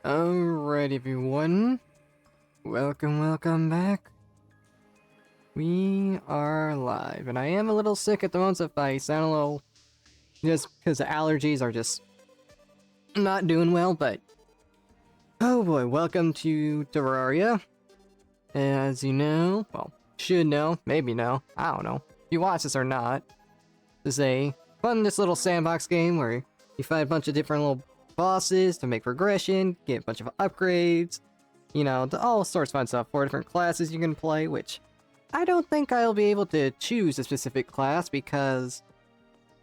Alright everyone, welcome back. We are live, and I am a little sick at the moment, so if I sound a little, just because the allergies are just not doing well, but oh boy, welcome to Terraria. As you know, well, should know, maybe know, I don't know, if you watch this or not, this is a fun, this little sandbox game where you fight a bunch of different little bosses to make progression, get a bunch of upgrades, you know, all sorts of fun stuff. 4 different classes you can play, which I don't think I'll be able to choose a specific class because,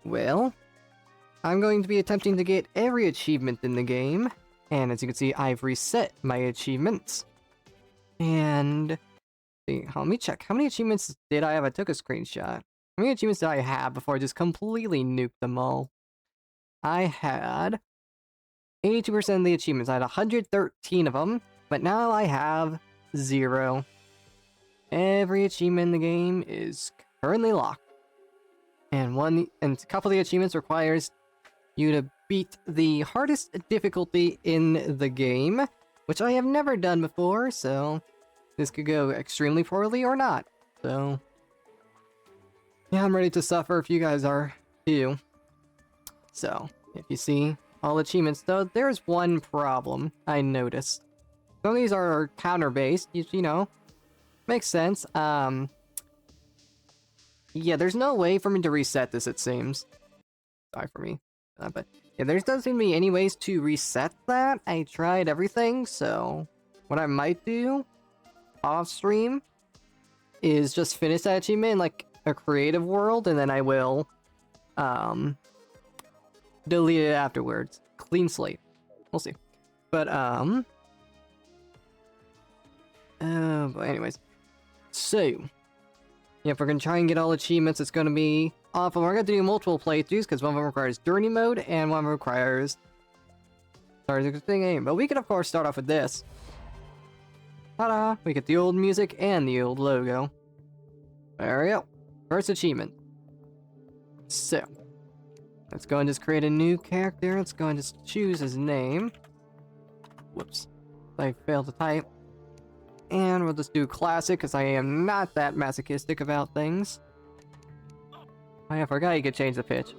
well, I'm going to be attempting to get every achievement in the game, and as you can see, I've reset my achievements. And let me check, how many achievements did I have? I took a screenshot. How many achievements did I have before I just completely nuked them all? I had 82% of the achievements. I had 113 of them, but now I have 0. Every achievement in the game is currently locked. And a couple of the achievements requires you to beat the hardest difficulty in the game, which I have never done before, so this could go extremely poorly or not. So yeah, I'm ready to suffer if you guys are too. So if you see all achievements, though, there's one problem I noticed. Some of these are counter-based, you know, makes sense. Yeah, there's no way for me to reset this, it seems. Sorry for me. But yeah, there doesn't seem to be any ways to reset that. I tried everything, so what I might do off-stream is just finish that achievement in, like, a creative world, and then I will, delete it afterwards. Clean slate. We'll see. But, but anyways. So, yeah, if we're gonna try and get all achievements, it's gonna be awful. We're gonna do multiple playthroughs, because one of them requires journey mode, and one of them requires thing. But we could, of course, start off with this. Ta-da! We get the old music and the old logo. There we go. First achievement. So, let's go and just create a new character. Let's go and just choose his name. Whoops. I failed to type. And we'll just do classic, because I am not that masochistic about things. Oh yeah, I forgot you could change the pitch.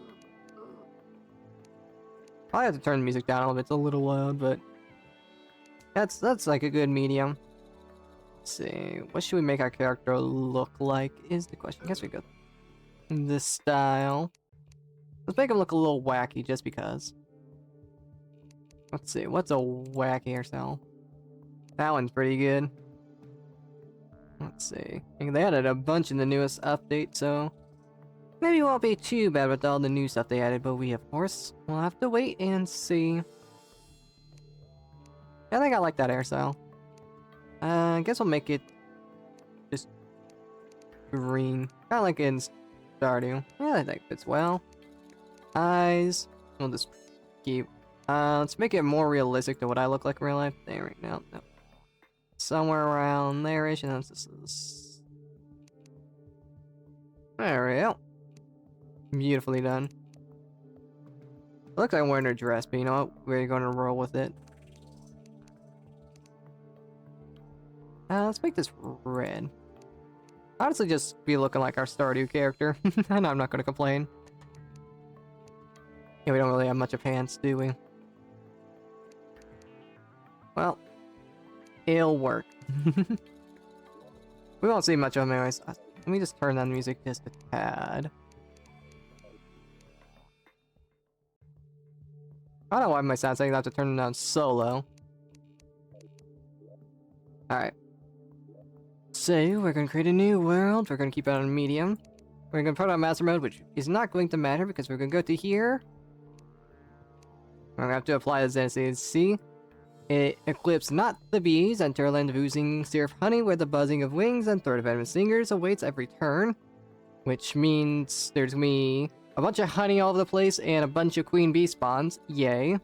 Probably have to turn the music down a little bit. It's a little loud, but that's like a good medium. Let's see. What should we make our character look like is the question. I guess we go this style. Let's make him look a little wacky, just because. Let's see, what's a wacky hairstyle? That one's pretty good. Let's see. They added a bunch in the newest update, so maybe it won't be too bad with all the new stuff they added, but we, of course, will have to wait and see. I think I like that hairstyle. I guess we'll make it just green. Kinda like in Stardew. Yeah, I think fits well. Eyes. We'll just keep. Let's make it more realistic to what I look like in real life. There, right now. No. Somewhere around there-ish, and that's just. There we go. Beautifully done. Looks like I'm wearing a dress, but you know what? We're gonna roll with it. Let's make this red. Honestly, just be looking like our Stardew character, and I'm not gonna complain. Yeah, we don't really have much of hands, do we? Well, it'll work. We won't see much of him anyways. Let me just turn down the music just a tad. I don't know why my sound settings have to turn them down so low. Alright. So, we're gonna create a new world. We're gonna keep it on medium. We're gonna put it on master mode, which is not going to matter because we're gonna go to here. We're gonna have to apply the Zenith. See? It equips not the bees, enter a land of oozing syrup honey where the buzzing of wings and third of venomous singers awaits every turn. Which means there's gonna be a bunch of honey all over the place and a bunch of queen bee spawns. Yay.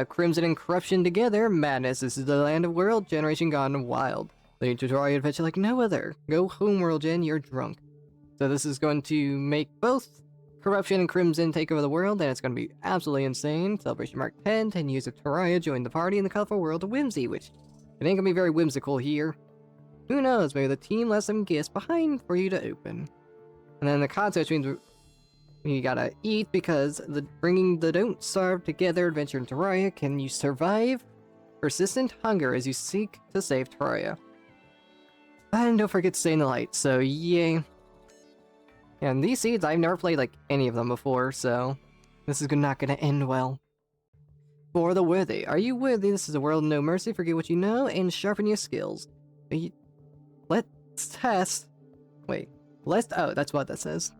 Crimson and corruption together. Madness. This is the land of world generation gone wild. Leading to Terraria adventure like no other. Go home, World Gen, you're drunk. So this is going to make both corruption and crimson take over the world, then it's gonna be absolutely insane. Celebration Mark 10, 10 years of Terraria, join the party in the colorful world of whimsy, which it ain't gonna be very whimsical here. Who knows, maybe the team left some gifts behind for you to open. And then the concept means you gotta eat because bringing the don't starve together adventure in Terraria. Can you survive persistent hunger as you seek to save Terraria? And don't forget to stay in the light, so yay. And these seeds, I've never played like any of them before, so this is not gonna end well. For the worthy. Are you worthy? This is a world of no mercy. Forget what you know and sharpen your skills. Let's test. Wait. Oh, that's what that says.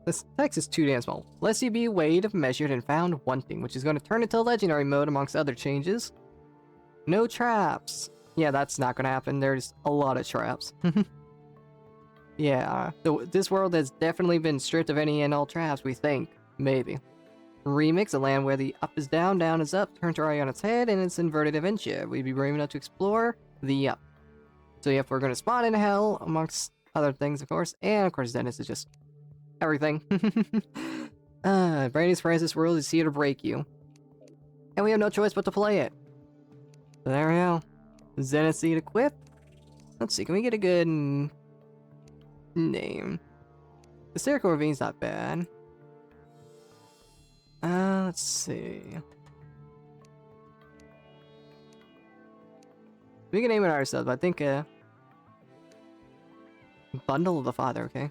This text is too damn small. Lest you be weighed, measured, and found wanting, which is going to turn into legendary mode amongst other changes. No traps. Yeah, that's not going to happen. There's a lot of traps. Yeah, this world has definitely been stripped of any and all traps, we think. Maybe. Remix, a land where the up is down, down is up, turn Terraria on its head, and its inverted adventure. We'd be brave enough to explore the up. So yep, we're going to spawn in hell, amongst other things, of course. And of course, Zenith is just everything. Brandy's surprise, this world is here to break you. And we have no choice but to play it. So there we go. Zenith seed equipped. Let's see, can we get a good name? The Hysterical Ravine's not bad. Let's see. We can name it ourselves, but I think, Bundle of the Father, okay?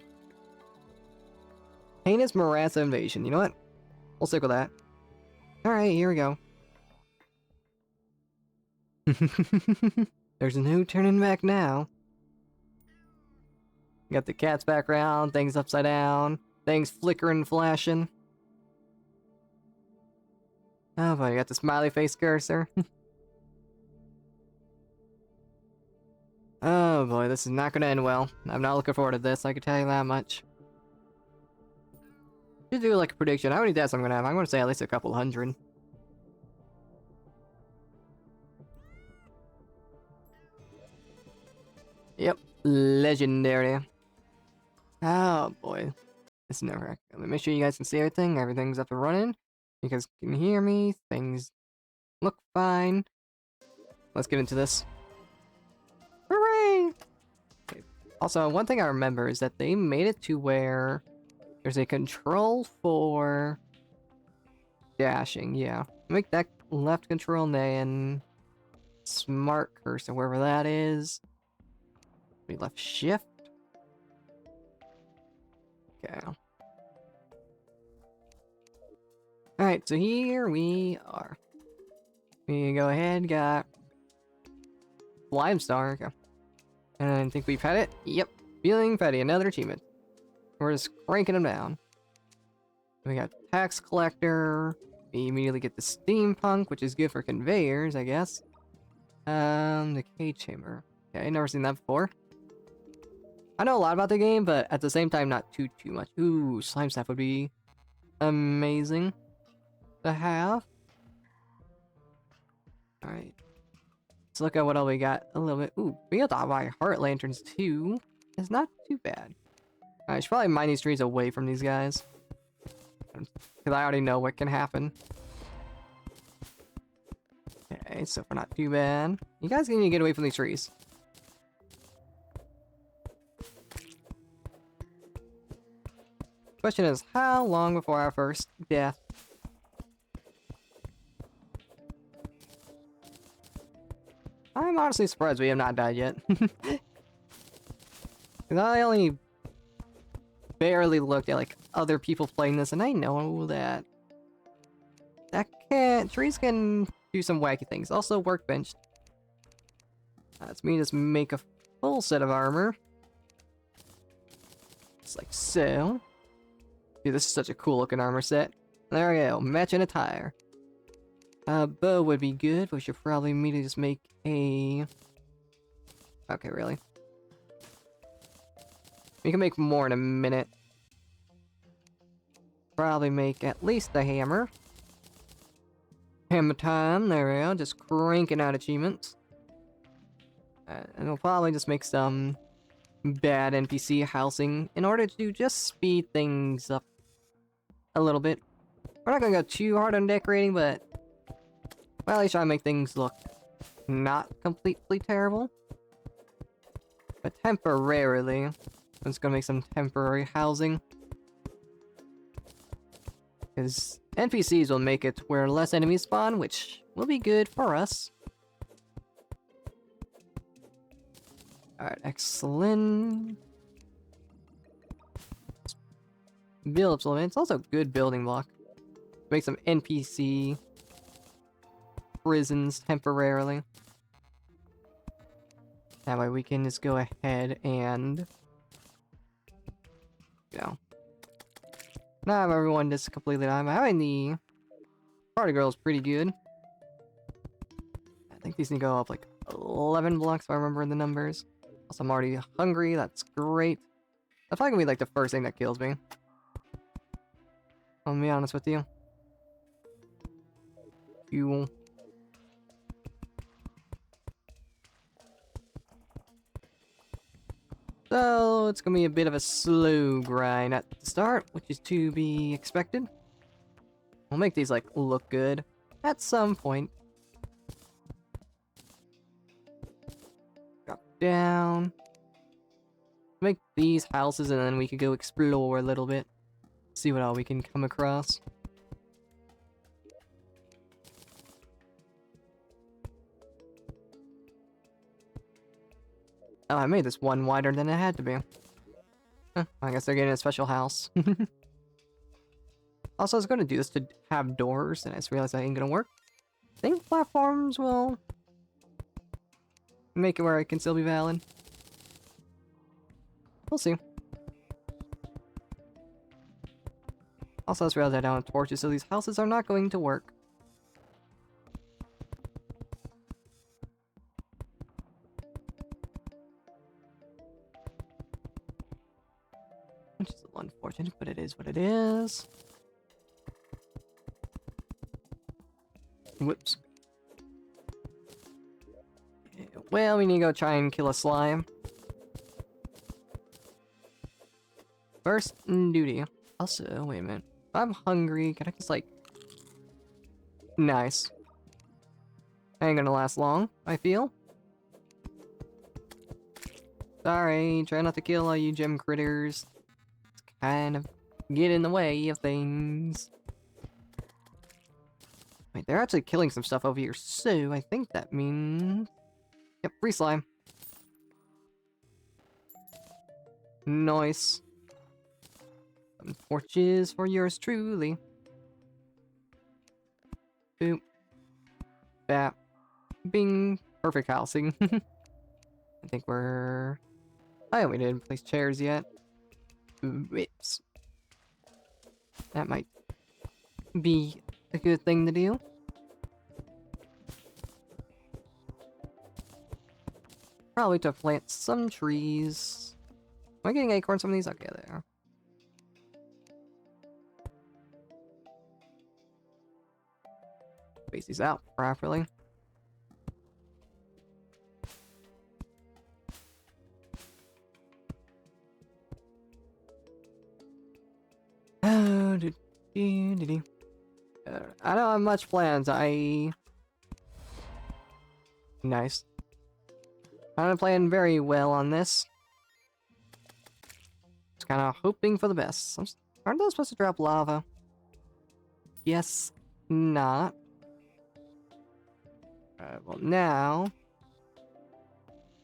Heinous Morass Invasion. You know what? We'll stick with that. Alright, here we go. There's no turning back now. You got the cat's background, things upside down, things flickering and flashing. Oh boy, you got the smiley face cursor. Oh boy, this is not gonna end well. I'm not looking forward to this, I can tell you that much. Should do like a prediction. How many deaths I'm gonna have? I'm gonna say at least a couple hundred. Yep, legendary. Oh boy, it's never. Let me make sure you guys can see everything. Everything's up and running. You guys can hear me. Things look fine. Let's get into this. Hooray! Okay. Also, one thing I remember is that they made it to where there's a control for dashing. Yeah, make that left control and then smart cursor wherever that is. We left shift. Okay. Alright, so here we are. We go ahead, got Lime Star, okay. And I think we've had it. Yep. Feeling petty, another achievement. We're just cranking them down. We got Tax Collector. We immediately get the Steampunk, which is good for conveyors, I guess. The Cage Chamber. Okay, never seen that before. I know a lot about the game, but at the same time, not too much. Ooh, Slime Staff would be amazing to have. Alright. Let's look at what all we got a little bit. Ooh, we got the my Heart Lanterns too. It's not too bad. I should probably mine these trees away from these guys. Because I already know what can happen. Okay, so we're not too bad. You guys need to get away from these trees. Question is, how long before our first death? I'm honestly surprised we have not died yet. I only barely looked at like other people playing this, and I know that trees can do some wacky things. Also, workbench. That's me. Just make a full set of armor, just like so. Dude, this is such a cool looking armor set. There we go, matching attire. Bow would be good. We should probably immediately just make a... Okay, really? We can make more in a minute. Probably make at least a hammer. Hammer time, there we go, just cranking out achievements. And we'll probably just make some bad NPC housing in order to just speed things up a little bit. We're not gonna go too hard on decorating, but well, at least try to make things look not completely terrible. But temporarily, I'm just gonna make some temporary housing. Because NPCs will make it where less enemies spawn, which will be good for us. Alright, excellent. Build up a little bit. It's also a good building block. Make some NPC prisons temporarily. That way we can just go ahead and, you know, not have everyone just completely die. Having the party girl is pretty good. I think these need to go up like 11 blocks if I remember the numbers. Also, I'm already hungry. That's great. That's probably gonna be like the first thing that kills me. I'll be honest with you. Fuel. So, it's gonna be a bit of a slow grind at the start, which is to be expected. We'll make these, like, look good at some point. Drop down. Make these houses, and then we could go explore a little bit. See what all we can come across. Oh, I made this one wider than it had to be. Huh, I guess they're getting a special house. Also, I was going to do this to have doors, and I just realized that ain't gonna work. I think platforms will make it where it can still be valid. We'll see. Also, I just realized I don't have torches, so these houses are not going to work. Which is unfortunate, but it is what it is. Whoops. Well, we need to go try and kill a slime. First duty. Also, wait a minute. If I'm hungry, can I just like... Nice. Ain't gonna last long, I feel. Sorry, try not to kill all you gem critters. It's kind of get in the way of things. Wait, they're actually killing some stuff over here, so I think that means... Yep, free slime. Nice. Some torches for yours truly. Boop. Bap. Bing. Perfect housing. I think we're... Oh, we didn't place chairs yet. Whips. That might be a good thing to do. Probably to plant some trees. Am I getting acorns from these? Okay, they are. Space these out properly. Oh, I don't have much plans. Nice. I'm not playing very well on this. Just kind of hoping for the best. Aren't those supposed to drop lava? Yes, not. Well, now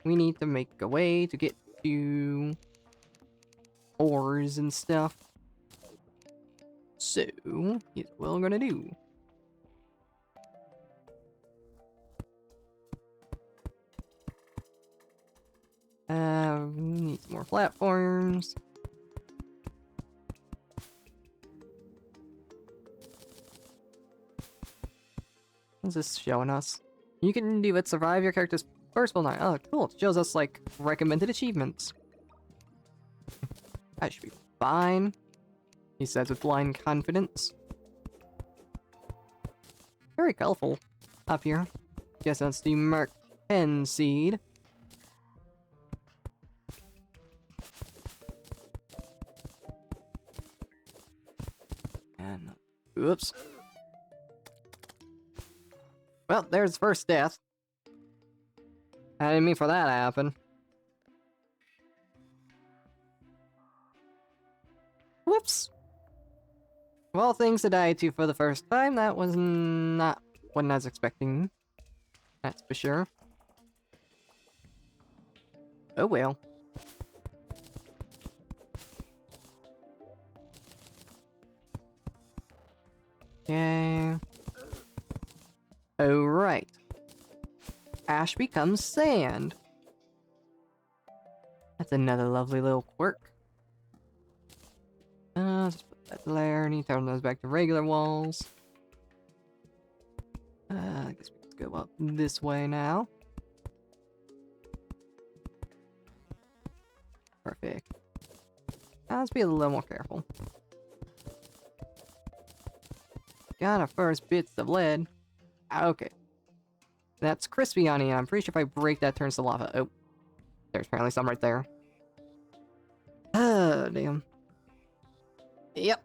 we need to make a way to get to ores and stuff. So, here's what we're gonna do. We need some more platforms. What's this showing us? You can do it, survive your character's first full night. Oh, cool. It shows us, like, recommended achievements. That should be fine, he says with blind confidence. Very colorful up here. Guess that's the Mark 10 seed. Whoops. Well, there's the first death. I didn't mean for that to happen. Whoops. Of all things to die to for the first time, that was not what I was expecting. That's for sure. Oh well. Okay. Alright. Ash becomes sand. That's another lovely little quirk. Just put that there, and you turn those back to regular walls. I guess we can go up this way now. Perfect. Now let's be a little more careful. Got our first bits of lead. Okay. That's crispy on it. I'm pretty sure if I break that, turns to lava. Oh. There's apparently some right there. Oh, damn. Yep.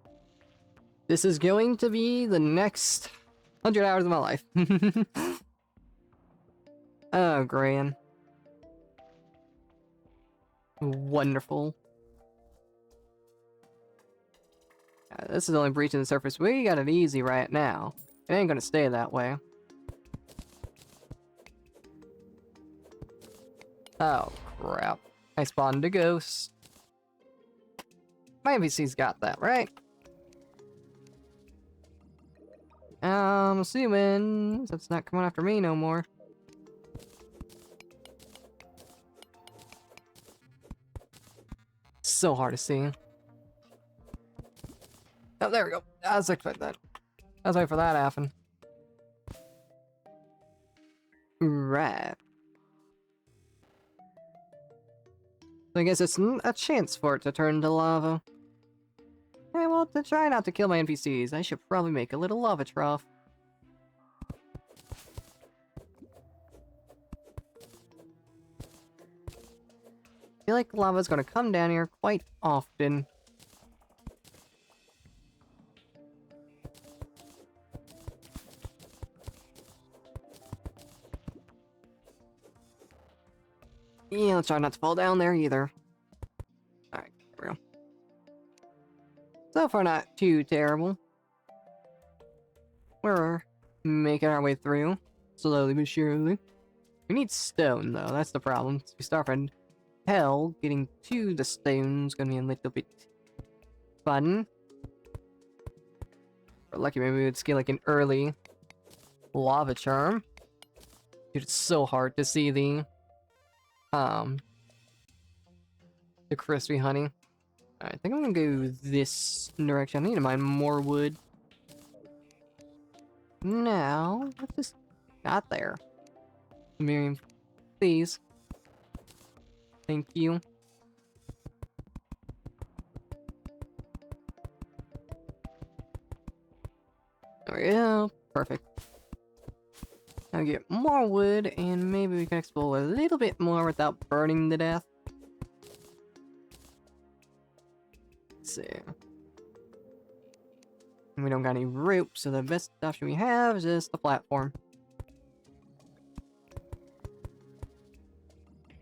This is going to be the next 100 hours of my life. Oh, Gran. Wonderful. This is only breaching the surface. We got it easy right now. It ain't gonna stay that way. Oh, crap. I spawned a ghost. My NPC's got that, right? I'm assuming that's not coming after me no more. So hard to see. Oh, there we go. I was expecting that. I was waiting for that to happen. Right. So I guess it's a chance for it to turn to lava. Yeah, well, to try not to kill my NPCs, I should probably make a little lava trough. I feel like lava's gonna come down here quite often. Yeah, let's try not to fall down there either. Alright, there we go. So far, not too terrible. We're making our way through, slowly but surely. We need stone, though, that's the problem. So we start from hell, getting to the stone's gonna be a little bit fun. We're lucky, maybe we would get like an early lava charm. Dude, it's so hard to see the crispy honey. I think I'm gonna go this direction. I need to mine more wood. Now, let's just got there. Miriam, please. Thank you. There we go. Perfect. Now get more wood, and maybe we can explore a little bit more without burning to death. Let's see. We don't got any rope, so the best option we have is just the platform.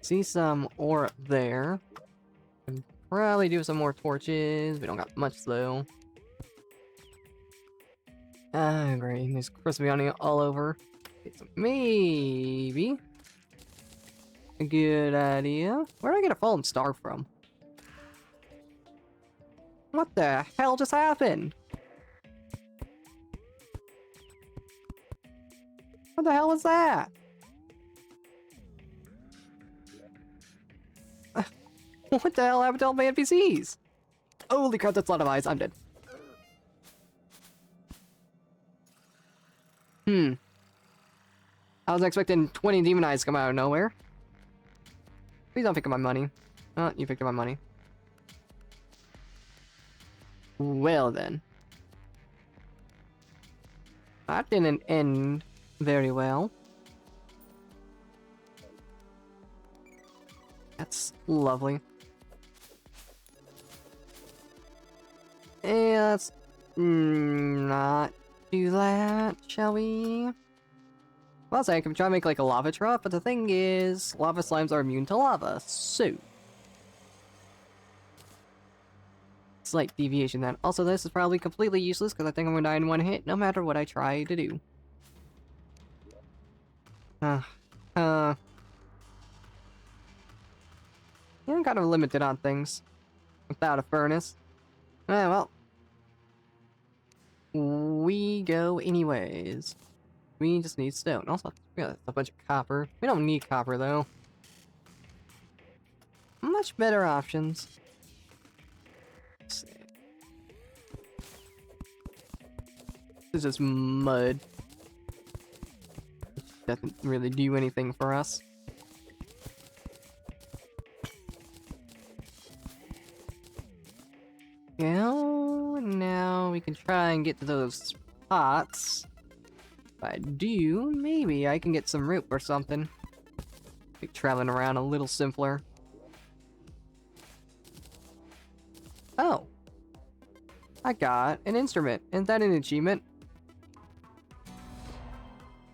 See some ore up there. Can probably do some more torches. We don't got much though. Ah, great. There's crispy onion all over. It's maybe a good idea. Where did I get a fallen star from? What the hell just happened? What the hell was that? What the hell happened to all my NPCs? Holy crap, that's a lot of eyes. I'm dead. I was expecting 20 demon eyes to come out of nowhere. Please don't pick up my money. Oh, you picked up my money. Well then. That didn't end very well. That's lovely. Yeah, that's not do that, shall we? Well, I can try to make like a lava trough, but the thing is, lava slimes are immune to lava, so... Slight deviation then. Also, this is probably completely useless because I think I'm gonna die in one hit, no matter what I try to do. Yeah, I'm kind of limited on things. Without a furnace. Well. We go anyways. We just need stone. Also, we got a bunch of copper. We don't need copper, though. Much better options. Let's see. This is mud. Doesn't really do anything for us. Now we can try and get to those pots. If I do, maybe I can get some rope or something. Make traveling around a little simpler. Oh. I got an instrument. Isn't that an achievement?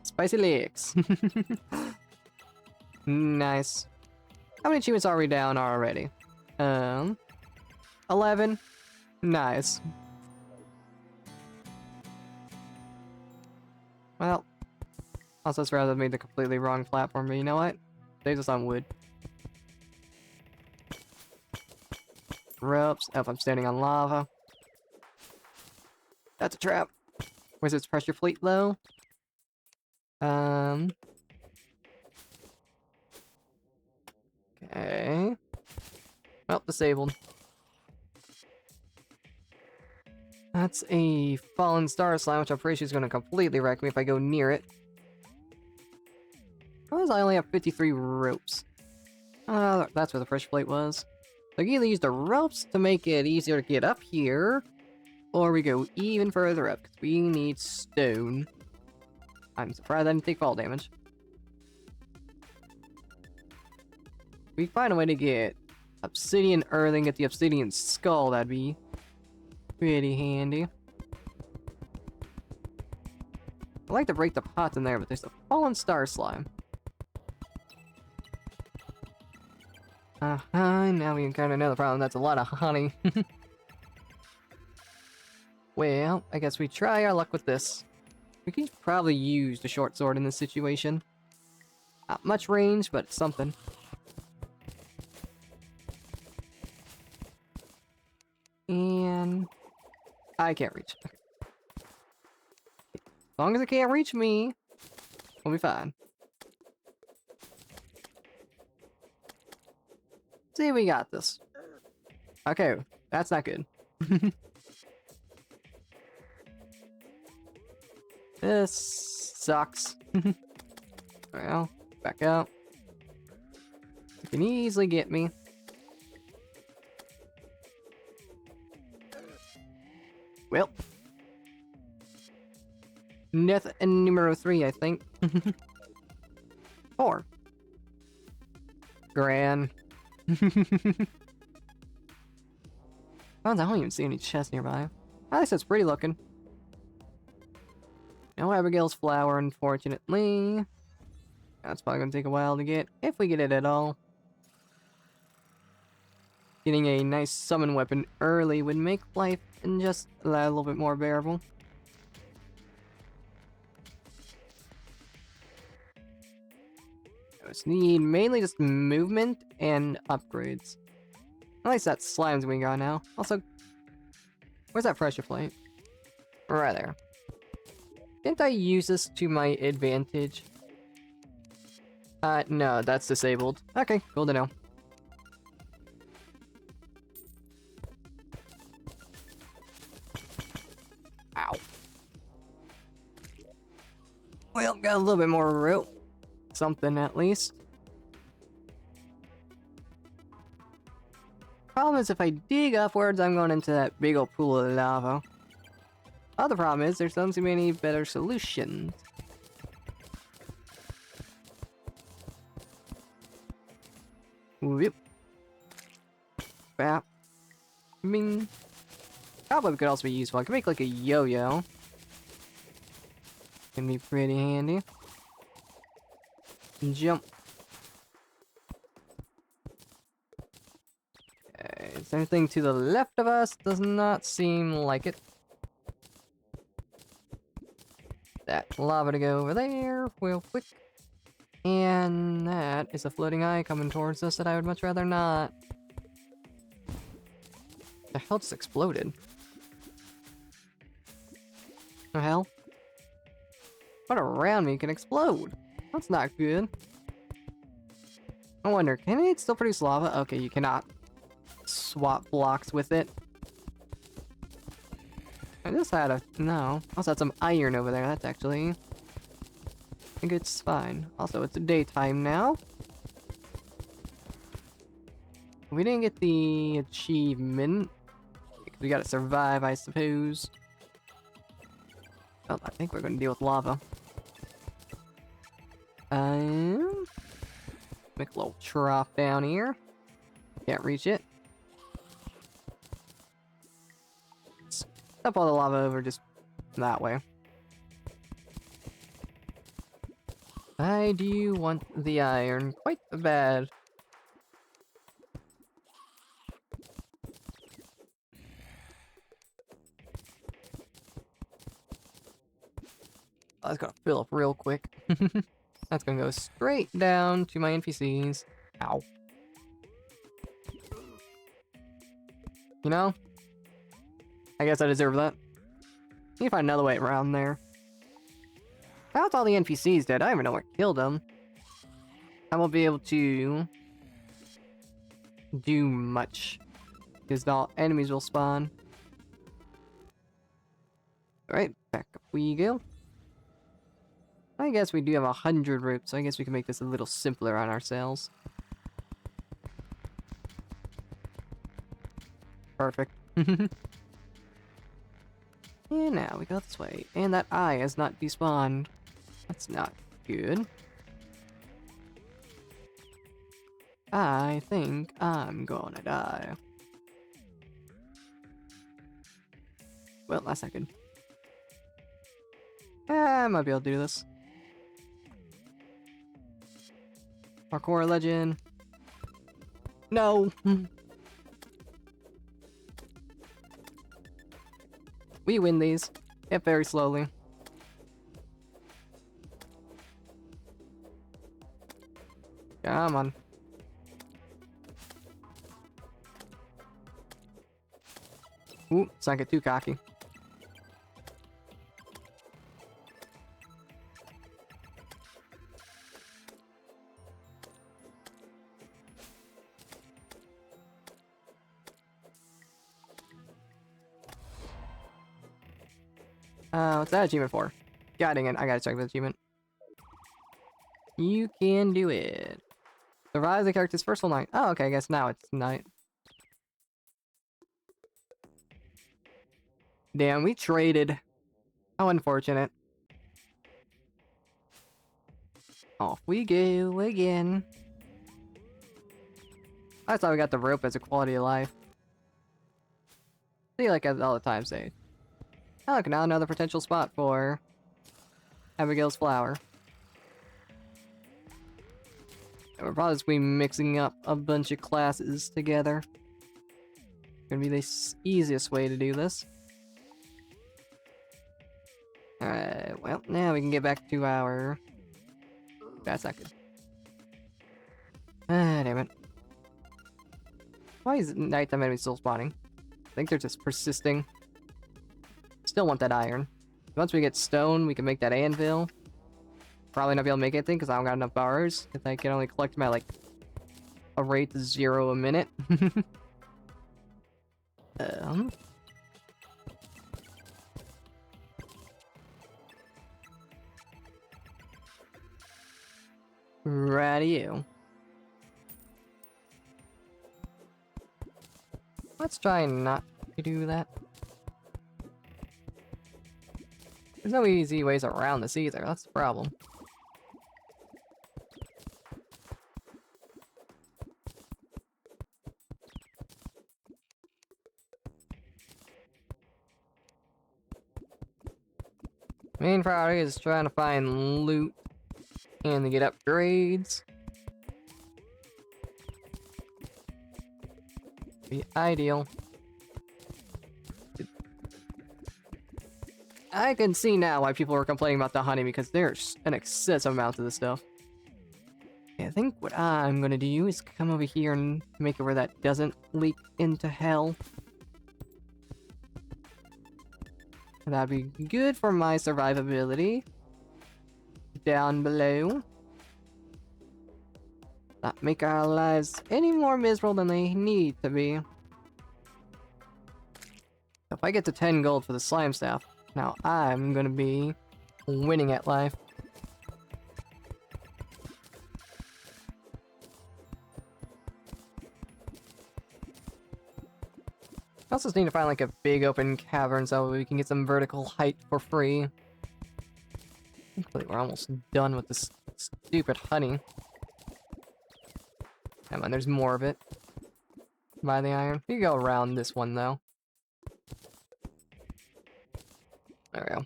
Spicy legs. Nice. How many achievements are we down already? 11. Nice. Well, also I'd rather made the completely wrong platform, but you know what? Saves us on wood. Ropes. Oh, I'm standing on lava. That's a trap. Where's its pressure fleet low? Okay. Well, disabled. That's a fallen star slime, which I'm pretty sure is going to completely wreck me if I go near it. Why does I only have 53 ropes? That's where the pressure plate was. So I can either use the ropes to make it easier to get up here, or we go even further up, because we need stone. I'm surprised I didn't take fall damage. We find a way to get obsidian earthing, get the obsidian skull, that'd be pretty handy. I'd like to break the pots in there, but there's a fallen star slime. Now we can kind of know the problem. That's a lot of honey. Well, I guess we try our luck with this. We can probably use the short sword in this situation. Not much range, but something. And... I can't reach. Okay. As long as it can't reach me, we'll be fine. See, we got this. Okay, that's not good. This sucks. Well, back out. You can easily get me. Well. Nothing numero 3, I think. 4. Grand. I don't even see any chests nearby. At least it's pretty looking. No Abigail's flower, unfortunately. That's probably gonna take a while to get, if we get it at all. Getting a nice summon weapon early would make life and just a little bit more bearable. I just need mainly just movement and upgrades. At least that slime's we got now. Also, where's that pressure plate? Right there. Didn't I use this to my advantage? No, that's disabled. Okay, cool to know. Ow. Well, got a little bit more rope. Something at least. Problem is, if I dig upwards, I'm going into that big old pool of lava. Other problem is, there doesn't seem any better solutions. Whoop. Bap. I mean, cobweb could also be useful. I could make like a yo-yo. Can be pretty handy. Jump. Okay, is there anything to the left of us? Does not seem like it. That lava to go over there real quick. And that is a floating eye coming towards us that I would much rather not. The hell just exploded? The hell? What around me can explode? That's not good. I wonder, can it still produce lava? Okay, you cannot swap blocks with it. I just had a... no. I also had some iron over there. That's actually... I think it's fine. Also, it's daytime now. We didn't get the achievement. We gotta survive, I suppose. Well, I think we're gonna deal with lava. Make a little trough down here. Can't reach it. Step all the lava over just that way. I do want the iron quite bad. Oh, that's gonna fill up real quick. That's gonna go straight down to my NPCs. Ow. You know? I guess I deserve that. Need to find another way around there. How's all the NPCs dead? I don't even know what killed them. I won't be able to do much, because all enemies will spawn. Alright, back up we go. I guess we do have 100 roots, so I guess we can make this a little simpler on ourselves. Perfect. And now we go this way. And that eye has not despawned. That's not good. I think I'm gonna die. Well, that's not good. I might be able to do this. Parkour legend. No! We win these. Yep, very slowly. Come on. Ooh, let's not get too cocky. What's that achievement for? God dang it, I gotta check the achievement. You can do it. Survive the character's first full night. Oh, okay, I guess now it's night. Damn, we traded. How unfortunate. Off we go again. I thought we got the rope as a quality of life. See, like all the time say. Oh, look, now another potential spot for Abigail's flower. And we're probably just be mixing up a bunch of classes together. Gonna be the easiest way to do this. Alright, well, now we can get back to our... That's not good. Ah, damn it. Why is nighttime enemies still spawning? I think they're just persisting. Still want that iron. Once we get stone, we can make that anvil. Probably not be able to make anything because I don't got enough bars. If I can only collect them at like a rate of 0 a minute. Radio. Let's try not to do that. There's no easy ways around this either, that's the problem. Main priority is trying to find loot and to get upgrades. Be ideal. I can see now why people were complaining about the honey, because there's an excessive amount of this stuff. Okay, I think what I'm gonna do is come over here and make it where that doesn't leak into hell. That'd be good for my survivability. Down below. Not make our lives any more miserable than they need to be. If I get to 10 gold for the slime staff, now I'm gonna be winning at life. I also just need to find like a big open cavern so we can get some vertical height for free. Hopefully we're almost done with this stupid honey. Come on, there's more of it. By the iron. You go around this one though. There we go.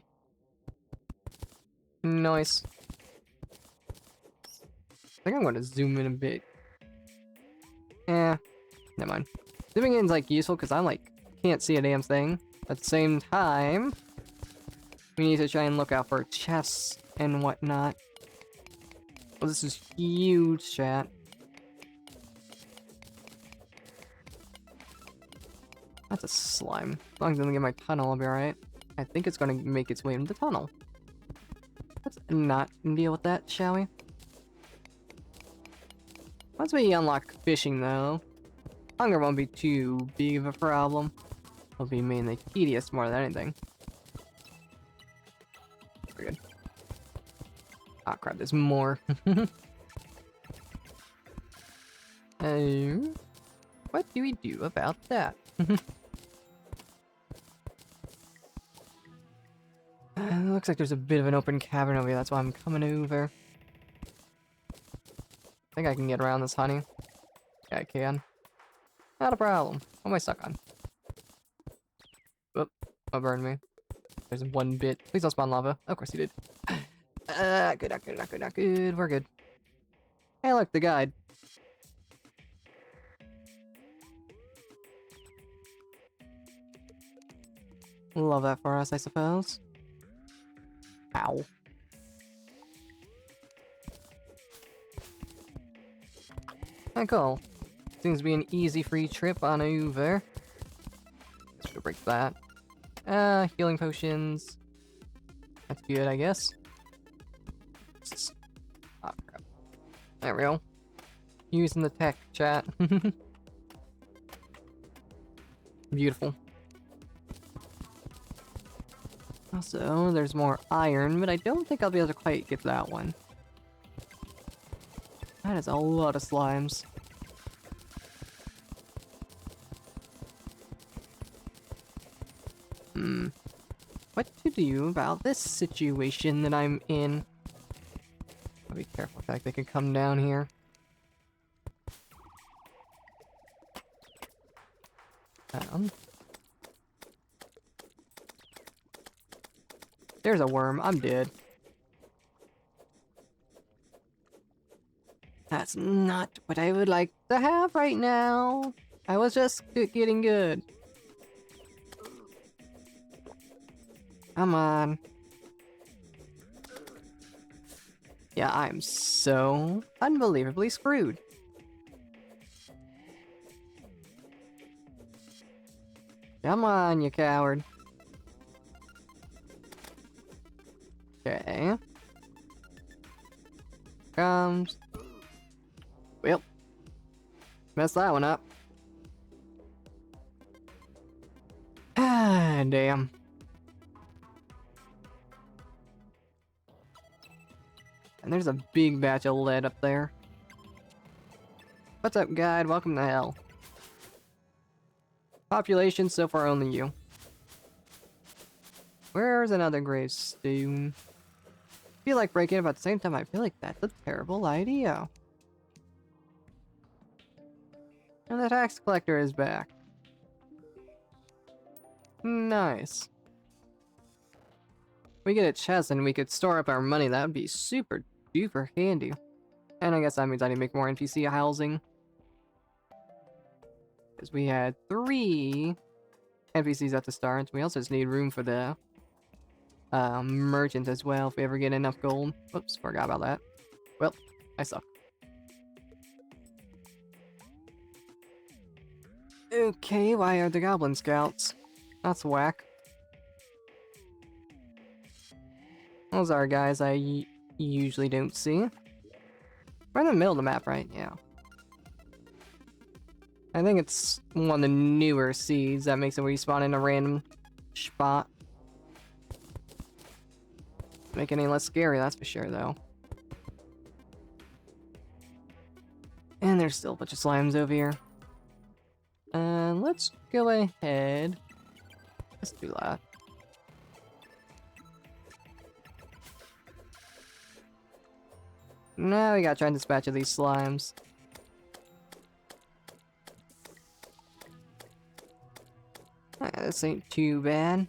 Nice. I think I'm going to zoom in a bit. Eh, never mind. Zooming in is like useful because I'm like can't see a damn thing. At the same time, we need to try and look out for chests and whatnot. Oh, this is huge, chat. That's a slime. As long as I don't get my tunnel, I'll be alright. I think it's gonna make its way into the tunnel. Let's not deal with that, shall we? Once we unlock fishing, though, hunger won't be too big of a problem. It'll be mainly tedious more than anything. We're good. Ah, crap, there's more. What do we do about that? Looks like there's a bit of an open cavern over here, that's why I'm coming over. I think I can get around this honey. Yeah, I can. Not a problem. What am I stuck on? Whoop. Oh, burned me. There's one bit. Please don't spawn lava. Of course you did. Good, not good, not good, not good. We're good. Hey, look, the guide. Love that for us, I suppose. Ow. Oh, cool. Seems to be an easy free trip on over. Let's go break that. Healing potions. That's good, I guess. Oh, crap. There we go. Using the tech, chat. Beautiful. Also, there's more iron, but I don't think I'll be able to quite get that one. That is a lot of slimes. What to do about this situation that I'm in? I'll be careful, in fact, they could come down here. There's a worm, I'm dead. That's not what I would like to have right now. I was just getting good. Come on. Yeah, I'm so unbelievably screwed. Come on, you coward. Okay. Comes. Well. Messed that one up. Ah, damn. And there's a big batch of lead up there. What's up, guide? Welcome to hell. Population so far only you. Where's another gravestone? I feel like breaking it, but at the same time I feel like that's a terrible idea. And the tax collector is back. Nice. we get a chest and we could store up our money, that would be super duper handy. And I guess that means I need to make more NPC housing. Because we had 3 NPCs at the start. We also just need room for the merchant as well if we ever get enough gold. Oops, forgot about that. Well, I suck. Okay, why are the goblin scouts? That's whack. Those are guys I usually don't see. We're in the middle of the map, right? Yeah. I think it's one of the newer seeds that makes it respawn in a random spot. Make it any less scary, that's for sure, though. And there's still a bunch of slimes over here. Let's go ahead. Let's do that. Now we gotta try and dispatch of these slimes. This ain't too bad.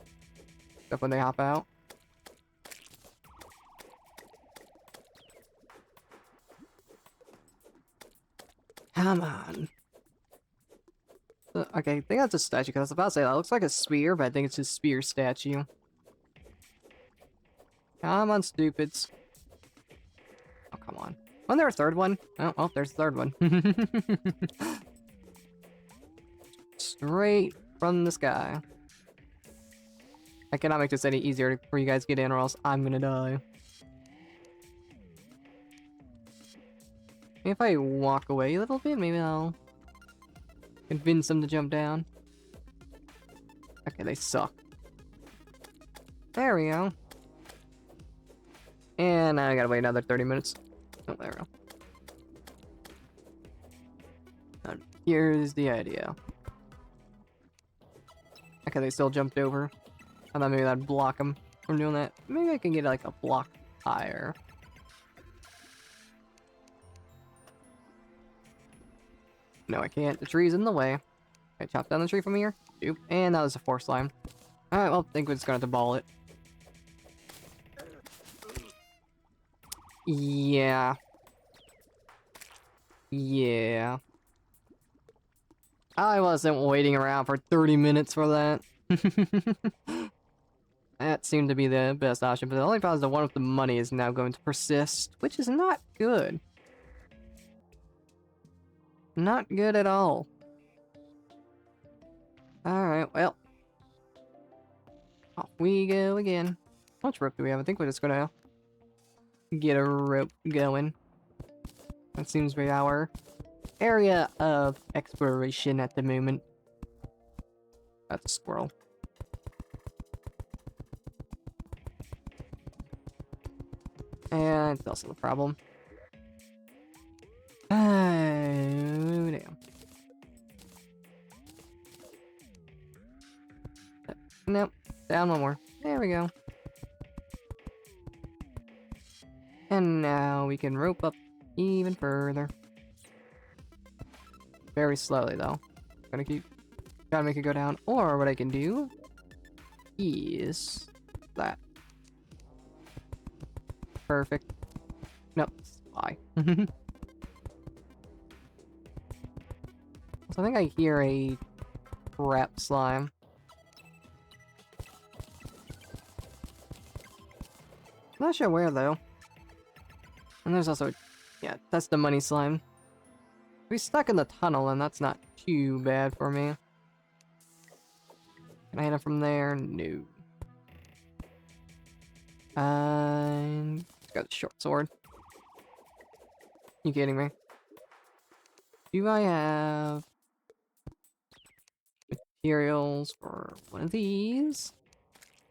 Except when they hop out. Come on. Okay, I think that's a statue, because I was about to say that looks like a spear, but I think it's a spear statue. Come on, stupids. Oh, come on. Wasn't there a third one? Oh, there's the third one. Straight from the sky. I cannot make this any easier for you guys to get in, or else I'm gonna die. Maybe if I walk away a little bit, maybe I'll convince them to jump down. Okay, they suck. There we go. And now I gotta wait another 30 minutes. Oh, there we go. Now, here's the idea. Okay, they still jumped over. I thought maybe that'd block them from doing that. Maybe I can get like a block higher. No, I can't. The tree's in the way. I chop down the tree from here. Doop. And that was a 4 slime. Alright, well, I think we're just gonna have to ball it. Yeah. Yeah. I wasn't waiting around for 30 minutes for that. That seemed to be the best option, but the only problem is the one with the money is now going to persist, which is not good. Not good at all. Alright, well. Off we go again. How much rope do we have? I think we're just gonna get a rope going. That seems to be our area of exploration at the moment. That's a squirrel. And it's also the problem. Oh, damn. Nope. Down one more. There we go. And now we can rope up even further. Very slowly, though. Gotta make it go down. Or what I can do is that. Perfect. Nope. Lie. So I think I hear a trap slime. I'm not sure where, though. And there's also... Yeah, that's the money slime. We're stuck in the tunnel, and that's not too bad for me. Can I hit it from there? No. It's got a short sword. You kidding me? Do I have materials for one of these?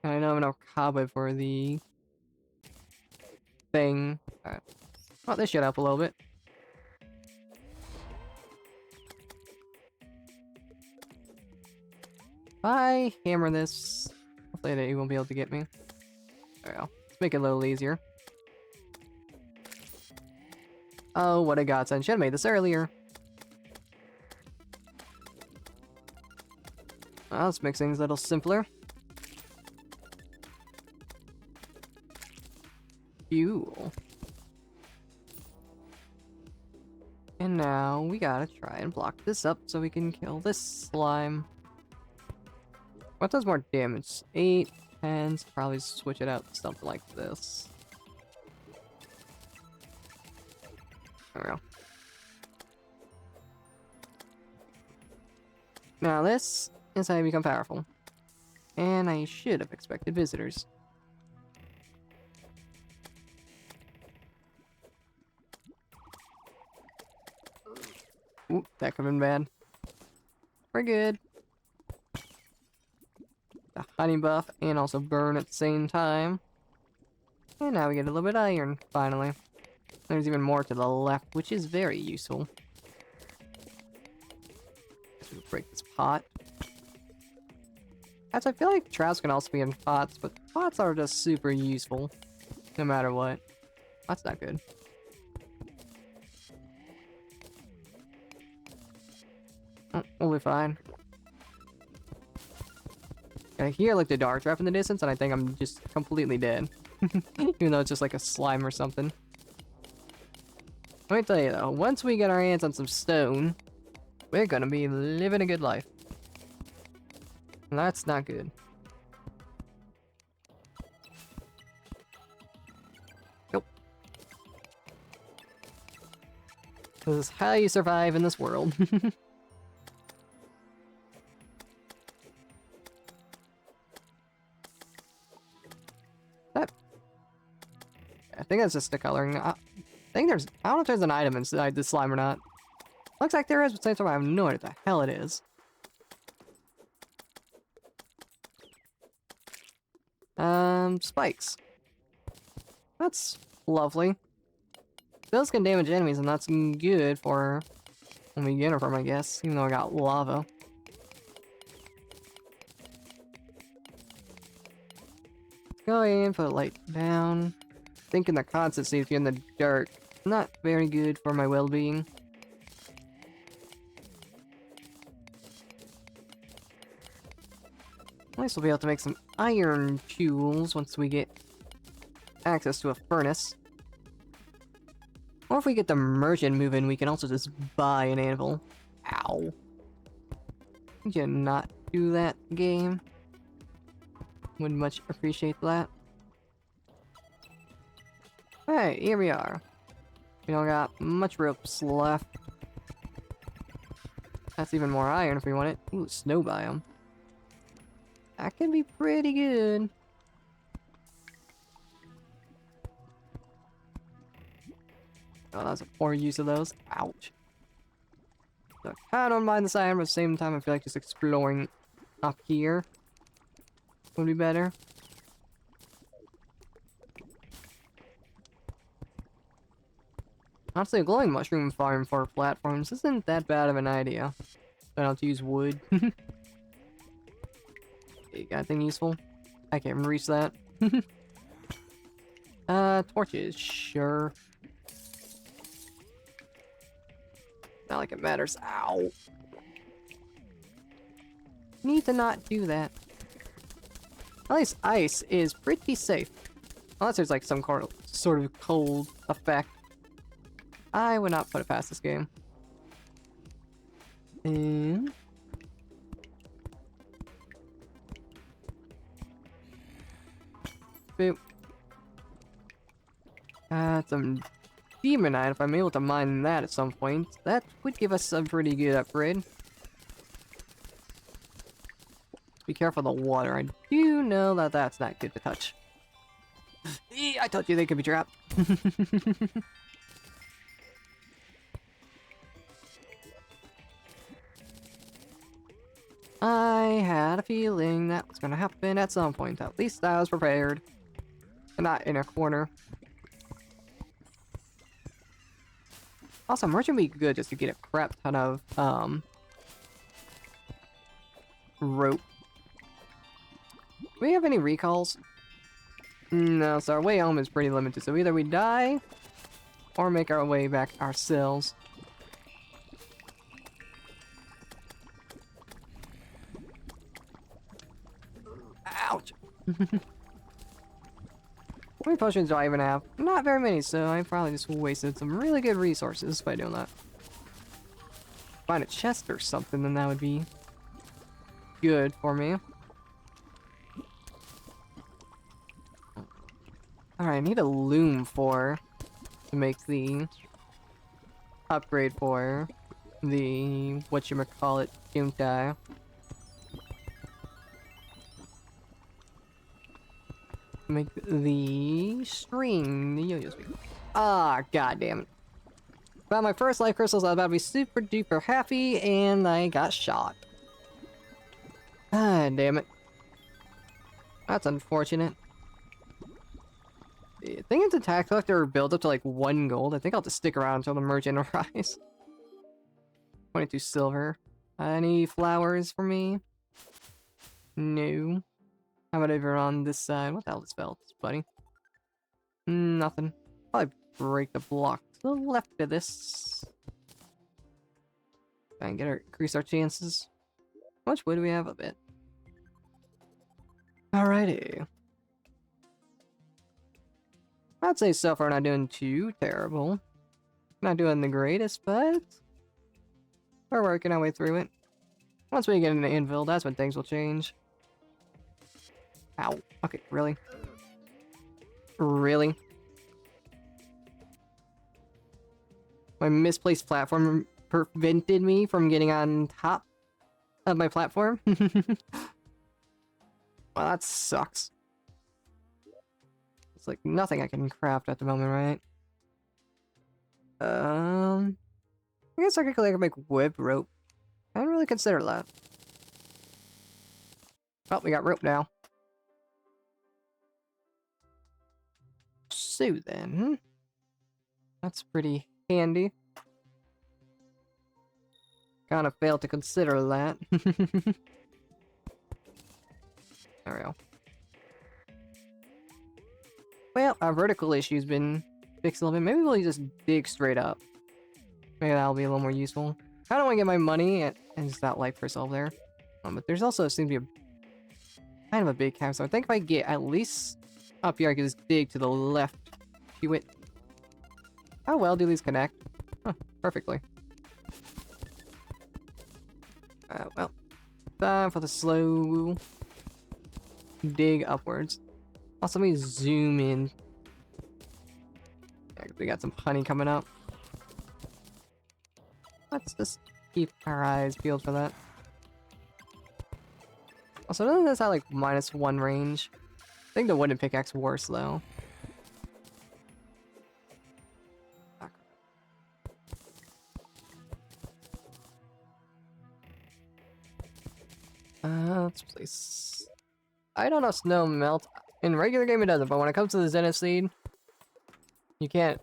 And I don't have enough cobweb for the thing. Alright. Oh, this shit up a little bit. If I hammer this, hopefully that you won't be able to get me. There we go. Let's make it a little easier. Oh, what a godsend. Should have made this earlier. Well, let's make things a little simpler. Cool. And now we gotta try and block this up so we can kill this slime. What does more damage? 8, 10, probably switch it out to something like this. There we go. Now this is how you become powerful. And I should have expected visitors. Oop, that could have been bad. We're good. The honey buff and also burn at the same time. And now we get a little bit of iron, finally. There's even more to the left, which is very useful. We'll break this pot. As I feel like traps can also be in pots, but pots are just super useful. No matter what. That's not good. Oh, we'll be fine. I hear like the dark trap in the distance, and I think I'm just completely dead. Even though it's just like a slime or something. Let me tell you though, once we get our hands on some stone, we're gonna be living a good life. And that's not good. Nope. This is how you survive in this world. I think that's just the coloring. I think there's... I don't know if there's an item inside this slime or not. Looks like there is, but same time I have no idea what the hell it is. Spikes. That's lovely. Those can damage enemies, and that's good for when we get from, I guess, even though I got lava. Go in, put a light down. Thinking the constant safety in the dark. Not very good for my well-being. At least we'll be able to make some iron tools once we get access to a furnace. Or if we get the merchant moving, we can also just buy an anvil. Ow. Could you not do that, game? Would much appreciate that. Hey, here we are. We don't got much ropes left. That's even more iron if we want it. Ooh, snow biome. That can be pretty good. Oh, that's a poor use of those. Ouch. So I don't mind this iron, but at the same time I feel like just exploring up here would be better. Honestly, a glowing mushroom farm for platforms isn't that bad of an idea. I don't have to use wood. You got anything useful? I can't reach that. Torches, sure. Not like it matters. Ow. Need to not do that. At least ice is pretty safe. Unless there's like some sort of cold effect. I would not put it past this game. And... boop. Some demonite, if I'm able to mine that at some point. That would give us a pretty good upgrade. Be careful of the water. I do know that that's not good to touch. I told you they could be trapped. I had a feeling that was gonna happen at some point. At least I was prepared. And not in a corner. Also, merchant would be good just to get a crap ton of, rope. Do we have any recalls? No, so our way home is pretty limited. So either we die, or make our way back ourselves. Ouch! How many potions do I even have? Not very many, so I probably just wasted some really good resources by doing that. Find a chest or something, then that would be good for me. Alright, I need a loom for to make the upgrade for the whatchamacallit don't I? Make the string, the yo-yo string. Ah, god damn it. About my first life crystals, I was about to be super duper happy, and I got shot. Ah, damn it. That's unfortunate. I think it's a tax collector build up to like 1 gold. I think I'll just stick around until the merchant arrives. 22 silver. Any flowers for me? No. How about over on this side? What the hell is spelled, buddy? Nothing. Probably break the block to the left of this. Try and increase our chances. How much wood do we have? A bit. Alrighty. I'd say so far not doing too terrible. Not doing the greatest, but we're working our way through it. Once we get into anvil, that's when things will change. Ow. Okay, really? Really? My misplaced platform prevented me from getting on top of my platform? Well, that sucks. It's like nothing I can craft at the moment, right? I guess I could make web rope. I didn't really consider that. Oh, we got rope now. So then, that's pretty handy. Kind of failed to consider that. There we go. Well, our vertical issue's been fixed a little bit. Maybe we'll just dig straight up. Maybe that'll be a little more useful. I don't want to get my money and just that life crystal there. But there's also seems to be a kind of a big cave, so I think if I get at least up here, I can just dig to the left. It. How well do these connect? Huh, perfectly. Well, time for the slow dig upwards. Also, let me zoom in. Yeah, we got some honey coming up. Let's just keep our eyes peeled for that. Also, doesn't this have like -1 range? I think the wooden pickaxe worse though. Let's place. I don't know snow melt. In regular game it doesn't, but when it comes to the Zenith seed, you can't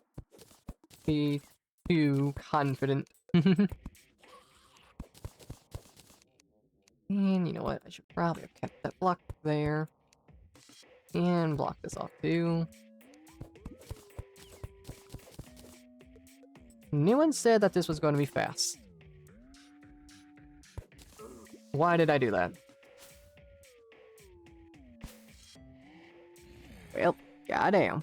be too confident. And you know what? I should probably have kept that block there. And block this off too. No one said that this was going to be fast. Why did I do that? Well, goddamn.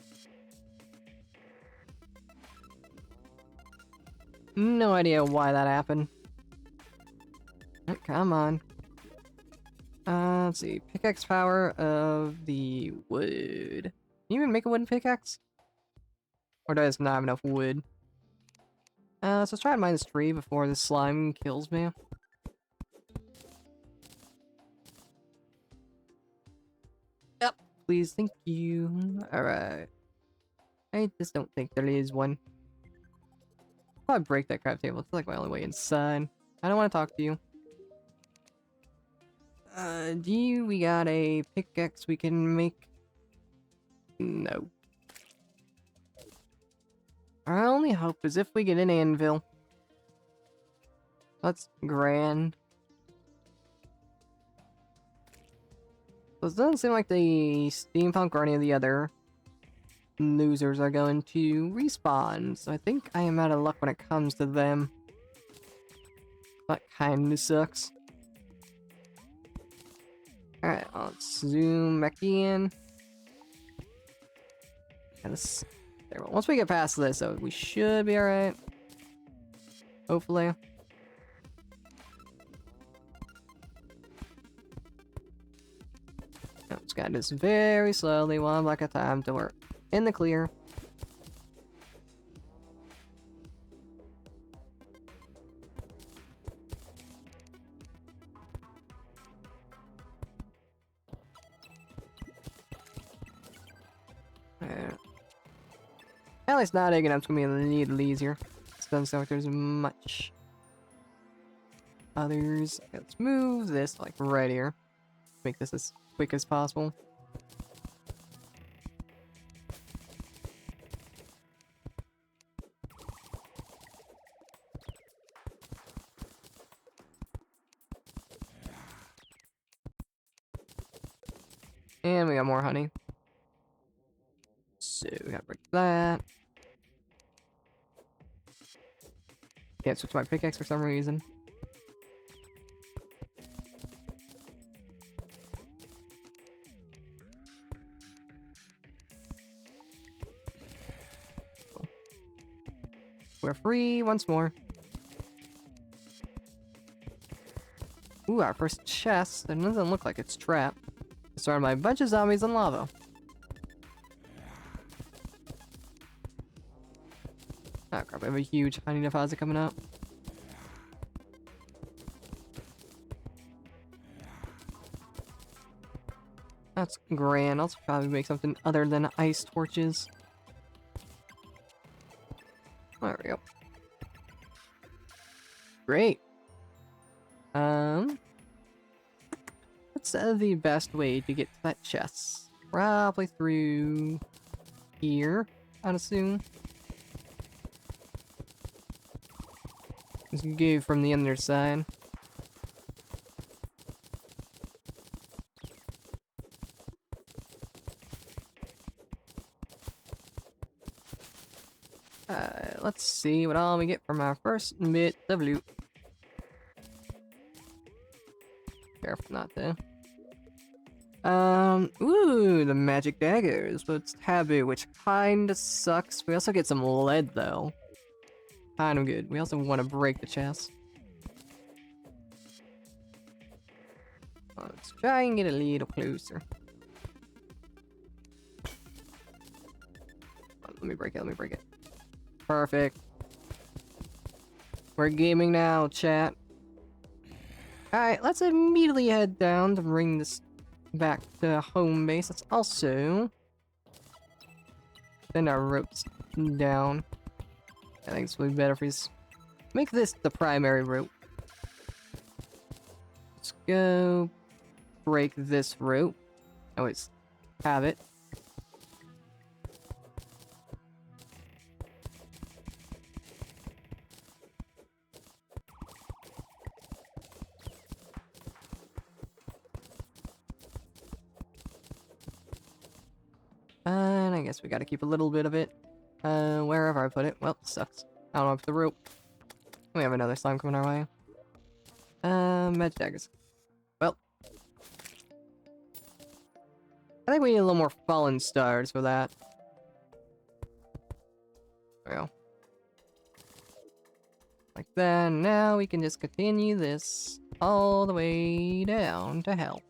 No idea why that happened. Oh, come on. Let's see. Pickaxe power of the wood. Can you even make a wooden pickaxe? Or does it not have enough wood? So let's try and mine this tree before the slime kills me. Yep. Please, thank you. Alright. I just don't think there is one. I'll probably break that crap table. It's like my only way inside. I don't want to talk to you. We got a pickaxe we can make? No. Our only hope is if we get an anvil. That's grand. So it doesn't seem like the steampunk or any of the other losers are going to respawn. So I think I am out of luck when it comes to them. That kinda sucks. Alright, let's zoom back in. And this, there. Once we get past this, though, we should be alright. Hopefully. Just gotta do this very slowly, one block at a time, till we're in the clear. At least not digging up, it's gonna be a little easier. It doesn't sound like there's much others. Okay, let's move this like right here. Make this as quick as possible. And we got more honey. So we gotta break that. Can't switch my pickaxe for some reason. We're free once more. Ooh, our first chest. It doesn't look like it's trapped. It's surrounded by a bunch of zombies and lava. Oh crap, we have a huge honey deposit coming up. That's grand. I'll probably make something other than ice torches. There we go. Great. What's the best way to get to that chest? Probably through here, I'd assume. Let's go from the other side. Let's see what all we get from our first bit of loot. Careful not to. Ooh, the magic daggers, but it's taboo, which kinda sucks. We also get some lead, though. Kind of good. We also want to break the chest. Let's try and get a little closer. Let me break it, let me break it. Perfect. We're gaming now, chat. Alright, let's immediately head down to bring this back to home base. Let's also send our ropes down. I think it's really better if we just make this the primary rope. Let's go break this rope. Always have it. And I guess we gotta keep a little bit of it. Wherever I put it. Well, sucks. I don't know if the rope. We have another slime coming our way. Magic daggers. Well. I think we need a little more fallen stars for that. There we go. Like that. Now we can just continue this all the way down to hell.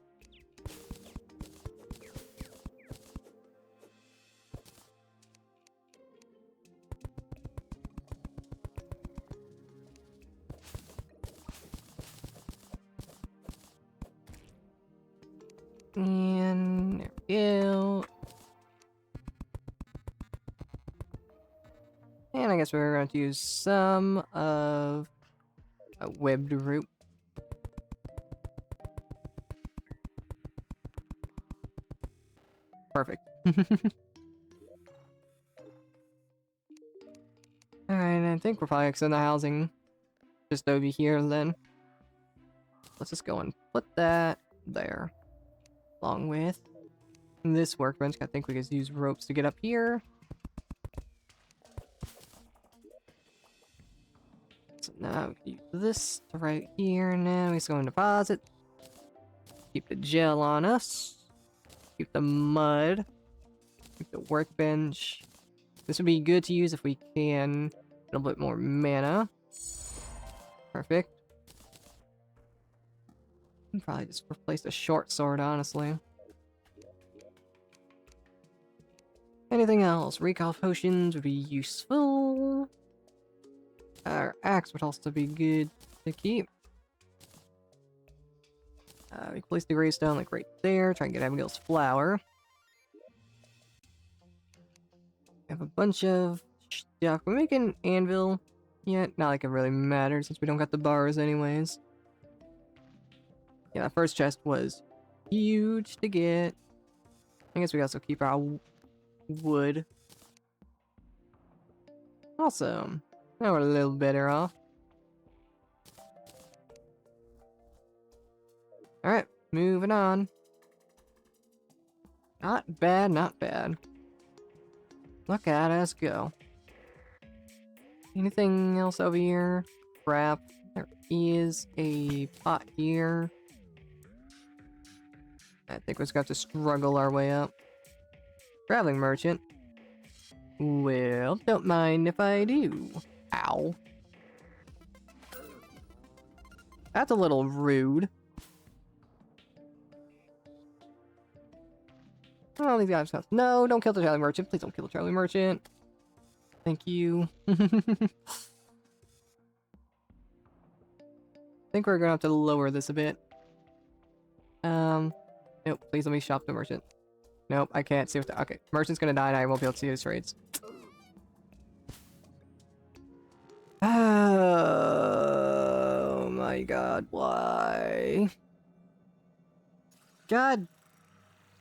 And there we go. And I guess we're going to use some of a webbed rope. Perfect. Alright, I think we're probably extending the housing just over here then. Let's just go and put that there. Along with this workbench. I think we could use ropes to get up here. So now we can use this right here. Now we just go and deposit. Keep the gel on us. Keep the mud. Make the workbench. This would be good to use if we can. A little bit more mana. Perfect. Probably just replace the short sword, honestly. Anything else? Recall potions would be useful. Our axe would also be good to keep. We can place the gravestone like right there. Try and get Abigail's flower. We have a bunch of stuff. We're making an anvil yet. Not like it really matters since we don't got the bars anyways. Yeah, that first chest was huge to get. I guess we also keep our wood. Awesome. Now we're a little better off. Alright, moving on. Not bad, not bad. Look at us go. Anything else over here? Crap. There is a pot here. I think we're just gonna have to struggle our way up. Traveling merchant. Well, don't mind if I do. Ow. That's a little rude. Oh, these guys have... No, don't kill the traveling merchant. Please don't kill the traveling merchant. Thank you. I think we're gonna have to lower this a bit. Nope, please let me shop the merchant. Nope, I can't see what the... Okay, merchant's gonna die and I won't be able to see his trades. Oh my god, why? God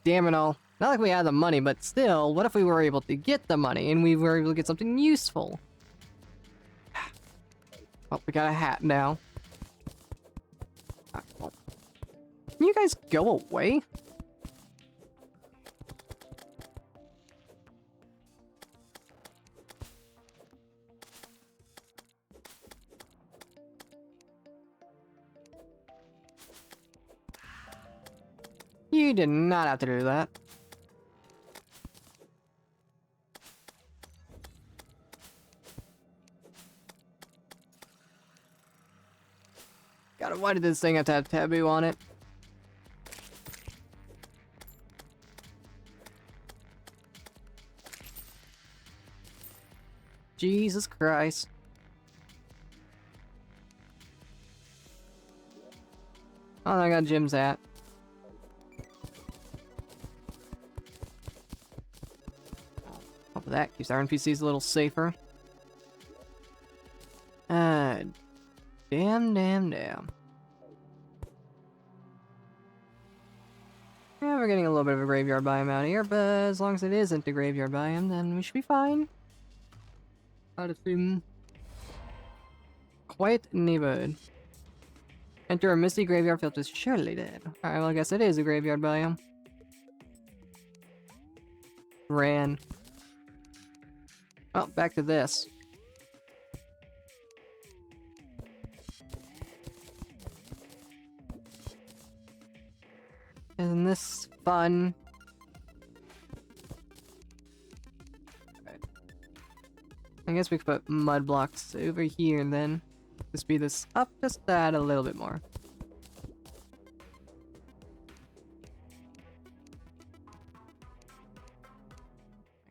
damn it all. Not like we had the money, but still, what if we were able to get the money and we were able to get something useful? Well, we got a hat now. Can you guys go away? You did not have to do that. God, why did this thing have to have taboo on it? Jesus Christ. Oh, I got Jim's hat. Hope that keeps our NPCs a little safer. Damn. Yeah, we're getting a little bit of a graveyard biome out here, but as long as it isn't a graveyard biome, then we should be fine. I'd assume. Quiet neighborhood. Enter a misty graveyard filled with surely dead. Alright, well I guess it is a graveyard biome. Ran. Oh, back to this. Isn't this fun? Right. I guess we could put mud blocks over here and then speed this up just that a little bit more.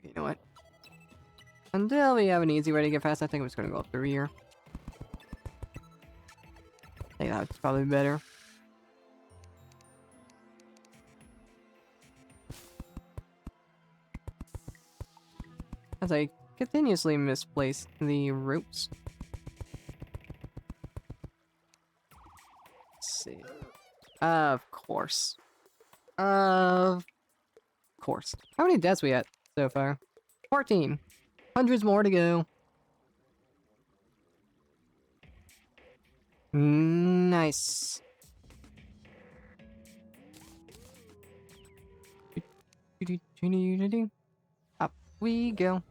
You know what? Until we have an easy way to get past, I think I'm just gonna go up through here. I think that's probably better. As I continuously misplace the ropes. Let's see. Of course. Of course. How many deaths we at so far? 14. Hundreds more to go. Nice. Up we go.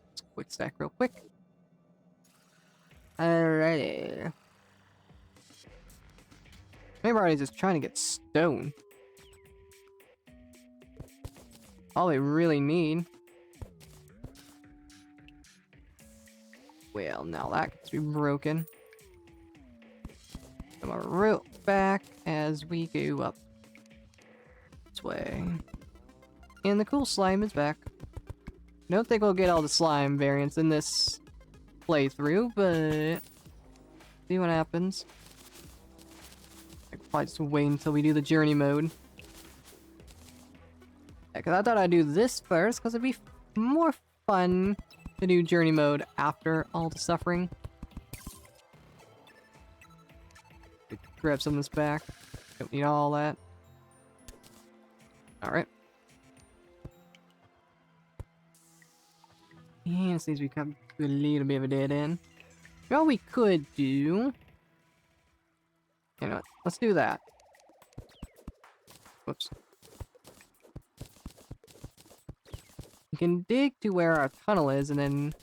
Let's quick stack real quick. Alrighty. Maybe already just trying to get stone. all we really need. Well, now that gets to be broken. Come on, real back as we go up this way. And the cool slime is back. I don't think we'll get all the slime variants in this playthrough, but see what happens. I could probably just wait until we do the journey mode. Yeah, cause I thought I'd do this first, cause it'd be more fun to do journey mode after all the suffering. Grab some of this back. Don't need all that. Alright. And it seems we come to a little bit of a dead end. What we could do... You know what? Let's do that. Whoops. We can dig to where our tunnel is and then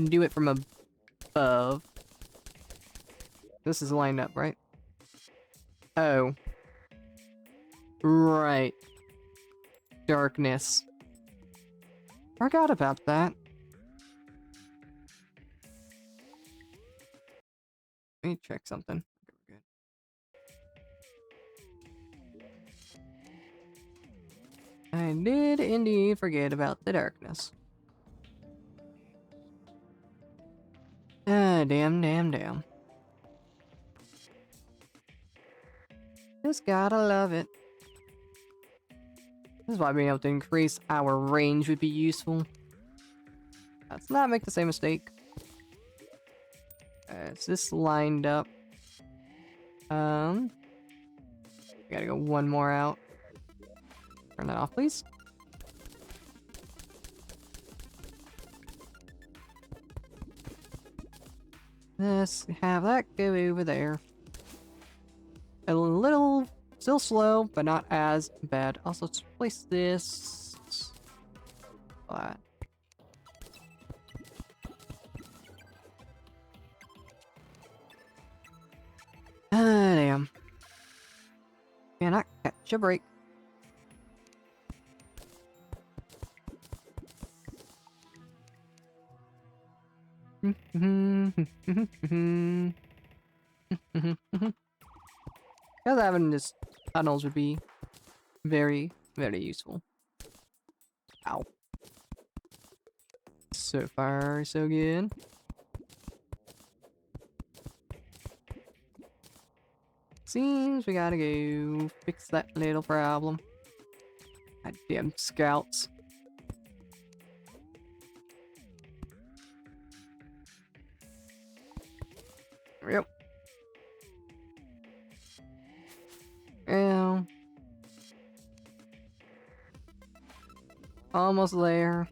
do it from above. This is lined up, right? Oh. Right. Darkness. Forgot about that. Let me check something. Okay, we're good. I did indeed forget about the darkness. Ah, damn. Just gotta love it. This is why being able to increase our range would be useful. Let's not make the same mistake. Is this lined up? We gotta go one more out. Turn that off, please. Let's have that go over there. A little, still slow, but not as bad. Also, let's place this flat. Ah, damn. Cannot catch a break. Because having just tunnels would be very, very useful. Ow. So far, so good. Seems we gotta go fix that little problem. Goddamn scouts. Yep. Yeah. Almost there.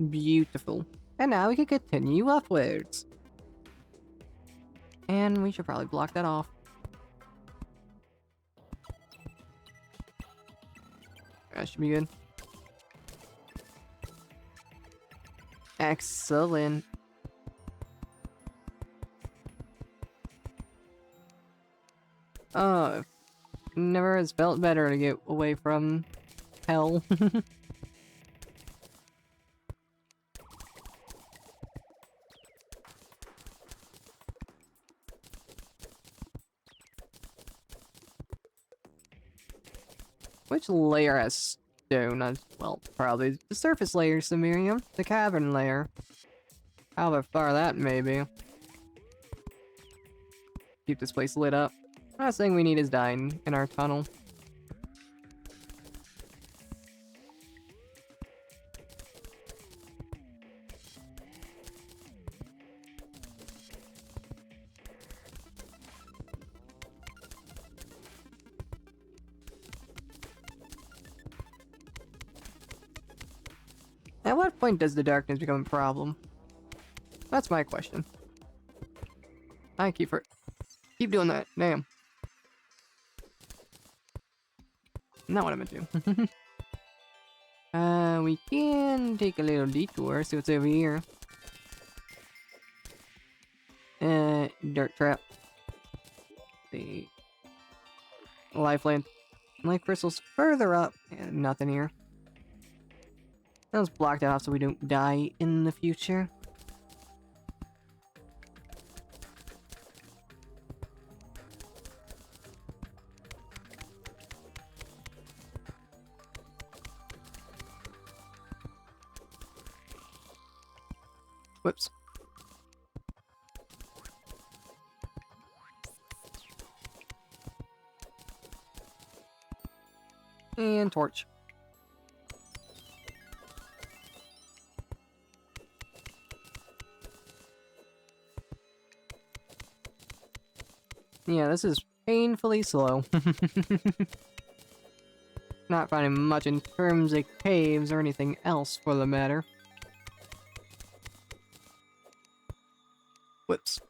Beautiful. And now we can continue upwards. And we should probably block that off. That should be good. Excellent. Oh, never has felt better to get away from hell. Which layer has stone? Well, probably the surface layer, Samirium. The cavern layer. However far that may be. Keep this place lit up. Last thing we need is dying in our tunnel. At what point does the darkness become a problem? That's my question. I keep doing that. Damn. Not what I meant to. We can take a little detour, see what's over here. Dirt trap. The lifeline. Life crystals further up. And nothing here. That was blocked out so we don't die in the future. Whoops. And torch. Yeah, this is painfully slow. Not finding much in terms of caves or anything else for the matter. Whoops.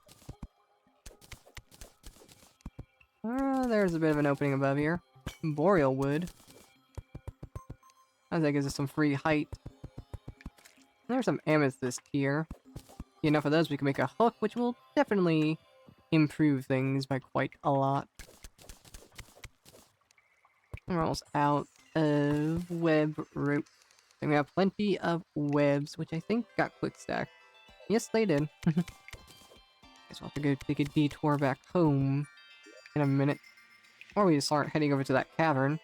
There's a bit of an opening above here. Boreal wood. I think gives us some free height. There's some amethyst here. Enough of those, we can make a hook, which will definitely improve things by quite a lot. We're almost out of web rope. And we have plenty of webs, which I think got quick stacked. Yes, they did. Guess we'll have to go take a detour back home in a minute. Or we just start heading over to that cavern.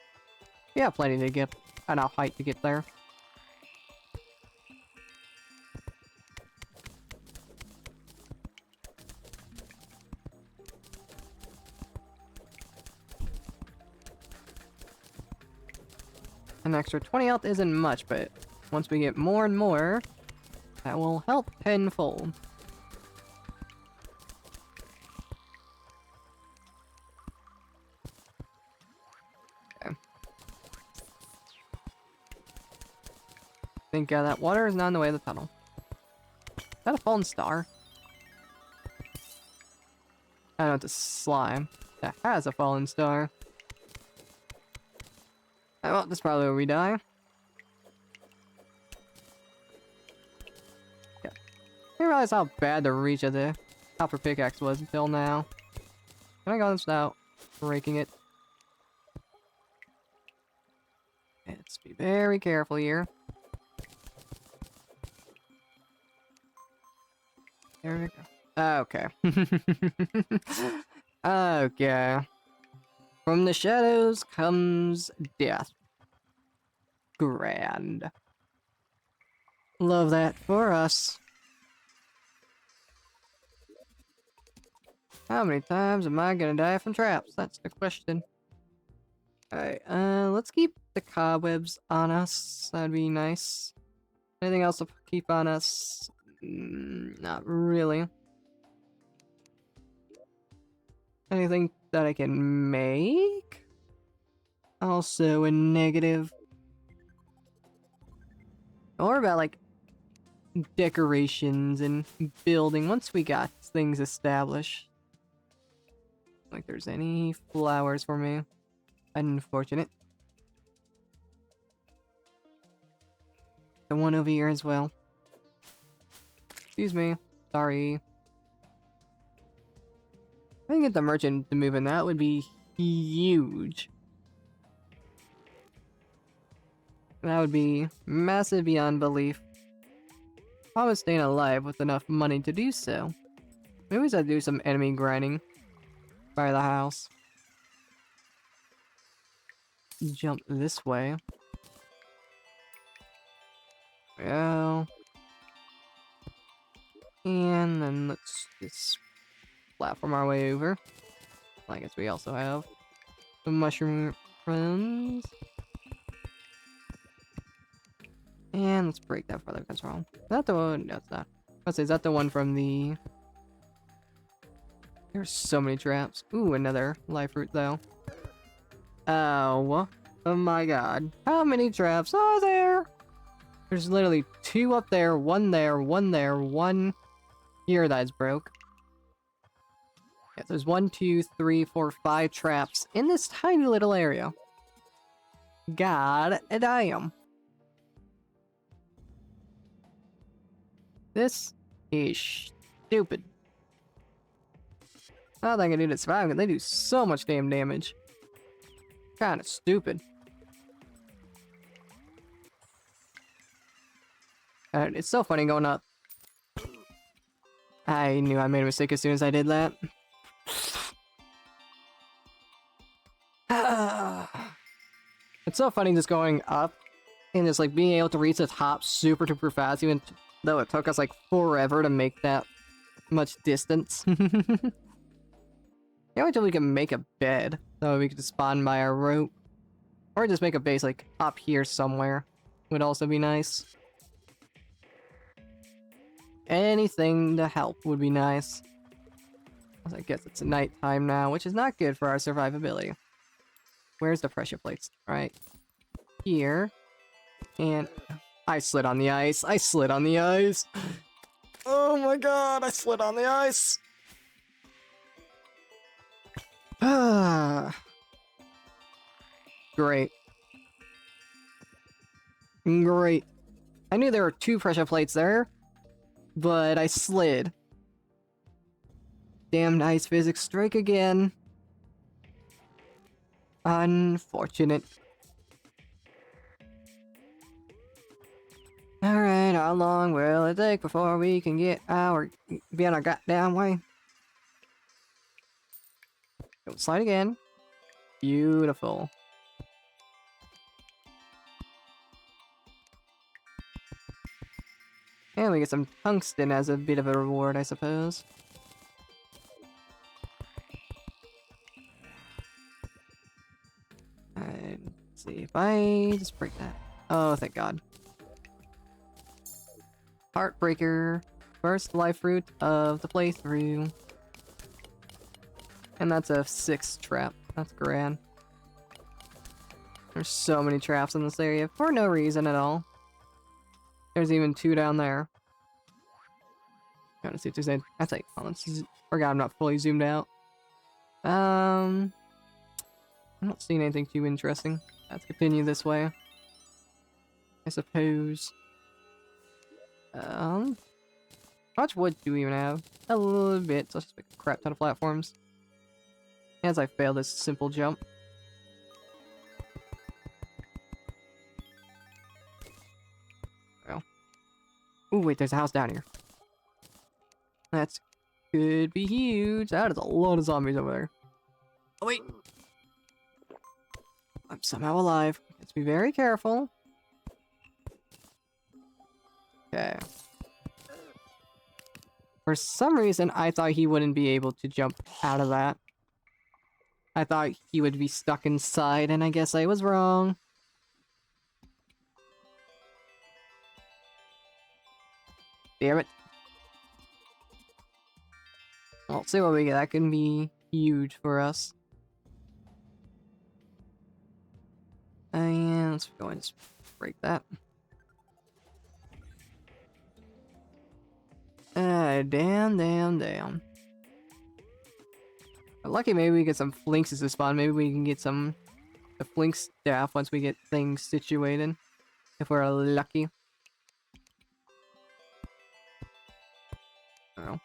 We have plenty to get enough height to get there. An extra 20 health isn't much, but once we get more and more, that will help tenfold. Okay. I think that water is not in the way of the tunnel. Is that a fallen star? I know it's a slime that has a fallen star. Well, that's probably where we die. Yeah. I didn't realize how bad the reach of the copper pickaxe was until now. Can I go this without breaking it? Let's be very careful here. There we go. Okay. Okay. From the shadows comes death. Grand. Love that for us. How many times am I gonna die from traps? That's the question. Alright, let's keep the cobwebs on us. That'd be nice. Anything else to keep on us? Not really. Anything that I can make? Also a negative. Or about, like, decorations and building once we got things established. Like there's any flowers for me. Unfortunate. The one over here as well. Excuse me. Sorry. I can get the merchant to move in. That would be huge. That would be massive beyond belief. I was staying alive with enough money to do so. Maybe we should do some enemy grinding by the house. Jump this way. Well. And then let's just platform our way over. I guess we also have some mushroom friends. And let's break that further because wrong. Is that the one? No, it's not. Let's say, is that the one from the... There's so many traps. Ooh, another life root though. Oh. Oh my god. How many traps are there? There's literally 2 up there, 1 there, 1 there, 1 here that's broke. Yeah, there's 1, 2, 3, 4, 5 traps in this tiny little area. God damn. This is stupid. I don't think I need to survive because they do so much damn damage. Kind of stupid. It's so funny going up. I knew I made a mistake as soon as I did that. It's so funny just going up and just like being able to reach the top super duper fast, even though it took us like forever to make that much distance. Can't wait till we can make a bed so we can just spawn by our rope. Or just make a base like up here somewhere. Would also be nice. Anything to help would be nice. I guess it's nighttime now, which is not good for our survivability. Where's the pressure plates? Right here. And I slid on the ice. I slid on the ice. Oh my god, I slid on the ice. Great. Great. I knew there were 2 pressure plates there, but I slid. Damned ice physics strike again. Unfortunate. Alright, how long will it take before we can be on our goddamn way? Don't slide again. Beautiful. And we get some tungsten as a bit of a reward, I suppose. Let's see if I just break that. Oh, thank God. Heartbreaker. First life fruit of the playthrough. And that's a 6 trap. That's grand. There's so many traps in this area for no reason at all. There's even 2 down there. Gotta see if there's any. That's like, oh, forgot I'm not fully zoomed out. I'm not seeing anything too interesting. Let's continue this way, I suppose. How much wood do we even have? A little bit, so let's just make a crap ton of platforms. As I fail this simple jump. Well. Ooh, wait, there's a house down here. That's could be huge. That is a lot of zombies over there. Oh, wait. I'm somehow alive. Let's be very careful. Okay. For some reason, I thought he wouldn't be able to jump out of that. I thought he would be stuck inside, and I guess I was wrong. Damn it. Well, let's see what we get. That can be huge for us. And let's go ahead and just break that. Damn. Lucky maybe we get some flinks as a spawn. Maybe we can get the flink staff once we get things situated. If we're lucky. Oh.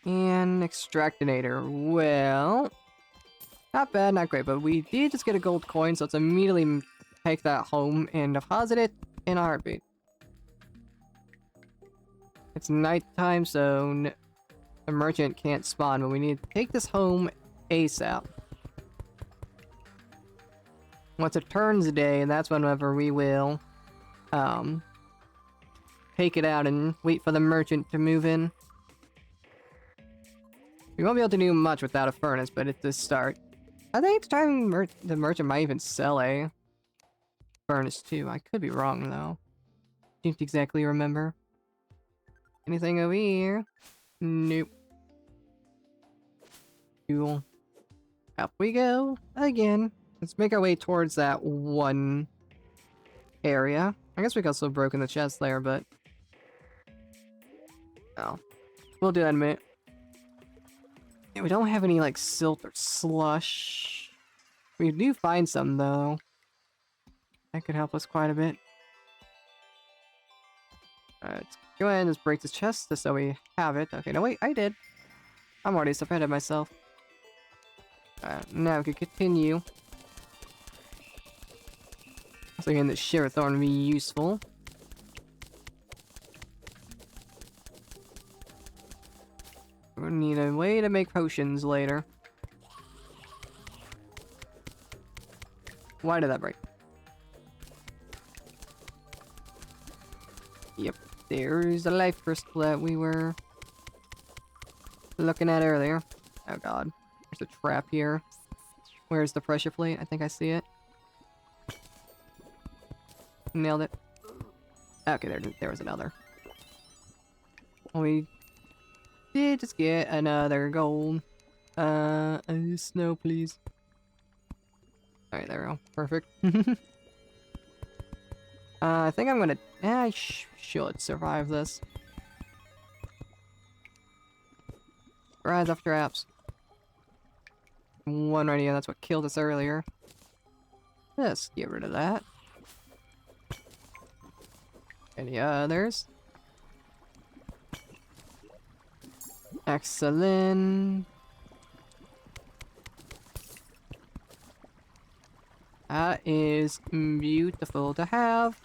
And extractinator. Well, not bad, not great, but we did just get a gold coin, so let's immediately take that home and deposit it in a heartbeat. It's nighttime, so the merchant can't spawn, but we need to take this home ASAP. Once it turns day, that's whenever we will take it out and wait for the merchant to move in. We won't be able to do much without a furnace, but at the start. I think the merchant might even sell a furnace too. I could be wrong though. Don't exactly remember. Anything over here? Nope. Cool. Up we go again. Let's make our way towards that one area. I guess we could also broken the chest there, but oh, we'll do that in a minute. Yeah, we don't have any, like, silt or slush. We do find some, though. That could help us quite a bit. Let's go ahead and just break this chest just so we have it. Okay, no wait, I did. I'm already so ahead of myself. Now we can continue. So again, the Shiver Thorn would be useful. We're gonna need a way to make potions later. Why did that break? Yep, there's the life crystal that we were looking at earlier. Oh god, there's a trap here. Where's the pressure plate? I think I see it. Nailed it. Okay, there was another. We did just get another gold. Snow, please. Alright, there we go. Perfect. I think I'm gonna... I should survive this. Rise off traps. One right here, that's what killed us earlier. Let's get rid of that. Any others? Excellent. That is beautiful to have.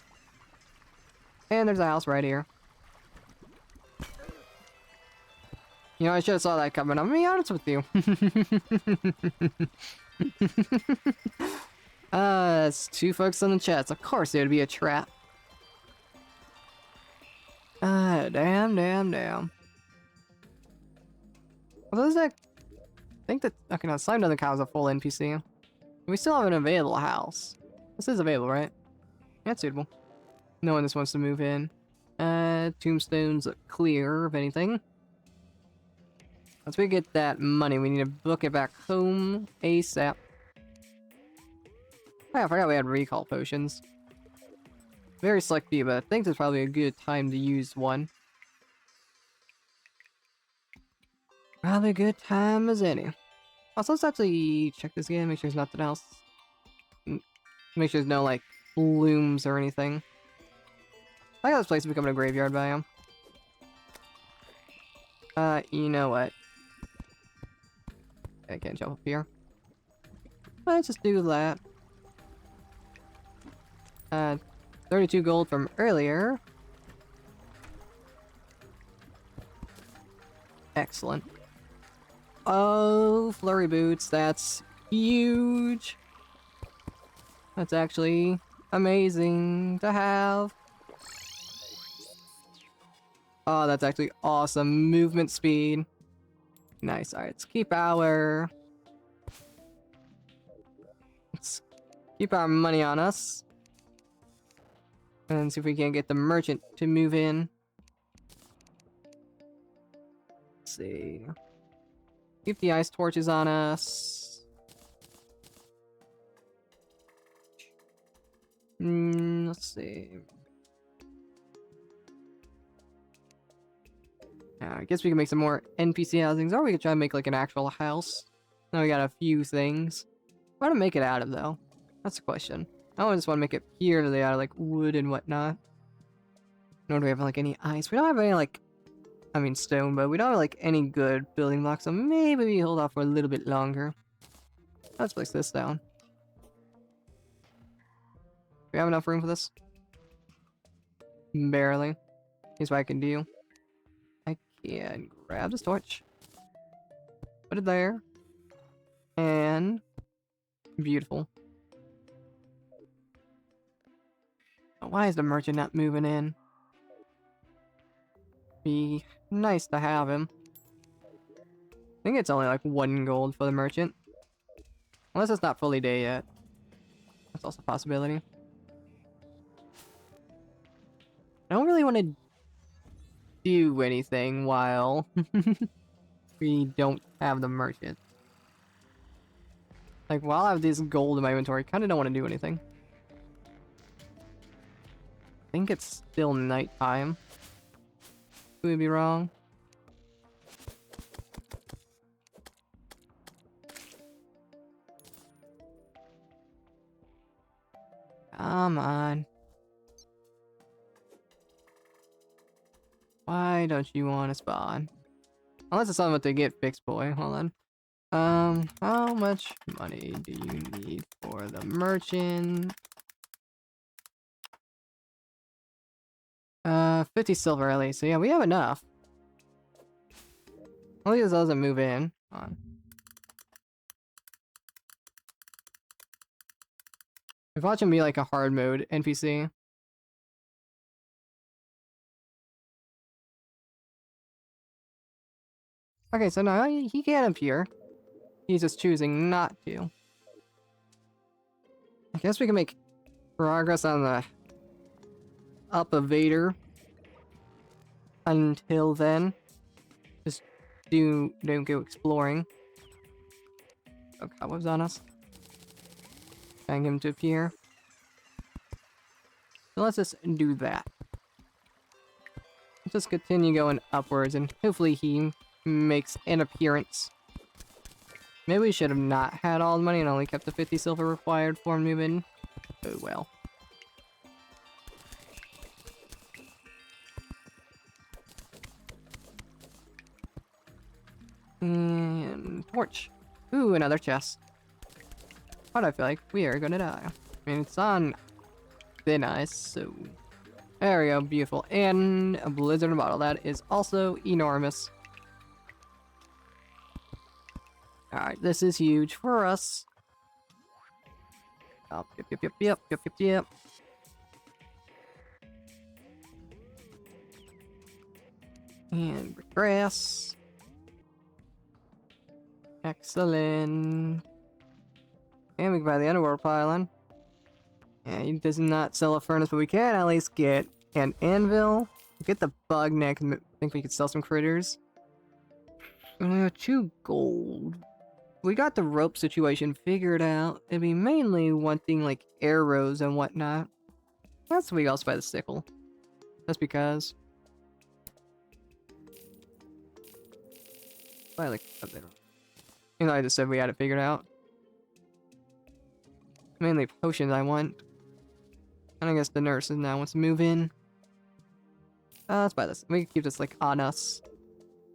And there's a house right here. You know, I should have saw that coming. I'm gonna be honest with you. It's 2 folks on the chats. Of course it would be a trap. Damn. Well, does that... I think that... Okay, now Slime doesn't count as a full NPC. We still have an available house. This is available, right? Yeah, it's suitable. No one just wants to move in. Tombstones look clear, if anything. Once we get that money, we need to book it back home ASAP. Oh, I forgot we had recall potions. Very select few, but I think this is probably a good time to use one. Probably a good time as any. Also, let's actually check this again, make sure there's nothing else. Make sure there's no, like, looms or anything. I got this place becoming a graveyard biome. You know what? I can't jump up here. Let's just do that. 32 gold from earlier. Excellent. Oh, flurry boots, that's huge. That's actually amazing to have. Oh, that's actually awesome. Movement speed. Nice. Alright, let's keep our... Let's keep our money on us. And see if we can get the merchant to move in. Let's see. Keep the ice torches on us. Let's see. I guess we can make some more NPC housings, or we could try to make like an actual house. Now we got a few things. What do I make it out of, though? That's the question. I just want to make it purely out of like wood and whatnot. Nor do we have like any ice. We don't have any like, I mean stone, but we don't have like any good building blocks, so maybe we hold off for a little bit longer. Let's place this down. Do we have enough room for this? Barely. Here's what I can do. I can grab this torch. Put it there. And... beautiful. Why is the merchant not moving in? Be nice to have him. I think it's only like 1 gold for the merchant. Unless it's not fully day yet. That's also a possibility. I don't really want to do anything while we don't have the merchant. Like, while I have this gold in my inventory, I kind of don't want to do anything. I think it's still nighttime. Could be wrong. Come on. Why don't you want to spawn? Unless it's something with the get fixed boy. Hold on. How much money do you need for the merchant? 50 silver at least. So yeah, we have enough. At least it doesn't move in. Hold on. If watch him be like a hard mode NPC. Okay, so now he can appear. He's just choosing not to. I guess we can make progress on the up evader. Until then, just don't go exploring. Oh, cobwebs on us. Trying him to appear. So let's just do that. Let's just continue going upwards, and hopefully he makes an appearance. Maybe we should have not had all the money and only kept the 50 silver required for moving. Oh well. And torch. Ooh, another chest. Why do I feel like we are gonna die? I mean, it's on thin ice, so... There we go, beautiful. And a blizzard bottle. That is also enormous. Alright, this is huge for us. Oh, yep. And grass. Excellent. And we can buy the underworld pylon. Yeah, he does not sell a furnace, but we can at least get an anvil. Get the bug neck. I think we could sell some critters. And we have 2 gold. We got the rope situation figured out. It'd be mainly wanting like arrows and whatnot. That's we also buy the sickle. Just because. I like up there. You know, I just said we had it figured out. Mainly potions I want. And I guess the nurses now wants to move in. Let's buy this. We can keep this like on us.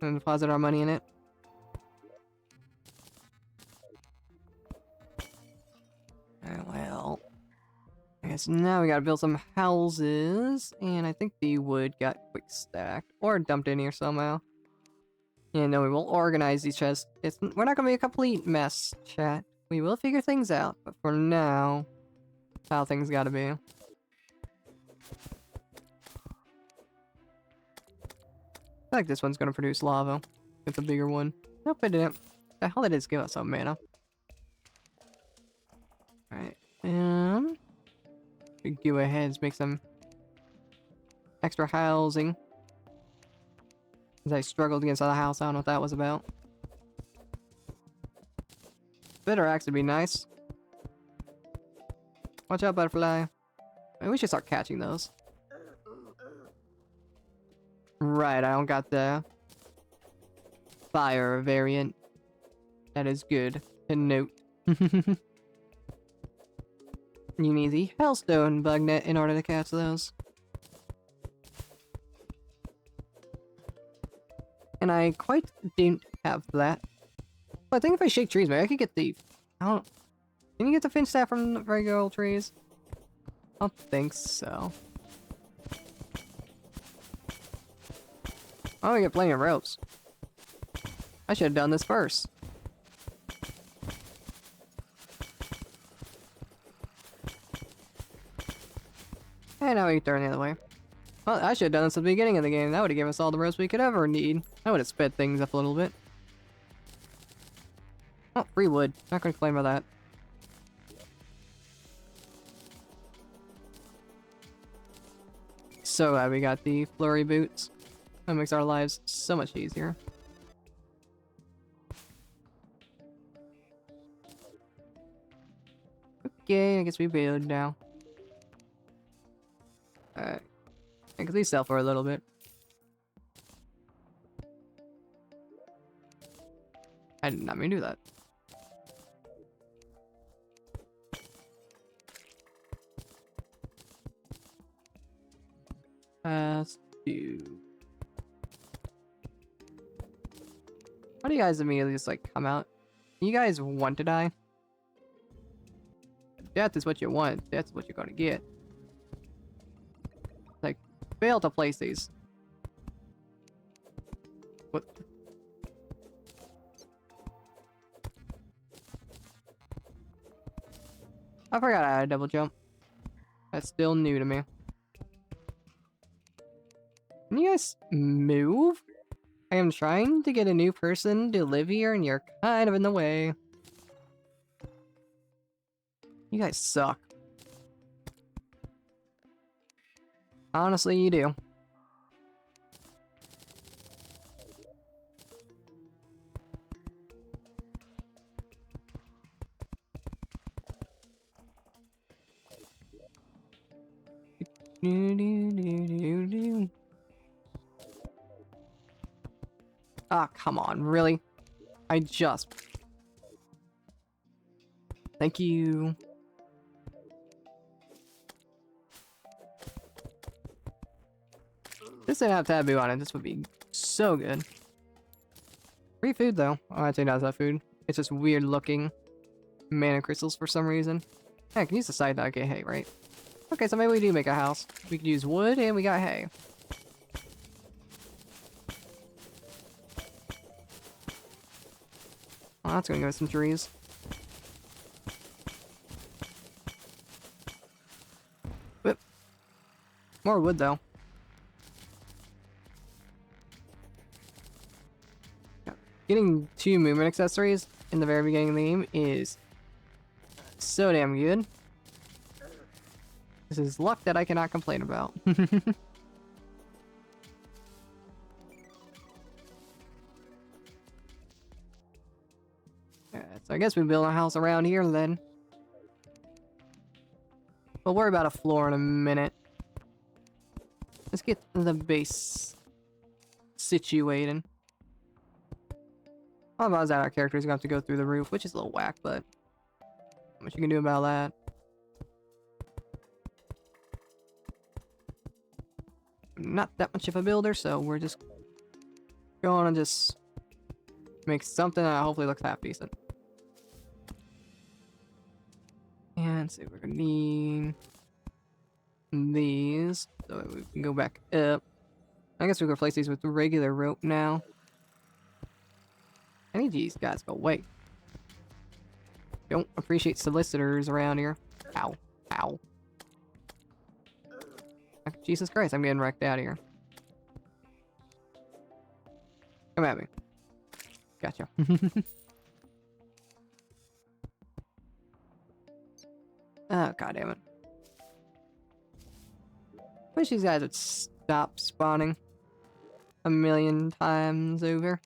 And deposit our money in it. Well, I guess now we gotta build some houses, and I think the wood got quick stacked or dumped in here somehow. Yeah, no, we will organize these chests. We're not gonna be a complete mess, chat. We will figure things out, but for now, that's how things gotta be. I feel like this one's gonna produce lava. It's a bigger one. Nope, it didn't. The hell did it give us some mana? Alright, we go ahead and make some extra housing. As I struggled against the house, I don't know what that was about. Bitter axe would be nice. Watch out, butterfly. Maybe we should start catching those. Right, I don't got the fire variant. That is good to note. You need the Hellstone bug net in order to catch those. And I quite don't have that. But I think if I shake trees, maybe I could get the... I don't... Can you get the finch staff from regular old trees? I don't think so. Oh, we get plenty of ropes. I should have done this first. And now we can turn the other way. Well, I should have done this at the beginning of the game. That would have given us all the ropes we could ever need. That would have sped things up a little bit. Oh, free wood. Not gonna complain about that. So glad we got the flurry boots. That makes our lives so much easier. Okay, I guess we build now. Alright. I can at least sell for a little bit. I did not mean to do that. Let's do do you guys immediately just like come out? You guys want to die? Death is what you want. That's what you're gonna get. Like, fail to place these. What? I forgot I had a double jump. That's still new to me. Can you guys move? I am trying to get a new person to live here and you're kind of in the way. You guys suck. Honestly, you do. Ah, come on, really? I just... Thank you. This didn't have taboo on it. This would be so good. Free food, though. Oh, actually, not that food. It's just weird looking mana crystals for some reason. Hey, I can use the side to get hay, right? Okay, so maybe we do make a house. We can use wood, and we got hay. Oh, that's gonna give us some trees. Whip. More wood, though. Getting 2 movement accessories in the very beginning of the game is so damn good. This is luck that I cannot complain about. Yeah, so I guess we build a house around here then. We'll worry about a floor in a minute. Let's get the base situated. Otherwise, our character's gonna have to go through the roof, which is a little whack, but not much you can do about that. I'm not that much of a builder, so we're just going to just make something that hopefully looks half decent. And see, we're gonna need these, so that we can go back up. I guess we can replace these with regular rope now. I need these guys go away. Don't appreciate solicitors around here. Ow. Ow. Jesus Christ, I'm getting wrecked out of here. Come at me. Gotcha. Oh, god damn it. Wish these guys would stop spawning a million times over.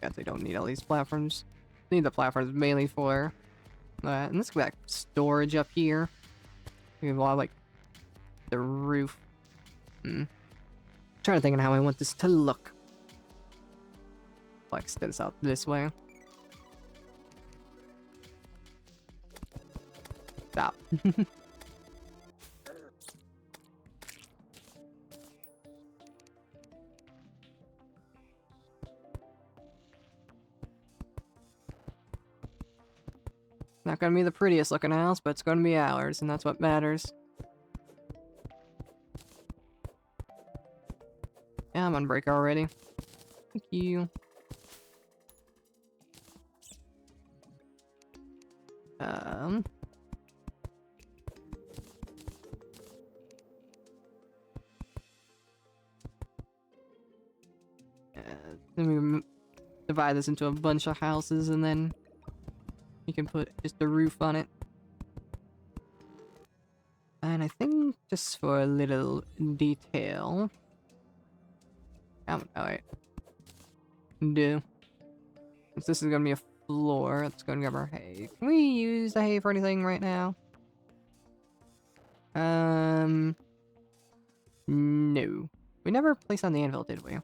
Guess I don't need all these platforms. Need the platforms mainly for that. And let's go back storage up here. We have a lot of, like, the roof. Trying to think of how I want this to look. Like, extend this out this way. Stop. Not gonna be the prettiest looking house, but it's gonna be ours, and that's what matters. Yeah, I'm on break already. Thank you. Then we divide this into a bunch of houses, and then you can put just a roof on it. And I think just for a little detail... Alright. Do. Since this is gonna be a floor, let's go and grab our hay. Can we use the hay for anything right now? No. We never placed on the anvil, did we?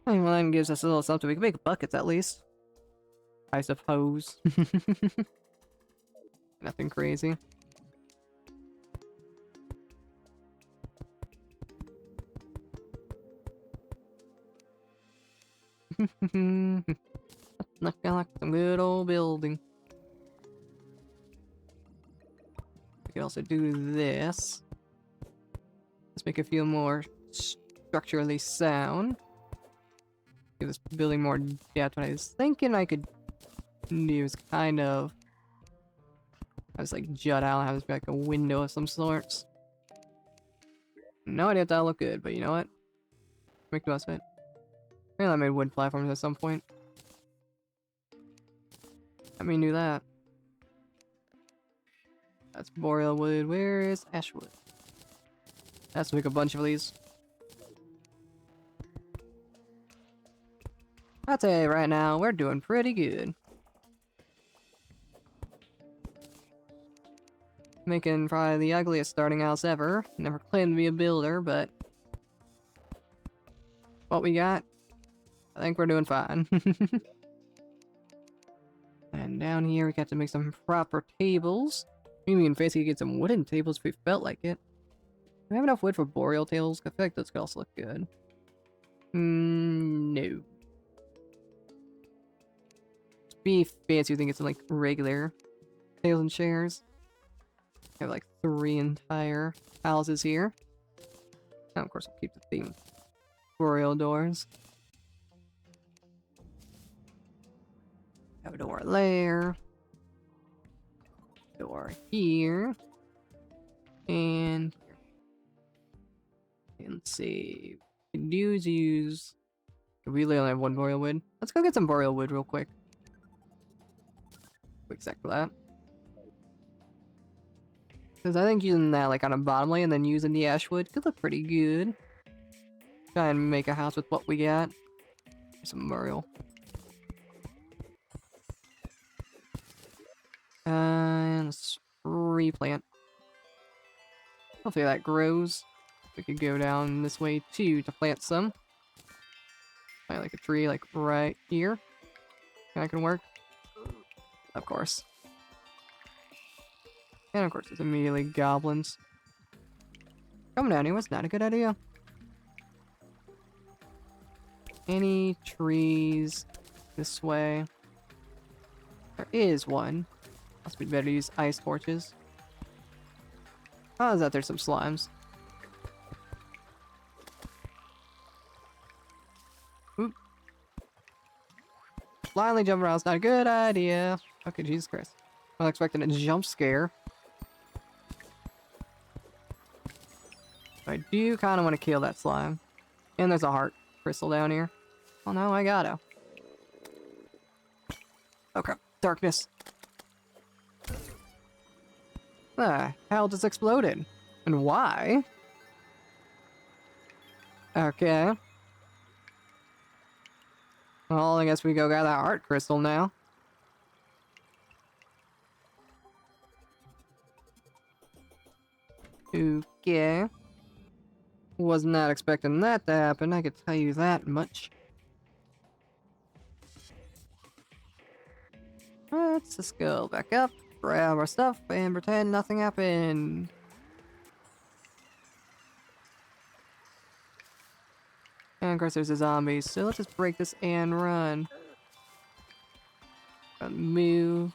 Well, that gives us a little something. We can make buckets at least. I suppose. Nothing crazy. Looking like some good old building. We can also do this. Let's make it feel more structurally sound. Give this building more depth. What I was thinking I could use kind of... I was like jut out, have this like a window of some sorts. No idea if that'll look good, but you know what? Make the best of it. Maybe I made wood platforms at some point. Let me do that. That's boreal wood. Where is ash wood? Let's make a bunch of these. I'd say right now we're doing pretty good. Making probably the ugliest starting house ever. Never claimed to be a builder, but what we got, I think we're doing fine. And down here we got to make some proper tables. Maybe we can basically get some wooden tables if we felt like it. Do we have enough wood for boreal tables? I feel like those could also look good. No. Be fancy, you think it's like regular tables and chairs. I have like 3 entire houses here. And of course I'll keep the theme. Boreal doors. Have a door there. Door here. And let's see. We can use. We really only have 1 boreal wood. Let's go get some boreal wood real quick. Quick sec for that. Because I think using that like on a bottom lane and then using the ash wood could look pretty good. Try and make a house with what we got. Some boreal. And let's replant. Hopefully that grows. We could go down this way too to plant some. Plant like a tree like right here. That can work. Of course. And of course there's immediately goblins. Coming down here was not a good idea. Any trees this way? There is one. Must be better to use ice torches. Oh, is that there's some slimes. Oop. Blindly jumping around is not a good idea. Okay, Jesus Christ. I was expecting a jump scare. I do kind of want to kill that slime. And there's a heart crystal down here. Oh no, I gotta. Okay, darkness. The hell just exploded? And why? Okay. Well, I guess we go get that heart crystal now. Okay. Was not expecting that to happen, I could tell you that much. Let's just go back up, grab our stuff, and pretend nothing happened. And of course there's a zombie, so let's just break this and run. Move.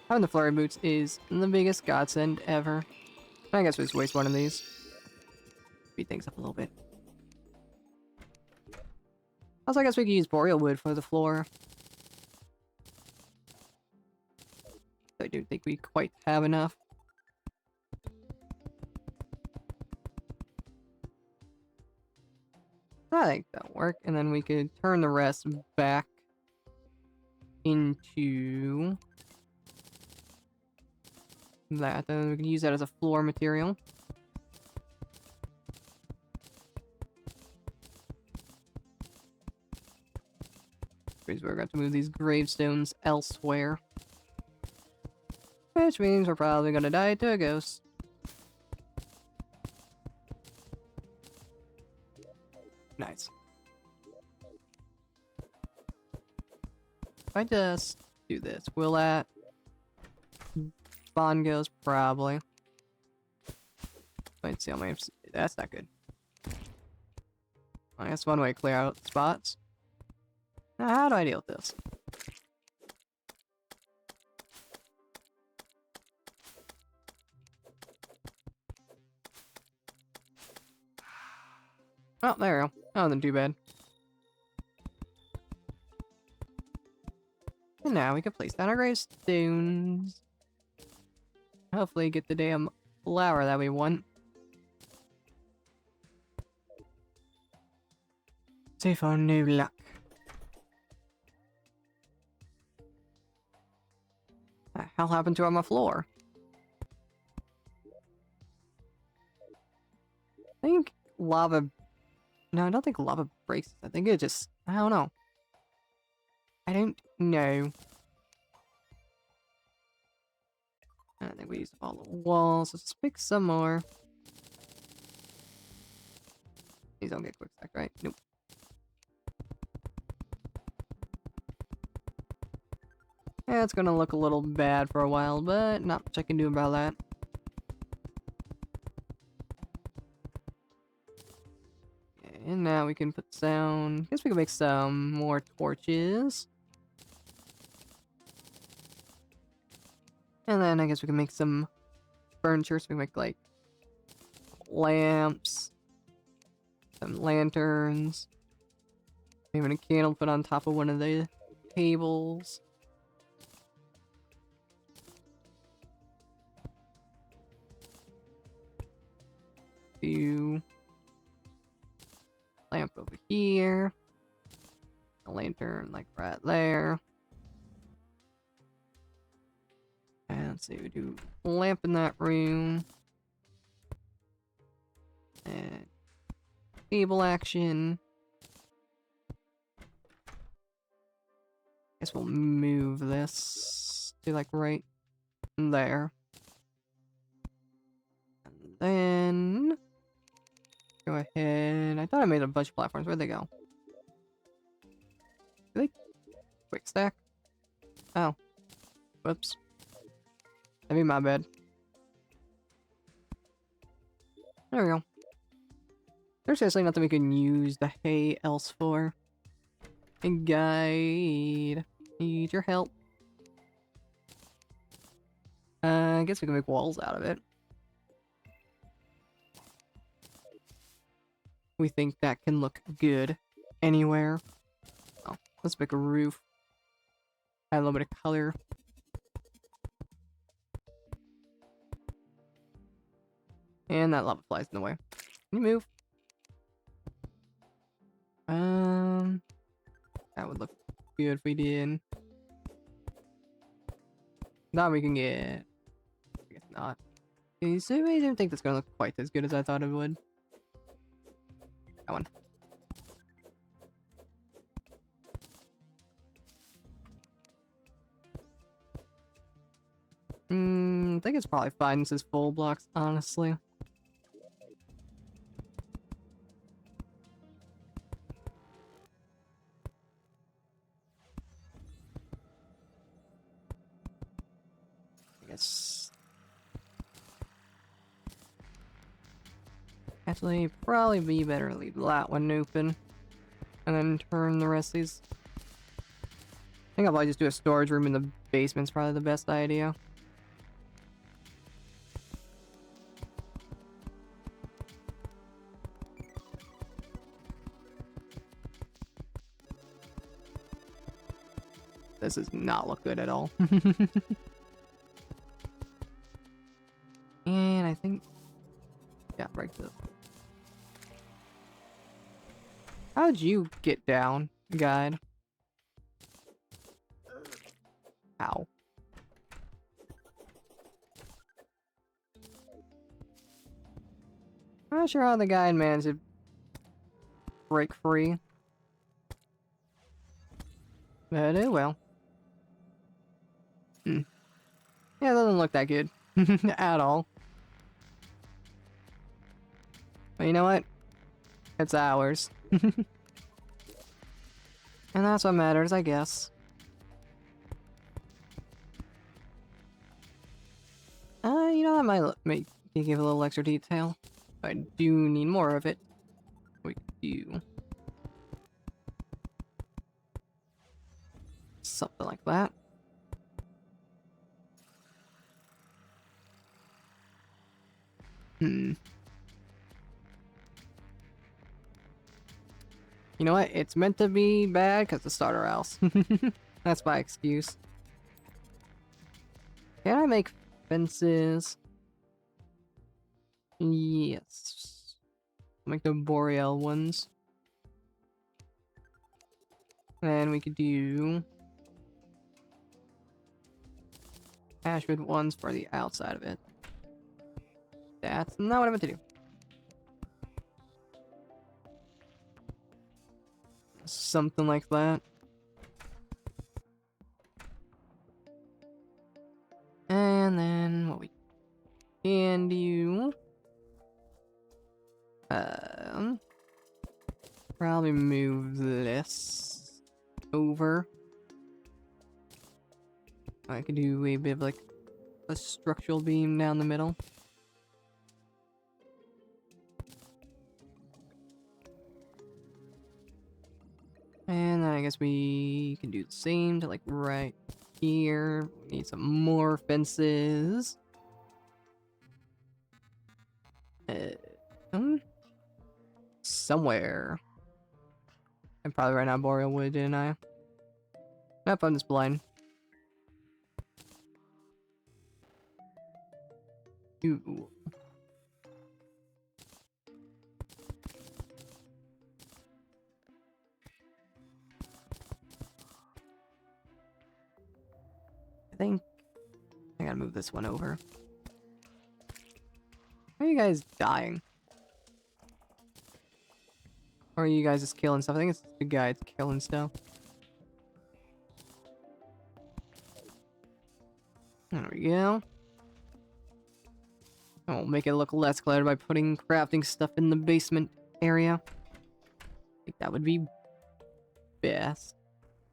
Having the flurry boots is the biggest godsend ever. I guess we just waste one of these. Speed things up a little bit. Also, I guess we could use boreal wood for the floor. I don't think we quite have enough. I think that'll work, and then we could turn the rest back into that. Then we can use that as a floor material. Because we're going to move these gravestones elsewhere. Which means we're probably going to die to a ghost. Nice. If I just do this, will that spawn goes? Probably. Let's see how many. That's not good. I guess one way to clear out spots. Now, how do I deal with this? Oh, there we go. Oh, then too bad. And now we can place down our gravestones. Hopefully get the damn flower that we want. See for new luck. What the hell happened to on my floor? I think lava... No, I don't think lava breaks. I think it just... I don't know. I don't know. I think we used up all the walls. Let's pick some more. These don't get quick stack, right? Nope. Yeah, it's gonna look a little bad for a while, but not much I can do about that. And now we can put down... I guess we can make some more torches. And then I guess we can make some furniture, so we can make like lamps, some lanterns, even a candle put on top of one of the tables. Lamp over here, a lantern like right there. And let's see, we do lamp in that room. And table action. Guess we'll move this to like right there. And then go ahead. I thought I made a bunch of platforms. Where'd they go? Do they quick stack? Oh. Whoops. That'd be my bad. There we go. There's seriously nothing we can use the hay else for. Hey, guide. Need your help. I guess we can make walls out of it. We think that can look good anywhere. Oh, let's make a roof. Add a little bit of color. And that lava flies in the way. Can you move? That would look good if we did. Now we can get... I guess not. Okay, so I don't think that's gonna look quite as good as I thought it would. That one. I think it's probably fine. This is full blocks, honestly. I guess. Actually, probably be better to leave that one open. And then turn the rest of these. I think I'll probably just do a storage room in the basement's probably the best idea. This does not look good at all. And I think... Yeah, right to... How'd you get down, guide? Ow. I'm not sure how the guide managed to break free. But oh well. Yeah, it doesn't look that good. At all. But you know what? It's ours. And that's what matters, I guess. make give a little extra detail. I do need more of it. We do something like that. You know what? It's meant to be bad because the starter house. That's my excuse. Can I make fences? Yes. Make the boreal ones. And we could do ashwood ones for the outside of it. That's not what I meant to do. Something like that. And then what we can do, probably move this over. I could do a bit of like a structural beam down the middle. And then I guess we can do the same to like right here. We need some more fences. Somewhere. I probably ran out of boreal wood, didn't I? Nope, I'm just blind. Ooh. I think I gotta move this one over. Why are you guys dying? Or are you guys just killing stuff? I think it's the guy that's killing stuff. There we go. I'll make it look less cluttered by putting crafting stuff in the basement area. I think that would be best.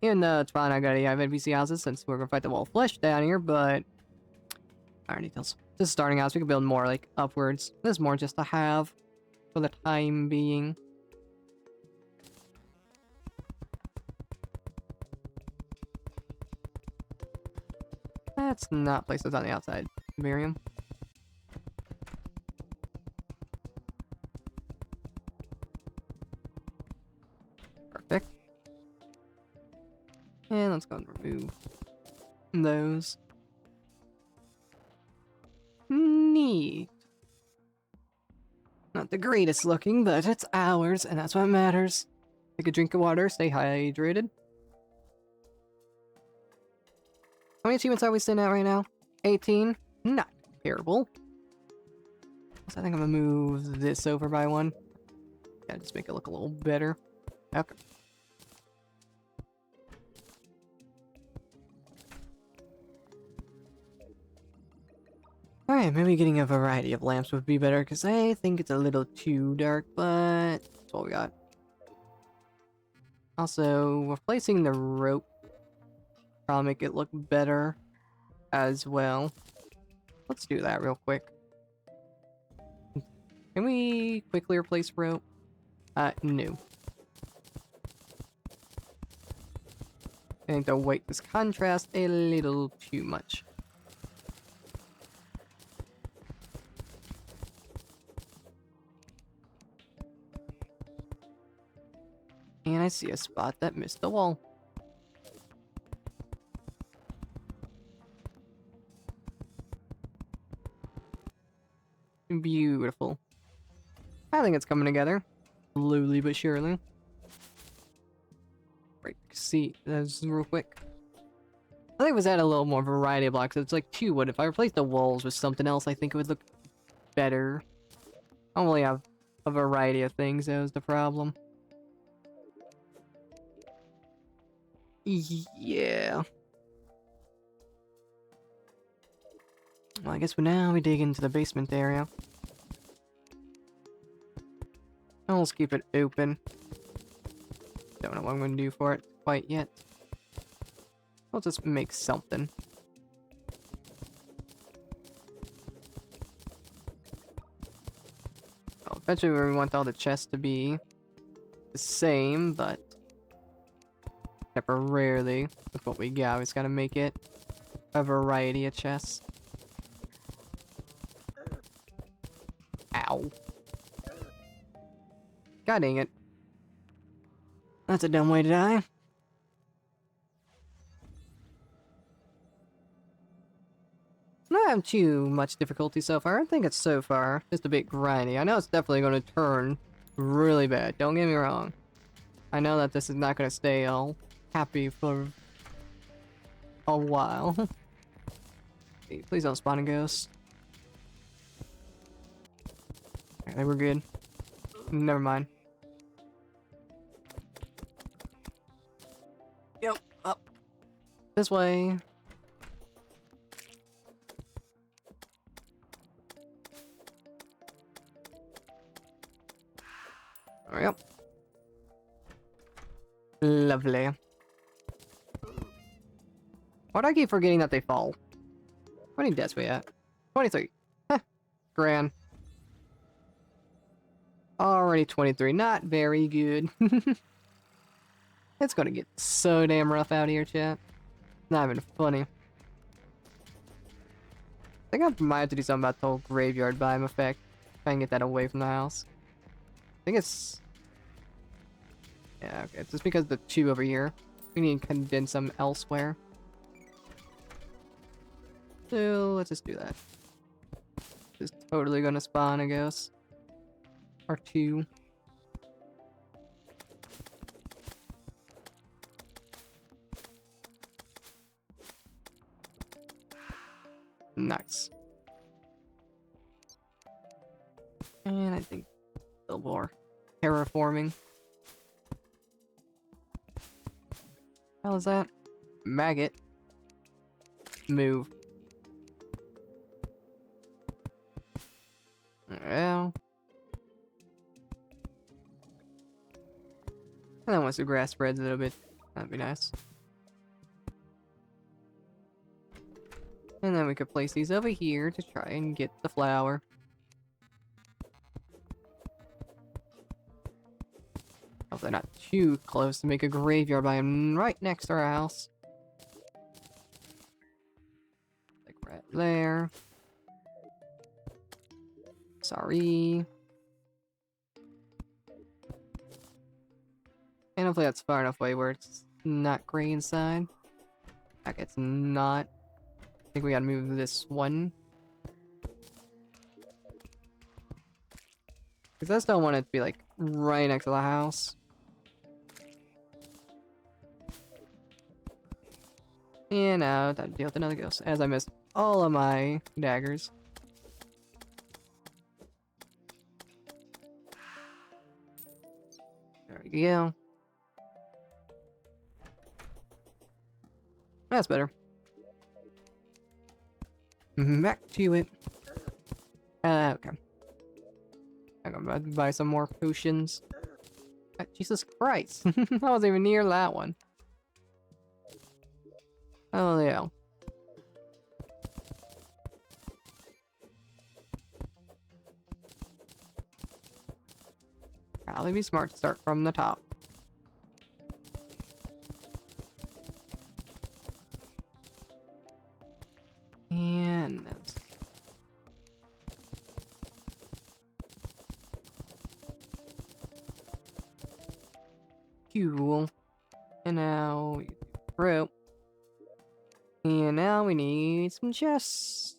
And it's probably not good to have NPC houses since we're gonna fight the wall of flesh down here, but alright, details. This is starting house. We can build more like upwards. This is more just to have for the time being. Let's not place those on the outside. Miriam. Perfect. And let's go and remove those. Neat. Not the greatest looking, but it's ours, and that's what matters. Take a drink of water, stay hydrated. How many achievements are we sitting at right now? 18? Not terrible. So I think I'm gonna move this over by one. Yeah, just make it look a little better. Okay. Alright, maybe getting a variety of lamps would be better, because I think it's a little too dark, but that's what we got. Also, replacing the rope probably make it look better as well. Let's do that real quick. Can we quickly replace rope? No. I think the weight does contrast a little too much. And I see a spot that missed the wall. Beautiful. I think it's coming together. Slowly but surely. Right, see, that's real quick. I think it was add a little more variety of blocks. It's like 2 wood. If I replace the walls with something else, I think it would look better. I only have a variety of things, that was the problem. Yeah. Well, I guess now we dig into the basement area. I'll just keep it open. Don't know what I'm going to do for it quite yet. I'll just make something. Well, eventually we want all the chests to be the same, but temporarily with what we got, we just gotta make it a variety of chests. Ow. God dang it. That's a dumb way to die. Not having too much difficulty so far. I think it's so far just a bit grindy. I know it's definitely going to turn really bad. Don't get me wrong. I know that this is not going to stay all happy for a while. Please don't spawn a ghost. Okay, we're good. Never mind. Yep, up. This way. There we go. Lovely. Why do I keep forgetting that they fall? How many deaths we at? 23. Heh. Grand. Already 23. Not very good. It's gonna get so damn rough out here, chat. Not even funny. I think I might have to do something about the whole graveyard biome effect. Try and get that away from the house. I think it's... Yeah, okay. It's just because the two over here. We need to condense them elsewhere. So, let's just do that. Just totally gonna spawn a ghost. Or two. Nice. And I think a little more terraforming. How is that? Maggot. Move. Well. And then once the grass spreads a little bit, that'd be nice. And then we could place these over here to try and get the flower. Hopefully not too close to make a graveyard biome right next to our house. Like right there. Sorry. And hopefully that's far enough away where it's not gray inside. Like it's not. I think we gotta move this one. Because I just don't want it to be like right next to the house. And now time to deal with another ghost, as I missed all of my daggers. There we go. That's better. Back to it. Okay. I'm gonna buy some more potions. Jesus Christ. I wasn't even near that one. Oh, yeah. Probably be smart to start from the top. And that's... Cool. And now we rope. And now we need some chests.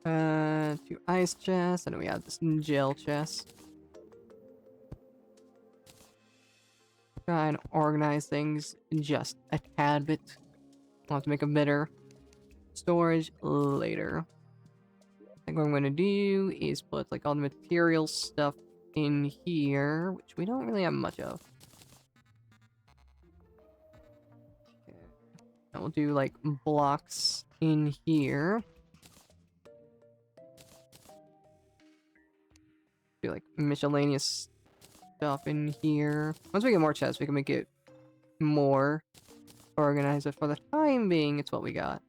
2 ice chests, and then we have this gel chest. Try and organize things just a tad bit. I'll have to make a better storage later. I think what I'm gonna do is put like all the material stuff in here, which we don't really have much of. Okay. And we'll do like blocks in here. Do like miscellaneous stuff in here. Once we get more chests, we can make it more organized. But for the time being, it's what we got.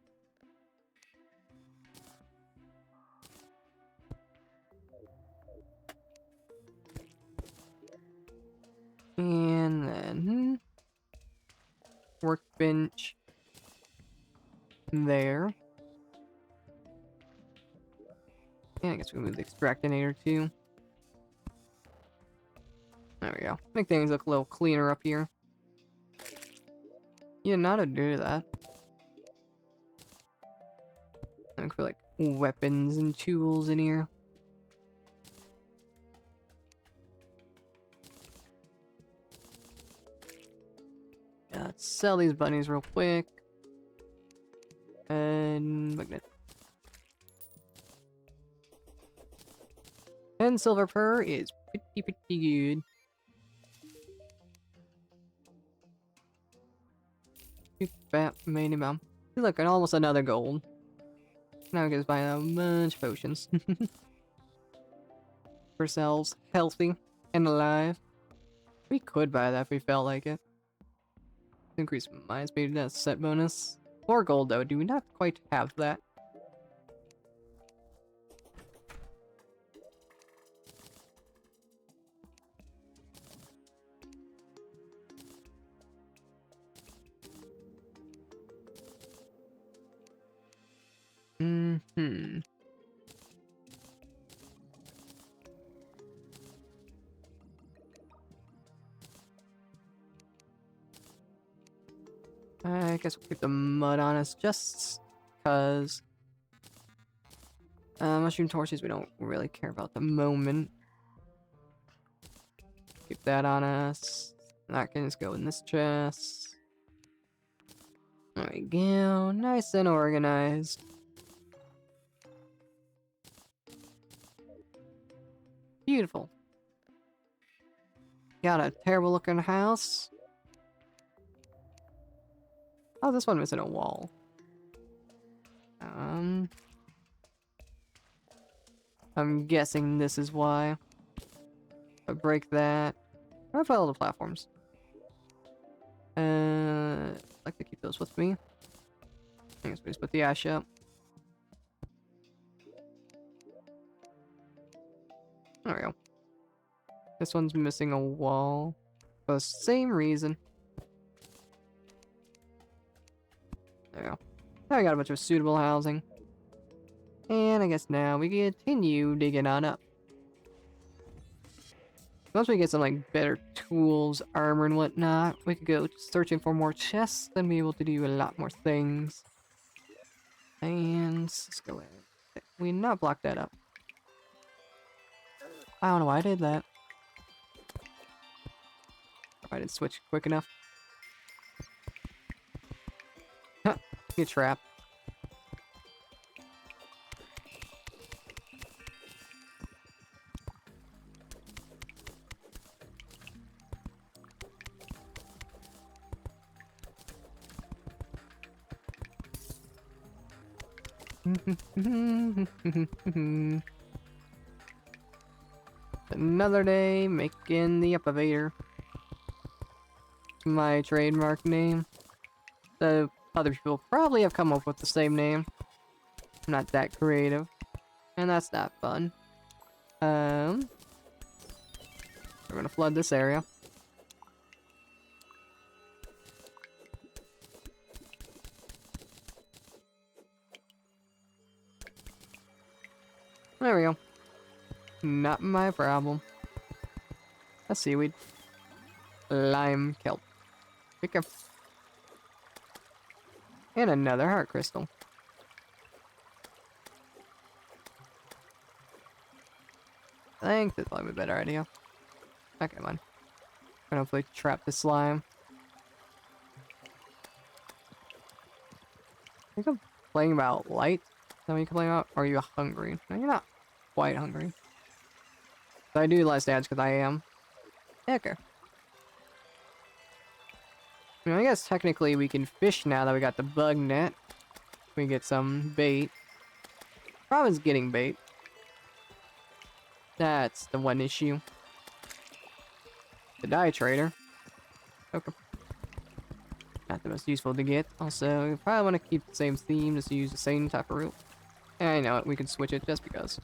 workbench there. And I guess we move the extractinator too. There we go. Make things look a little cleaner up here. Yeah, not to do that. Look for like weapons and tools in here. Yeah, let's sell these bunnies real quick. And magnet. 10 silver per is pretty good. Minimum. Look, and almost another gold. Now we can just buy a bunch of potions. Ourselves healthy and alive. We could buy that if we felt like it. Increase my speed, that's set bonus. 4 gold though, do we not quite have that? Mm-hmm. I guess we'll keep the mud on us just because. Mushroom torches we don't really care about at the moment. Keep that on us. That can just go in this chest. There we go. Nice and organized. Beautiful. Got a terrible looking house. Oh, this one missing a wall. I'm guessing this is why. I break that. I put all the platforms. I'd like to keep those with me. I guess we just put the ash up. There we go. This one's missing a wall. For the same reason. There we go. Now we got a bunch of suitable housing. And I guess now we continue digging on up. Once we get some like better tools, armor and whatnot, we could go searching for more chests and be able to do a lot more things. And let's go ahead. We not block that up. I don't know why I did that. I didn't switch quick enough. Huh, get trapped. Another day making the elevator. My trademark name. The other people probably have come up with the same name. I'm not that creative. And that's not fun. We're gonna flood this area. There we go. Not my problem. A seaweed. Lime kelp. Pick up. And another heart crystal. I think that's probably a better idea. Okay, come on. I'm gonna hopefully trap the slime. I think I'm playing about light. Is that what you complain about? Or are you hungry? No, you're not quite hungry. But I do like stats because I am. Okay. I mean, I guess technically we can fish now that we got the bug net. We get some bait. Problem is getting bait. That's the one issue. The dye trader. Okay. Not the most useful to get. Also, you probably want to keep the same theme, just use the same type of route. And I know it, we can switch it just because.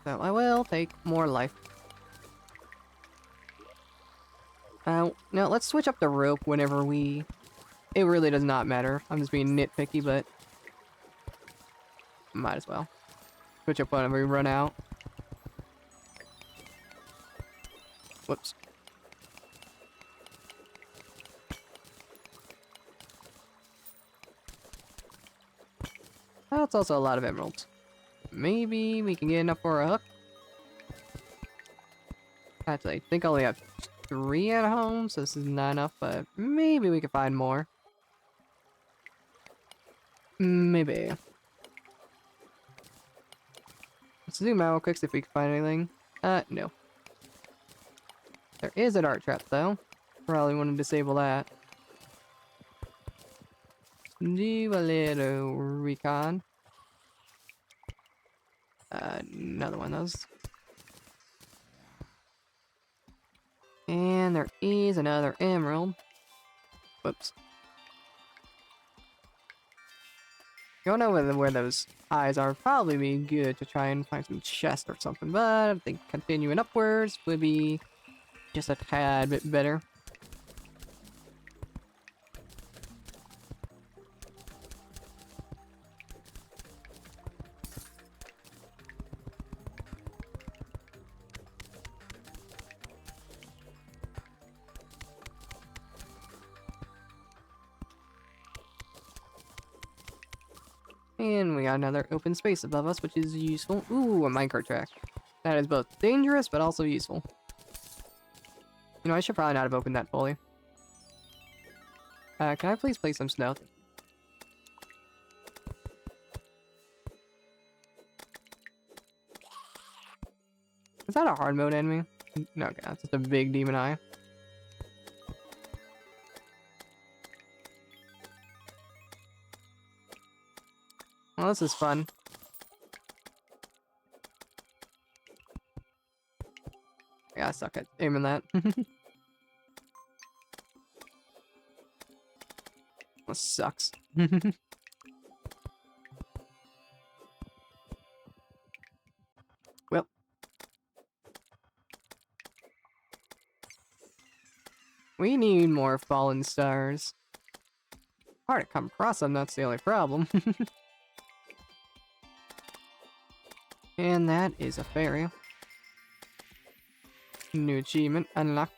So I will take more life. No, let's switch up the rope whenever we... It really does not matter. I'm just being nitpicky, but... Might as well. Switch up whenever we run out. Whoops. That's also a lot of emeralds. Maybe we can get enough for a hook. Actually, I think I only have 3 at home, so this is not enough, but maybe we can find more. Maybe. Let's zoom out real quick, see if we can find anything. No. There is a dart trap, though. Probably want to disable that. Do a little recon. Another one of those. And there is another emerald. Whoops. Going over where those eyes are probably be good to try and find some chest or something, but I think continuing upwards would be just a tad bit better. And we got another open space above us, which is useful. Ooh, a minecart track. That is both dangerous, but also useful. You know, I should probably not have opened that fully. Can I please place some snow? Is that a hard mode enemy? No, okay, that's just a big demon eye. Well, this is fun. Yeah, I suck at aiming that. This sucks. Well. We need more fallen stars. Hard to come across them, that's the only problem. And that is a fairy. New achievement unlocked.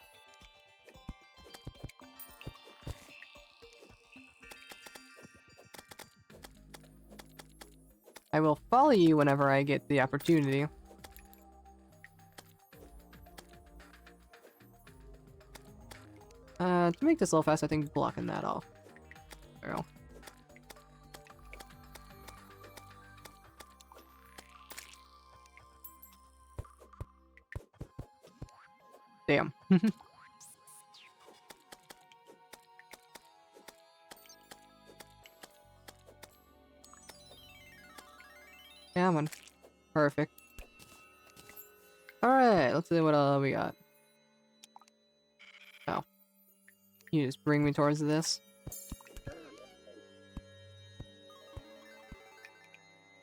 I will follow you whenever I get the opportunity. To make this a little fast, I think blocking that off. There we go. Damn. Yeah, man. Perfect. Alright, let's see what we got. Oh. You just bring me towards this.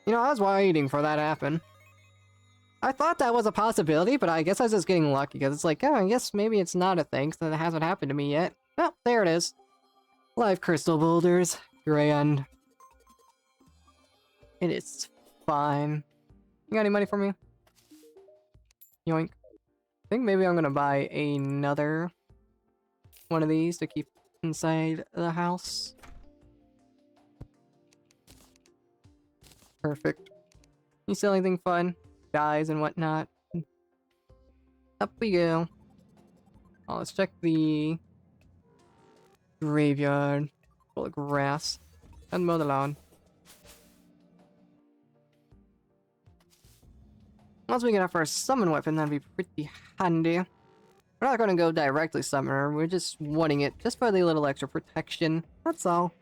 You know, I was waiting for that to happen. I thought that was a possibility, but I guess I was just getting lucky, because it's like, oh, I guess maybe it's not a thing, so it hasn't happened to me yet. Oh, there it is. Live crystal boulders. Grand. It is fine. You got any money for me? Yoink. I think maybe I'm gonna buy another one of these to keep inside the house. Perfect. You sell anything fun? Dyes and whatnot. Up we go. Oh, let's check the graveyard. Full of grass. And mow the lawn. Once we get our first summon weapon, that'd be pretty handy. We're not gonna go directly summon her, we're just wanting it just for the little extra protection. That's all.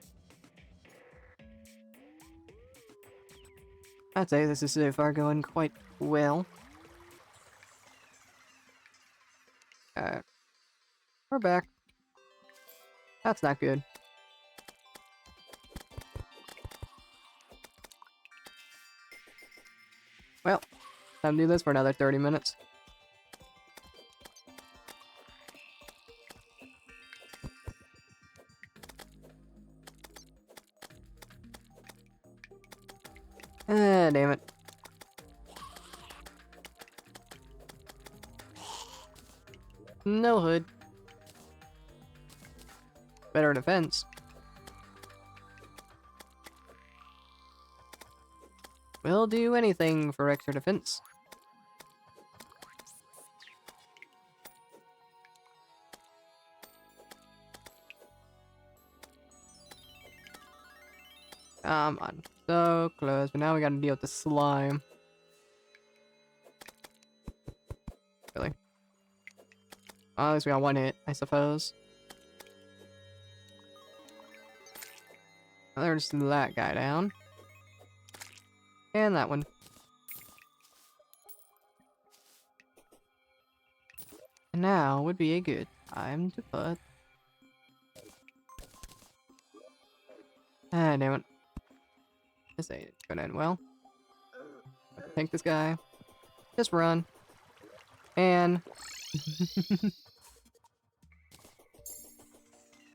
I'd say this is so far going quite well. We're back. That's not good. Well, time to do this for another 30 minutes. Ah, damn it. No hood. Better defense. We'll do anything for extra defense. Come on. So close, but now we gotta deal with the slime. Really? Well, at least we got one hit, I suppose. Well, there's that guy down. And that one. And now would be a good time to put... Ah, damn it. This ain't gonna end well. Take this guy. Just run. And...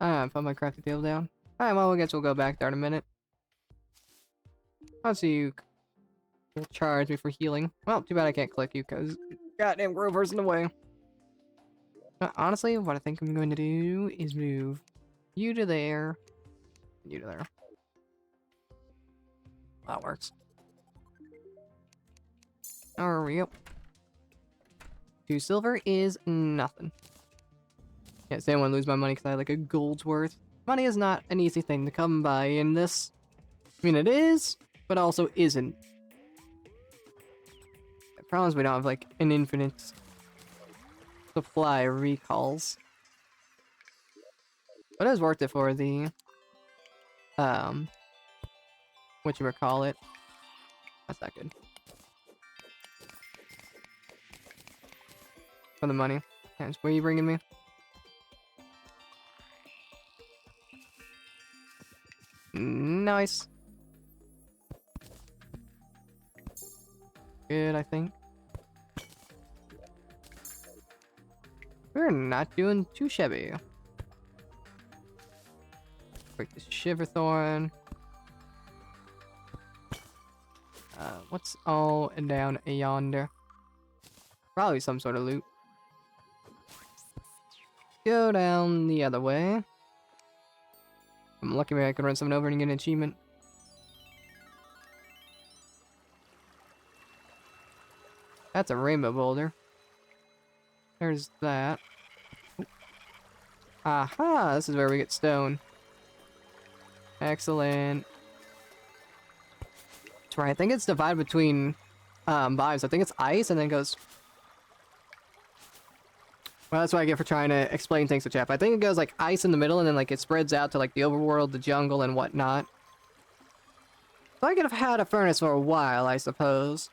put my crafting table down. Alright, well, I guess we'll go back there in a minute. I'll see you. You'll charge me for healing. Well, too bad I can't click you, because goddamn Grover's in the way. Honestly, what I think I'm going to do is move you to there, you to there. That works. There we go. 2 silver is nothing. Can't say I want to lose my money because I had like a gold's worth. Money is not an easy thing to come by in this. I mean, it is, but also isn't. The problem is we don't have like an infinite supply of recalls. But it was worth it for the, whatchamacallit. That's not good. For the money. Where are you bringing me? Nice. Good, I think. We're not doing too shabby. Break this Shiverthorn. What's all down yonder? Probably some sort of loot. Go down the other way. I'm lucky maybe I can run someone over and get an achievement. That's a rainbow boulder. There's that. Ooh. Aha! This is where we get stone. Excellent. That's right. I think it's divided between vibes. I think it's ice and then goes... Well, that's what I get for trying to explain things to chat. I think it goes like ice in the middle and then like it spreads out to like the overworld, the jungle, and whatnot. So I could have had a furnace for a while, I suppose.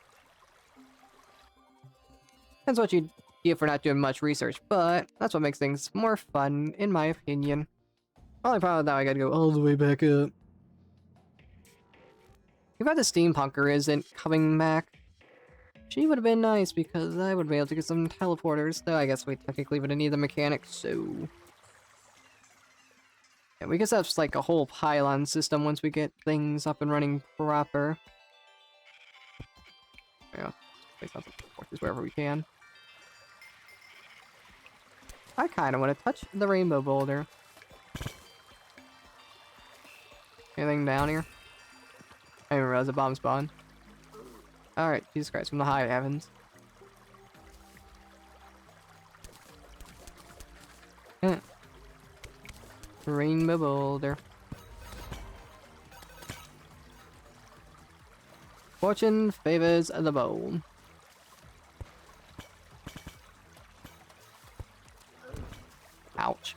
That's what you get for not doing much research, but that's what makes things more fun, in my opinion. Only problem now I gotta go all the way back up. If I the steampunker isn't coming back, she would have been nice because I would be able to get some teleporters, though I guess we technically would have needed the mechanics, so... Yeah, we guess that's like a whole pylon system once we get things up and running proper. Yeah, place out some torches wherever we can. I kind of want to touch the rainbow boulder. Anything down here? I didn't realize a bomb spawned. Alright, Jesus Christ, from the high heavens. Rainbow boulder. Fortune favors the bold. Ouch.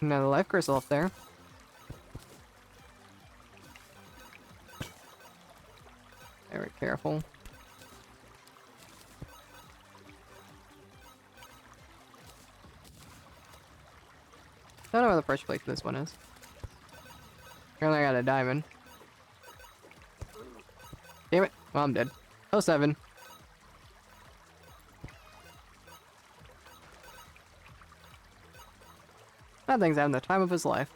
Another life crystal up there. Very careful. I don't know where the first place this one is. Apparently I got a diamond. Damn it. Well, I'm dead. 07. That thing's having the time of his life.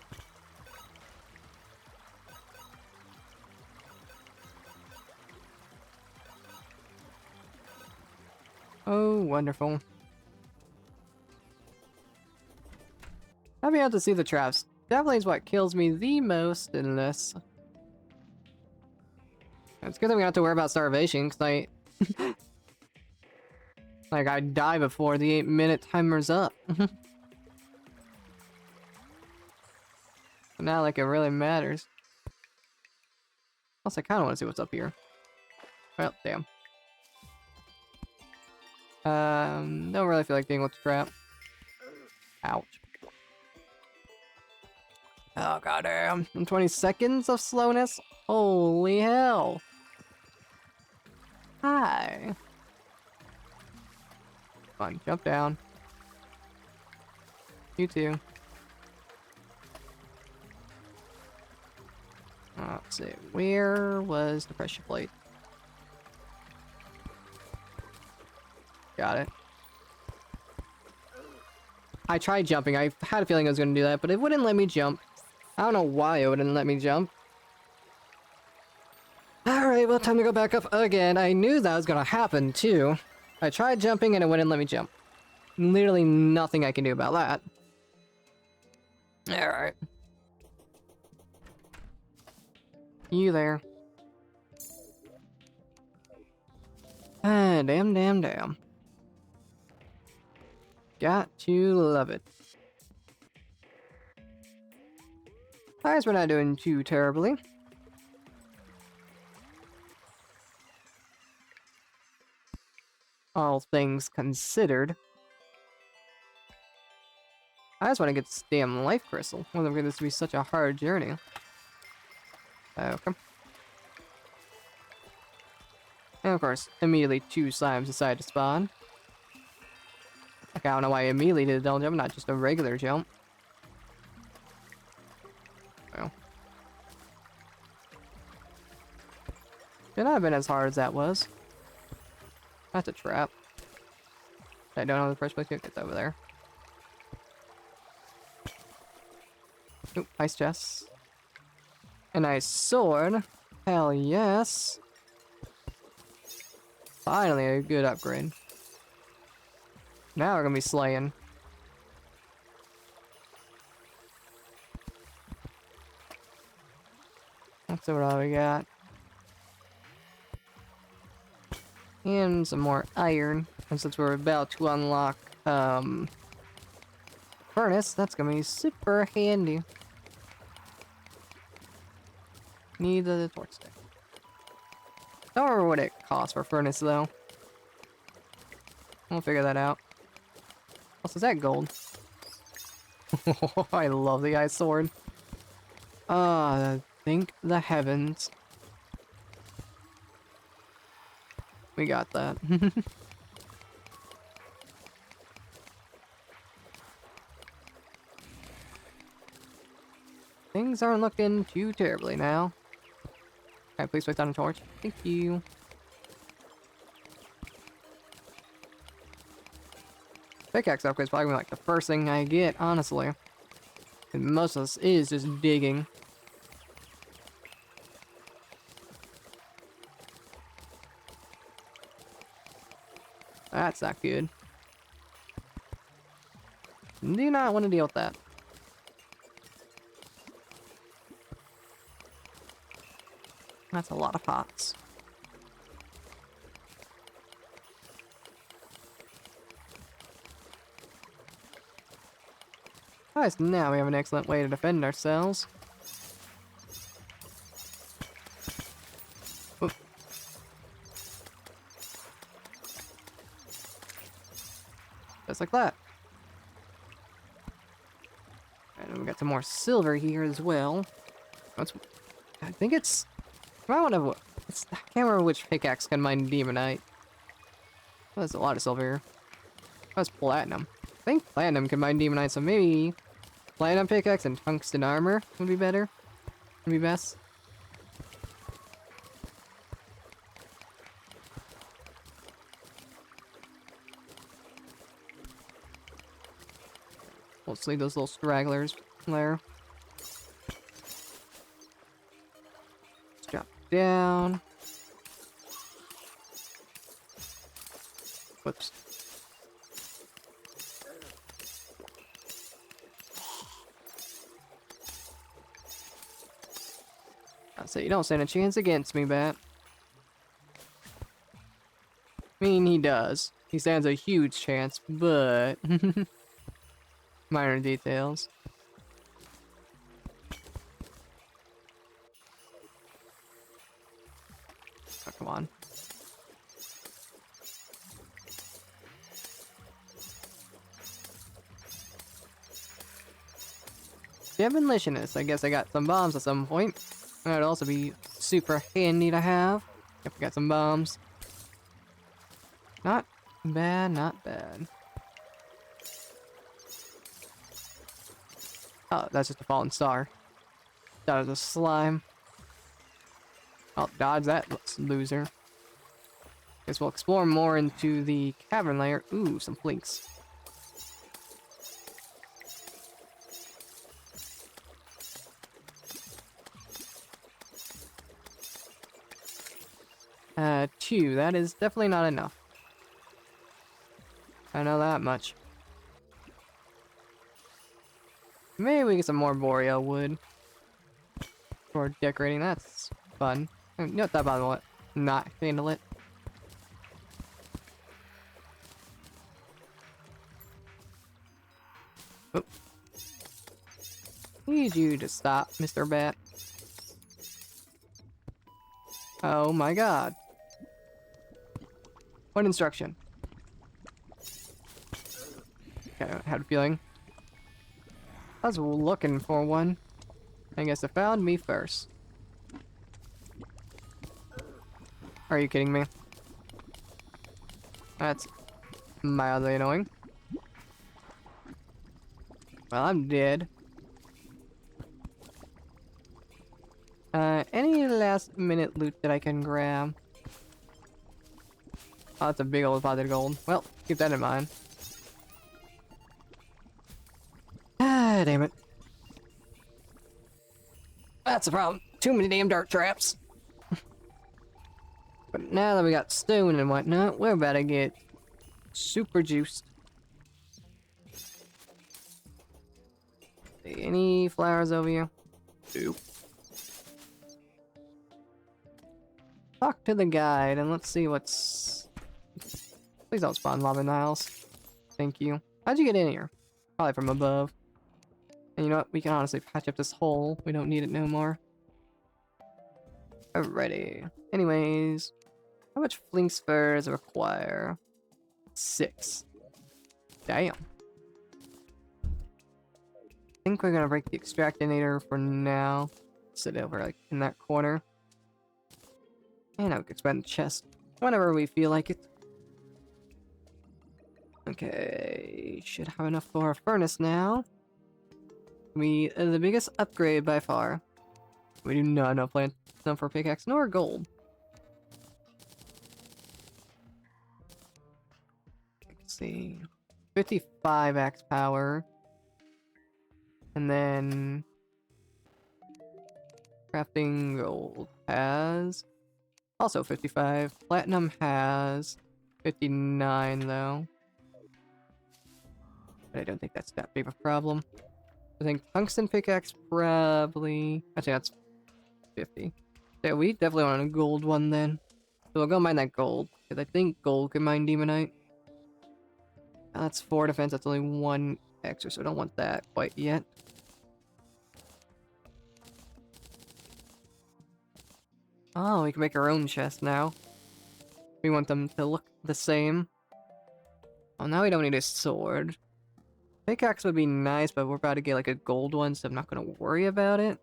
wonderful. Not being able to see the traps definitely is what kills me the most in this. It's good that we don't have to worry about starvation, because I... like, I die before the 8-minute timer's up. So now, like, it really matters. Also, I kind of want to see what's up here. Well, damn. Don't really feel like dealing with the trap. Ouch. Oh, goddamn. 20 seconds of slowness? Holy hell. Hi. Come on, jump down. You too. Let's see. Where was the pressure plate? Got it. I tried jumping. I had a feeling I was going to do that, but it wouldn't let me jump. I don't know why it wouldn't let me jump. Alright, well, time to go back up again. I knew that was going to happen, too. I tried jumping and it wouldn't let me jump. Literally nothing I can do about that. Alright. You there. Ah, damn. Got to love it. I guess we're not doing too terribly. All things considered. I just want to get this damn life crystal. I wasn't going this to be such a hard journey. Okay. And of course, immediately 2 slimes decide to spawn. Like, I don't know why I immediately did a double jump, not just a regular jump. Well. Should not have been as hard as that was. That's a trap. I don't know the first place. It's over there. Oop, ice chest. A nice sword. Hell yes. Finally a good upgrade. Now we're gonna be slaying. Let's see what all we got. And some more iron. And since we're about to unlock, furnace, that's gonna be super handy. Need the torch stick. Don't remember what it costs for furnace, though. We'll figure that out. Also, is that gold? I love the ice sword. Thank the heavens. We got that. Things aren't looking too terribly now. Alright, please place down a torch. Thank you. Pickaxe upgrade is probably gonna be like the first thing I get, honestly. And most of this is just digging. That's not good. Do not want to deal with that. That's a lot of pots. Alright, now we have an excellent way to defend ourselves. Oop. Just like that. And we got some more silver here as well. I think it's... I can't remember which pickaxe can mine demonite. Well, there's a lot of silver here. That's platinum. I think platinum can mine demonite, so maybe platinum pickaxe and tungsten armor would be better. Would be best. Let's leave those little stragglers there. Let's drop down. Whoops. So you don't stand a chance against me, Bat. I mean, he does. He stands a huge chance, but... minor details. Oh, come on. Demolitionist. I guess I got some bombs at some point. That'd also be super handy to have. If we got some bombs. Not bad, not bad. Oh, that's just a fallen star. That was a slime. Oh, dodge that loser. Guess we'll explore more into the cavern layer. Ooh, some flinks. Two. That is definitely not enough. I know that much. Maybe we get some more boreal wood. For decorating, that's fun. Not that bad, what? Not handle it. Oh. Need you to stop, Mr. Bat. Oh my god. What instruction? Okay, I had a feeling. I was looking for one. I guess it found me first. Are you kidding me? That's mildly annoying. Well, I'm dead. Any last minute loot that I can grab? Oh, that's a big old pot of gold. Well, keep that in mind. Ah, damn it. That's the problem. Too many damn dart traps. But now that we got stone and whatnot, we're about to get super juiced. Any flowers over here? Nope. Talk to the guide and let's see what's... Please don't spawn lava Niles. Thank you. How'd you get in here? Probably from above. And you know what? We can honestly patch up this hole. We don't need it no more. Alrighty. Anyways. How much flinks fur does it require? 6. Damn. I think we're gonna break the extractinator for now. Sit over like in that corner. And I can expand the chest whenever we feel like it. Okay, should have enough for our furnace now. The biggest upgrade by far. We do not have enough for pickaxe nor gold. Let's see. 55 axe power. And then crafting gold has also 55. Platinum has 59 though. But I don't think that's that big of a problem. I think tungsten pickaxe probably... Actually, that's 50. Yeah, we definitely want a gold one then. So we'll go mine that gold. Because I think gold can mine demonite. That's 4 defense, that's only 1 extra, so I don't want that quite yet. Oh, we can make our own chest now. We want them to look the same. Oh, now we don't need a sword. Pickaxe would be nice, but we're about to get like a gold one, so I'm not gonna worry about it.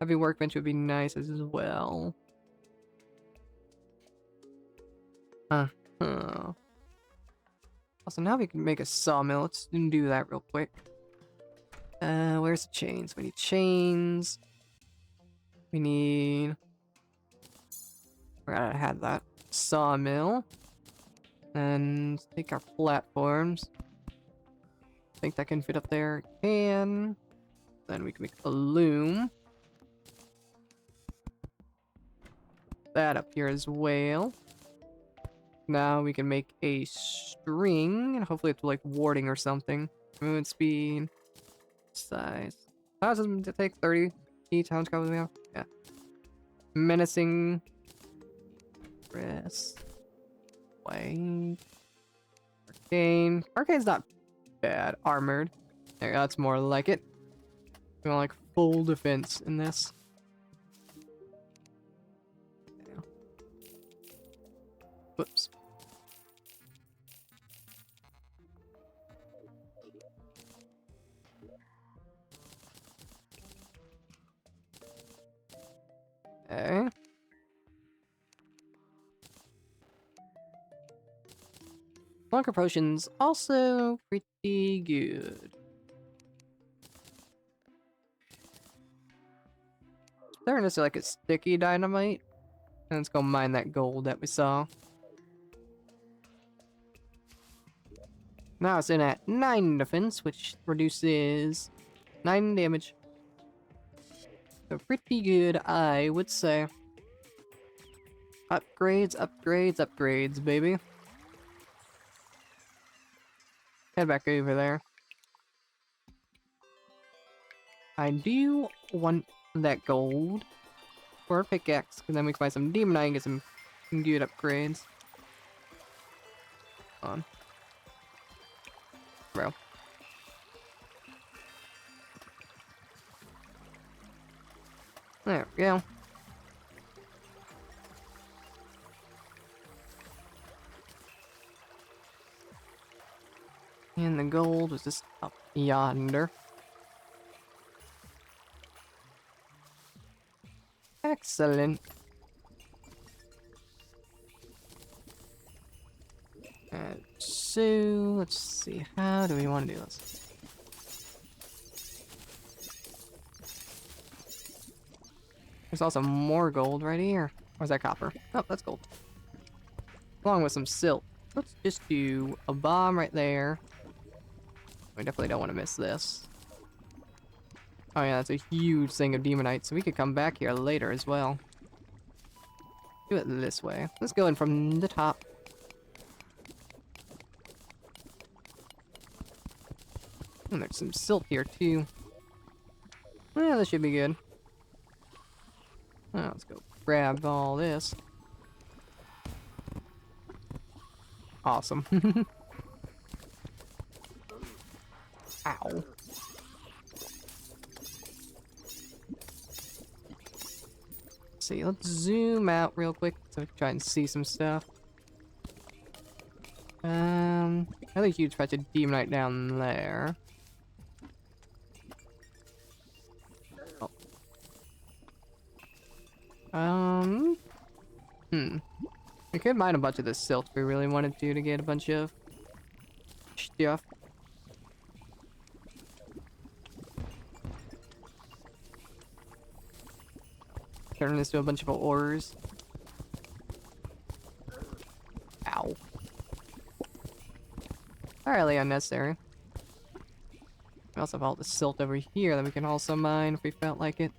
Heavy workbench would be nice as well. Also, now we can make a sawmill. Let's do that real quick. Where's the chains? We need chains. We need... Forgot I had that. Sawmill. And take our platforms. I think that can fit up there. Can. Then we can make a loom. That up here as well. Now we can make a string, and hopefully it's like warding or something. Movement speed, size. How does it take 30 T-Town's copies we have? Yeah. Menacing. Press. Play. Arcane. Arcane's not bad. Armored. There, that's more like it. We want like full defense in this. Yeah. Whoops. Okay. Bunker potions also pretty good. Starting to see like a sticky dynamite. And let's go mine that gold that we saw. Now it's in at 9 defense, which reduces 9 damage. So pretty good, I would say. Upgrades, upgrades, upgrades, baby. Head back over there. I do want that gold for a pickaxe, because then we can buy some demonite and get some good upgrades. On. Bro. There we go. And the gold was just up yonder. Excellent. So, let's see, how do we want to do this? There's also more gold right here. Or is that copper? Oh, that's gold. Along with some silk. Let's just do a bomb right there. We definitely don't want to miss this. Oh yeah, that's a huge thing of demonite, so we could come back here later as well. Do it this way. Let's go in from the top. And there's some silk here too. Yeah, this should be good. Oh, let's go grab all this. Awesome. Ow. See, let's zoom out real quick so we can try and see some stuff. Another huge patch of demonite down there. Oh. We could mine a bunch of this silk if we really wanted to get a bunch of stuff. Turn this to a bunch of ores. Ow. Entirely unnecessary. We also have all the silt over here that we can also mine if we felt like it.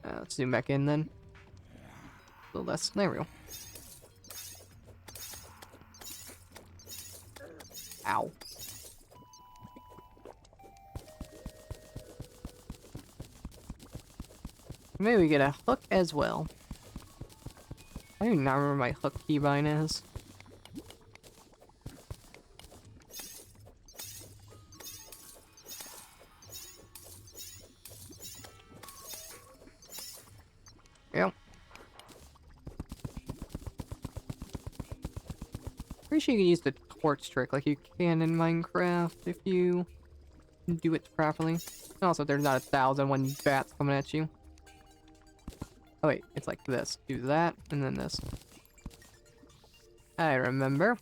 Let's zoom back in then. A little less. There we go. Ow. Maybe we get a hook as well. I do not remember my hook keybind is. Yep. Pretty sure you can use the torch trick like you can in Minecraft if you do it properly. Also, there's not 1,001 bats coming at you. Oh wait, it's like this. Do that, and then this. I remember.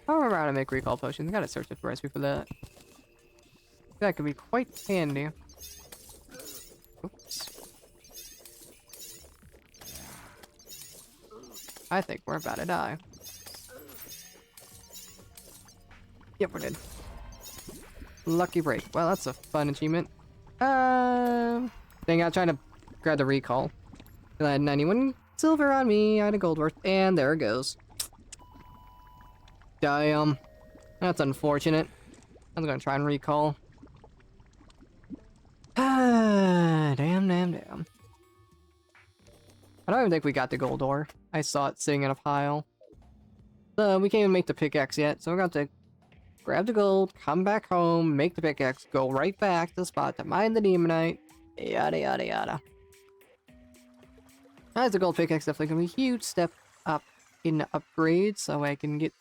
I don't remember how to make recall potions. I gotta search the recipe for that. That could be quite handy. Oops. I think we're about to die. Yep, we're dead. Lucky break. Well, that's a fun achievement. Dang, I'm trying to grab the recall. I had 91 silver on me, I had a gold worth, and there it goes. Damn. That's unfortunate. I was gonna try and recall. Damn. I don't even think we got the gold ore. I saw it sitting in a pile. We can't even make the pickaxe yet, so we're going to have to grab the gold, come back home, make the pickaxe, go right back to the spot to mine the demonite, yada. As the gold pickaxe, definitely gonna be a huge step up in upgrade, so I can get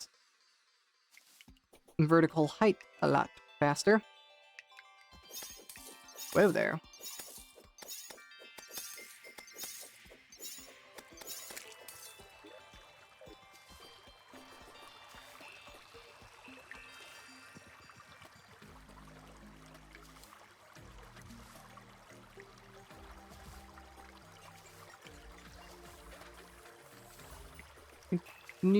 vertical height a lot faster. Whoa there. And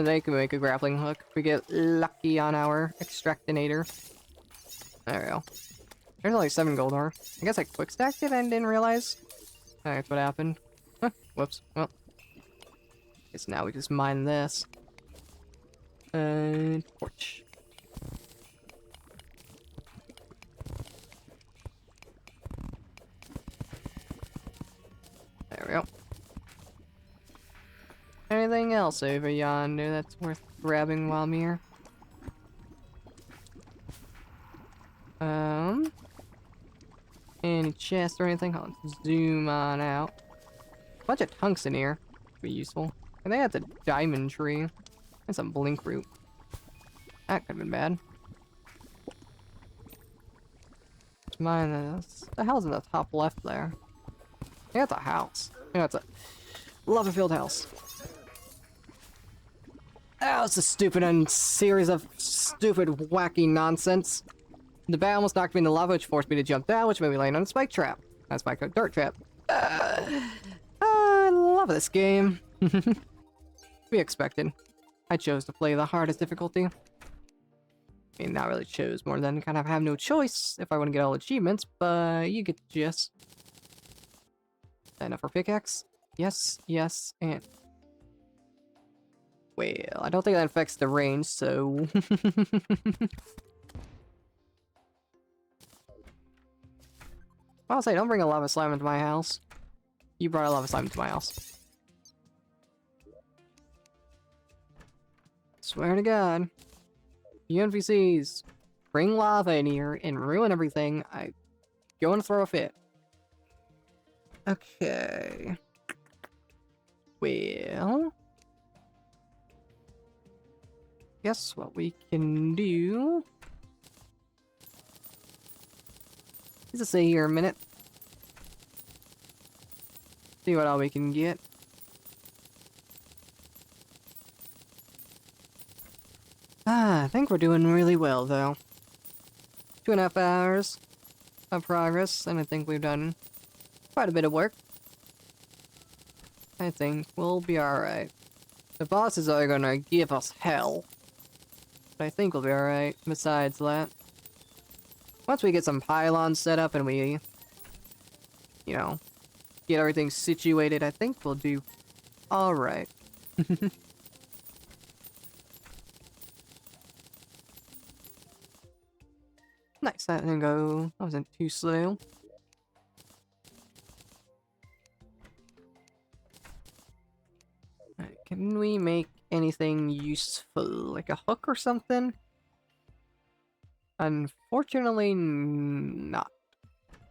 they can make a grappling hook. We get lucky on our extractinator. There we go. There's only 7 gold ore. I guess I quick stacked it and didn't realize. That's what happened. Huh, whoops. Well. Guess now we just mine this. Torch. There we go. Anything else over yonder that's worth grabbing while I'm here? Any chest or anything? Let's zoom on out. Bunch of tungsten here. Be useful. I think that's a diamond tree. And some blink root. That could have been bad. Let's mine this. What the hell's in the top left there? I think that's a house. I think that's a lava-filled house. Oh, it's a stupid series of stupid, wacky nonsense. The bat almost knocked me in the lava, which forced me to jump down, which made me land on a spike trap. Not a spike, a dirt trap. I love this game. Be expected. I chose to play the hardest difficulty. I mean, not really chose, more than kind of have no choice if I want to get all achievements, but you get the gist. Enough for pickaxe? Yes, and... Well, I don't think that affects the range, so... I'll say, don't bring a lava slime into my house. You brought a lava slime into my house. Swear to God. You NPCs bring lava in here and ruin everything. I'm going to throw a fit. Okay. Well... Guess what we can do... Let's stay here a minute. See what all we can get. I think we're doing really well, though. 2.5 hours of progress, and I think we've done quite a bit of work. I think we'll be alright. The bosses are gonna give us hell. But I think we'll be alright, besides that. Once we get some pylons set up and we, you know, get everything situated, I think we'll do alright. Nice, that didn't go, that wasn't too slow. Alright, can we make anything useful, like a hook or something? Unfortunately, not.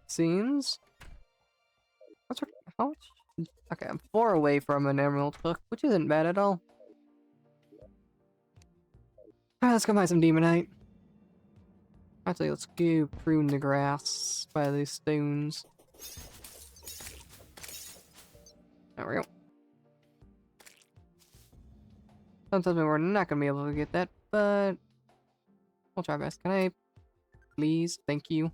Seems. How much? Okay, I'm 4 away from an emerald hook, which isn't bad at all. Alright, let's go buy some demonite. Actually, let's go prune the grass by these stones. There we go. Sometimes we're not gonna be able to get that, but we'll try our best. Can I please? Thank you.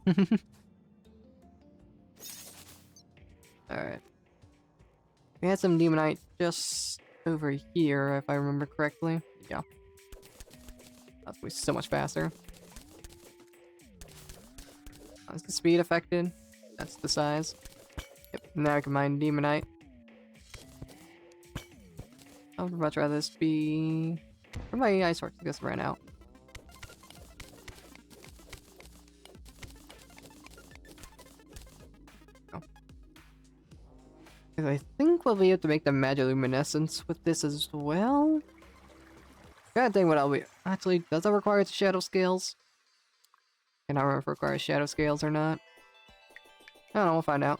Alright. We had some demonite just over here, if I remember correctly. Yeah. That's way so much faster. Is the speed affected? That's the size. Yep, now I can mine Demonite. I would much rather this be... Where my ice torch just ran out. Oh. I think we'll be able to make the Magiluminescence with this as well. Gotta think what I'll be... Actually, does that require the shadow scales? I don't remember if it requires shadow scales or not. I don't know, we'll find out.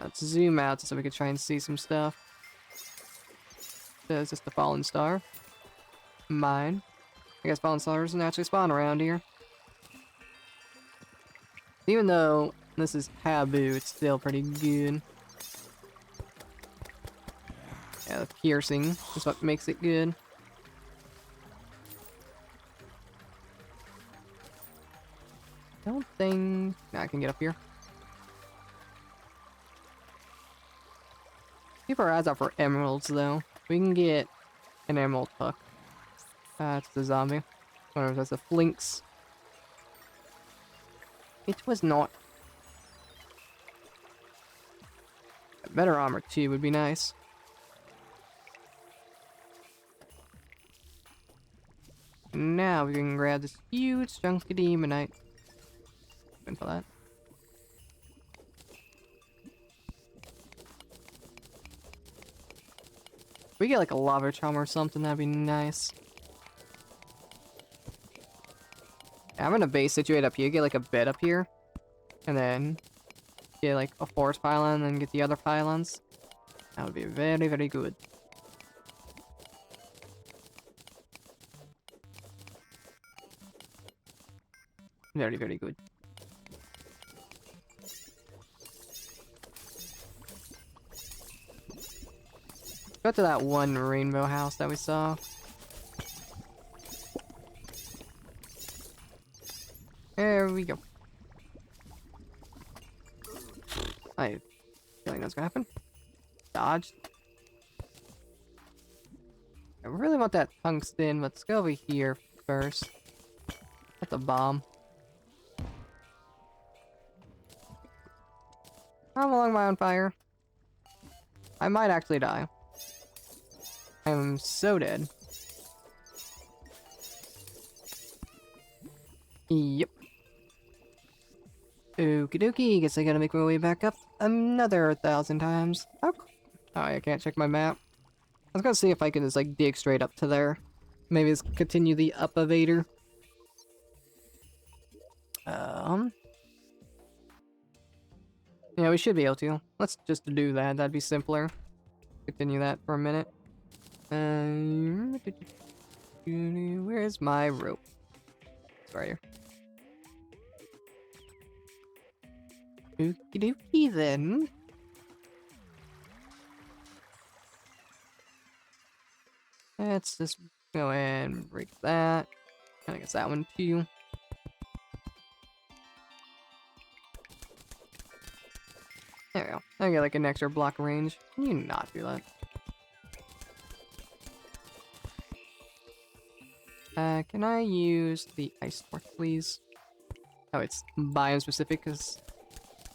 Let's zoom out so we can try and see some stuff. There's just the fallen star. Mine. I guess fallen stars doesn't actually spawn around here. Even though this is taboo, it's still pretty good. Yeah, the piercing is what makes it good. Don't think... Nah, I can get up here. Keep our eyes out for emeralds, though. We can get an emerald hook. That's the zombie. I wonder if that's a flinx. It was not. Better armor, too, would be nice. Now we can grab this huge chunk of demonite. For that. If we get like a lava charm or something, that'd be nice. I'm gonna base situate up here, get like a bed up here, and then get like a forest pylon, and then get the other pylons. That would be very, very good. Very, very good. Go to that one rainbow house that we saw. There we go. I have a feeling that's gonna happen. Dodge. I really want that tungsten. Let's go over here first. That's a bomb. I'm along my own fire. I might actually die. I'm so dead. Yep. Okie dokie, guess I gotta make my way back up another 1,000 times. Oh, I can't check my map. I was gonna see if I can just like dig straight up to there. Maybe just continue the up evader. Yeah, we should be able to. Let's just do that, that'd be simpler. Continue that for a minute. Where's my rope? It's right here. Okie dokie then. Let's just go and break that. And I guess that one too. There we go. I get like an extra block range. Can you not do that? Can I use the ice torch, please? Oh, it's biome specific because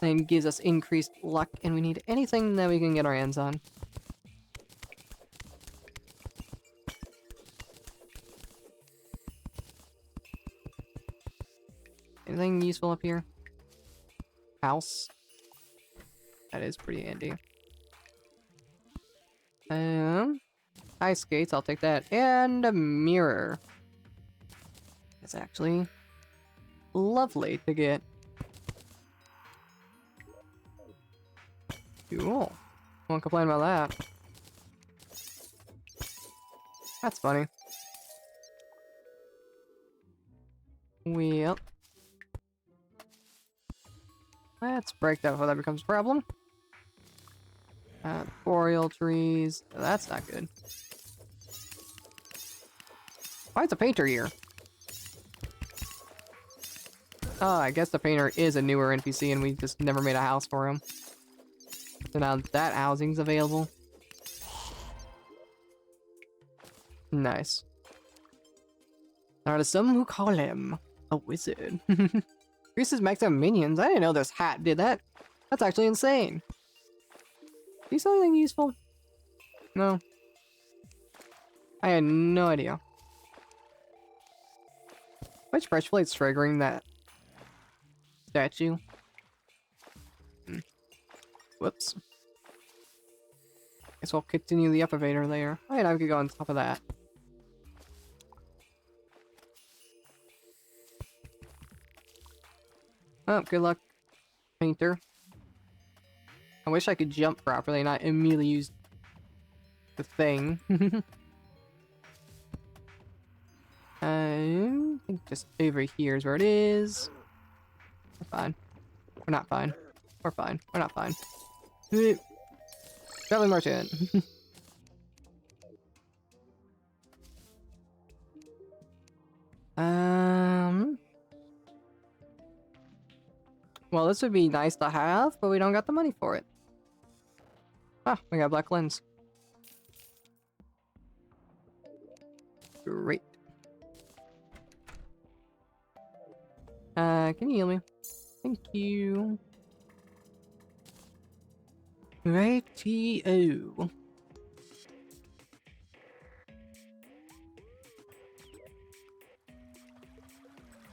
it gives us increased luck, and we need anything that we can get our hands on. Anything useful up here? House. That is pretty handy. Ice skates, I'll take that. And a mirror. It's actually lovely to get. Cool. Won't complain about that. That's funny. Well. Let's break that before that becomes a problem. Boreal trees. That's not good. Why is the painter here? Oh, I guess the painter is a newer NPC and we just never made a house for him. So now that housing's available. Nice. There are some who call him a wizard. Increases maximum minions. I didn't know this hat did that. That's actually insane. Do you sell anything useful? No. I had no idea. Which fresh plate's triggering that statue? Whoops. Guess we'll continue the elevator later. Oh, yeah, we could go on top of that. Oh, good luck, painter. I wish I could jump properly and not immediately use the thing. I think just over here is where it is. We're fine. We're not fine. We're fine. We're not fine. Traveling merchant. Well, this would be nice to have, but we don't got the money for it. Ah, we got black lens. Great. Can you heal me? Thank you. Righty-o.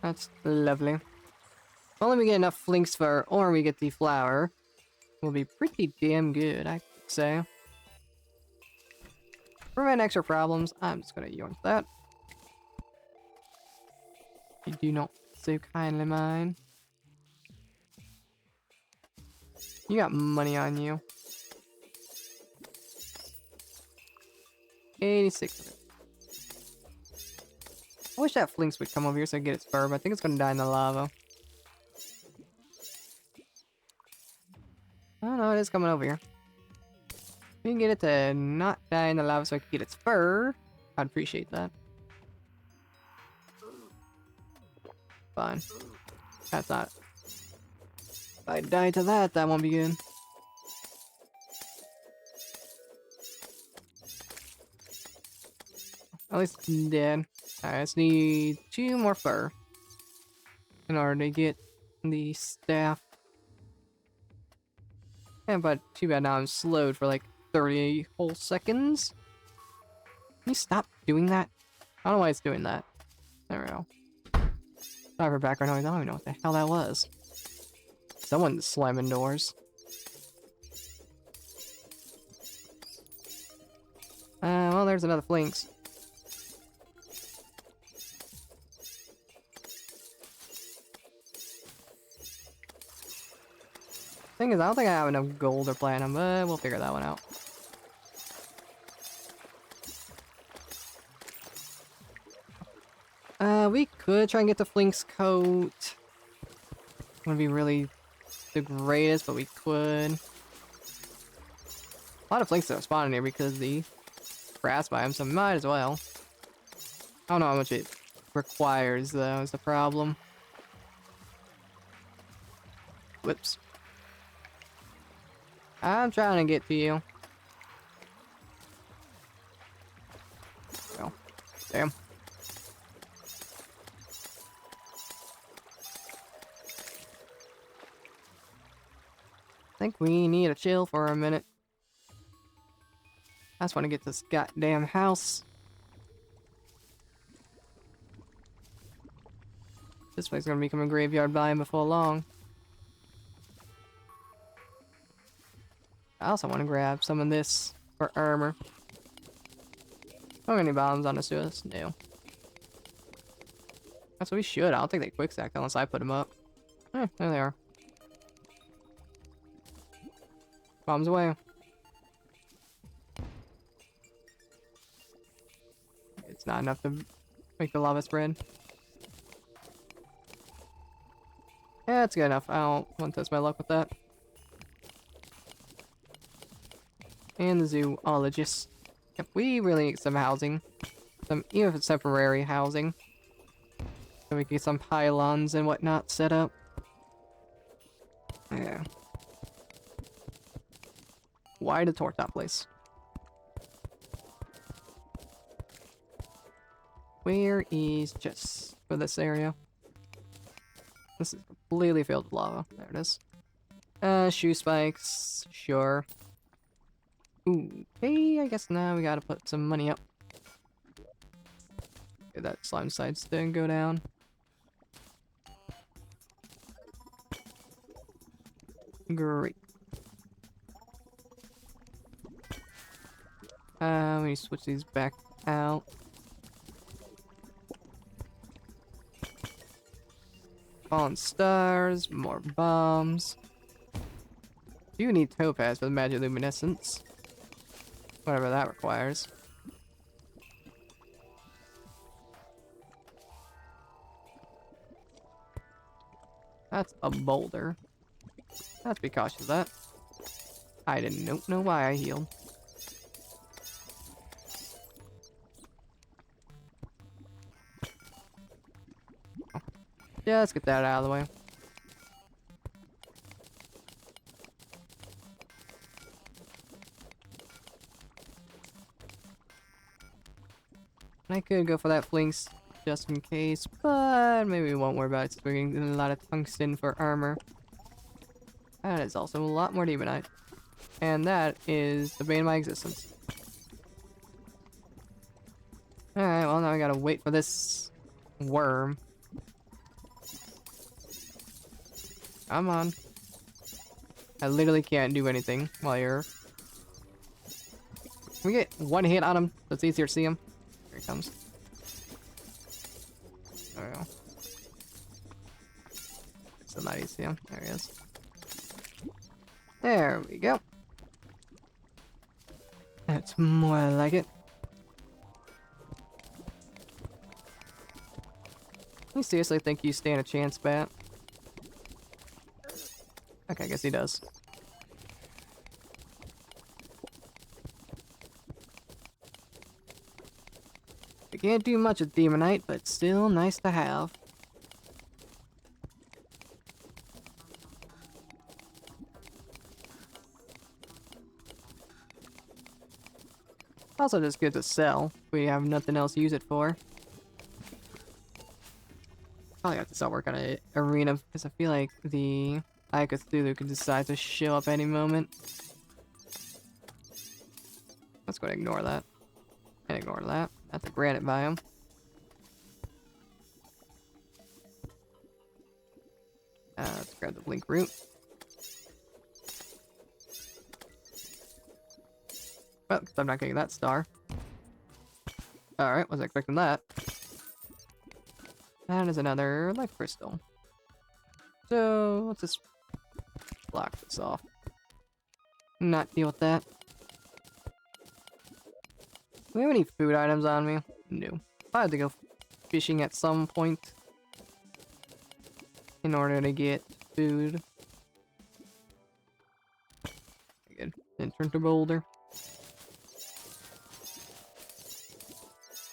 That's lovely. If only we get enough flinks for, or we get the flower, will be pretty damn good, I could say. Prevent extra problems, I'm just gonna yoink that. You do not so kindly mind. You got money on you. 86 of it. I wish that Flinks would come over here so I could get its fur, but I think it's gonna die in the lava. Oh no, it is coming over here. We can get it to not die in the lava so I can get its fur. I'd appreciate that. Fine. That's not. If I die to that, that won't be good. At least it's dead. Alright, I just need 2 more fur in order to get the staff. Yeah, but too bad now I'm slowed for like 30 whole seconds. Can you stop doing that? I don't know why it's doing that. There we go. Sorry for background noise. I don't even know what the hell that was. Someone's slamming doors. Well, there's another Flinks. Thing is, I don't think I have enough gold or platinum, but we'll figure that one out. We could try and get the Flink's coat. Wouldn't be really the greatest, but we could. A lot of Flinks are spawning here because of the grass biome, so might as well. I don't know how much it requires, though, is the problem. Whoops. I'm trying to get to you. Oh, damn. I think we need to chill for a minute. I just want to get this goddamn house. This place is gonna become a graveyard biome before long. I also want to grab some of this for armor. Don't got any bombs on us to us? No. That's what we should. I don't think they quick stack unless I put them up. There they are. Bombs away. It's not enough to make the lava spread. Yeah, that's good enough. I don't want to test my luck with that. And the zoologist. Yep, we really need some housing. Even if it's temporary housing. So we can get some pylons and whatnot set up. Yeah. Why the torch that place? Where is just for this area? This is completely filled with lava. There it is. Shoe spikes. Sure. Ooh, okay, I guess now we gotta put some money up. Get that slime sides to go down. Great. We switch these back out. Fallen stars, more bombs. You need topaz for the magic luminescence. Whatever that requires. That's a boulder. Let's be cautious of that. I didn't know why I healed. Yeah, let's get that out of the way. I could go for that flinks just in case, but maybe we won't worry about it since we're getting a lot of tungsten for armor. That is also a lot more demonite. And that is the bane of my existence. Alright, well now I gotta wait for this worm. Come on. I literally can't do anything while you're... Can we get one hit on him so it's easier to see him? Here he comes. There we go. So not easy to see him. There he is. There we go. That's more like it. You seriously think you stand a chance, Bat? Okay, I guess he does. I can't do much with demonite, but still nice to have. Also just good to sell. We have nothing else to use it for. Probably have to start working on an arena because I feel like the Eye of Cthulhu could decide to show up any moment. Let's go and ignore that. And ignore that. That's a granite biome. Let's grab the blink root. Well, I'm not getting that star. Alright, wasn't expecting that. That is another life crystal. So, let's just block this off. Not deal with that. Do we have any food items on me? No. I had to go fishing at some point in order to get food. Good. And turn to boulder.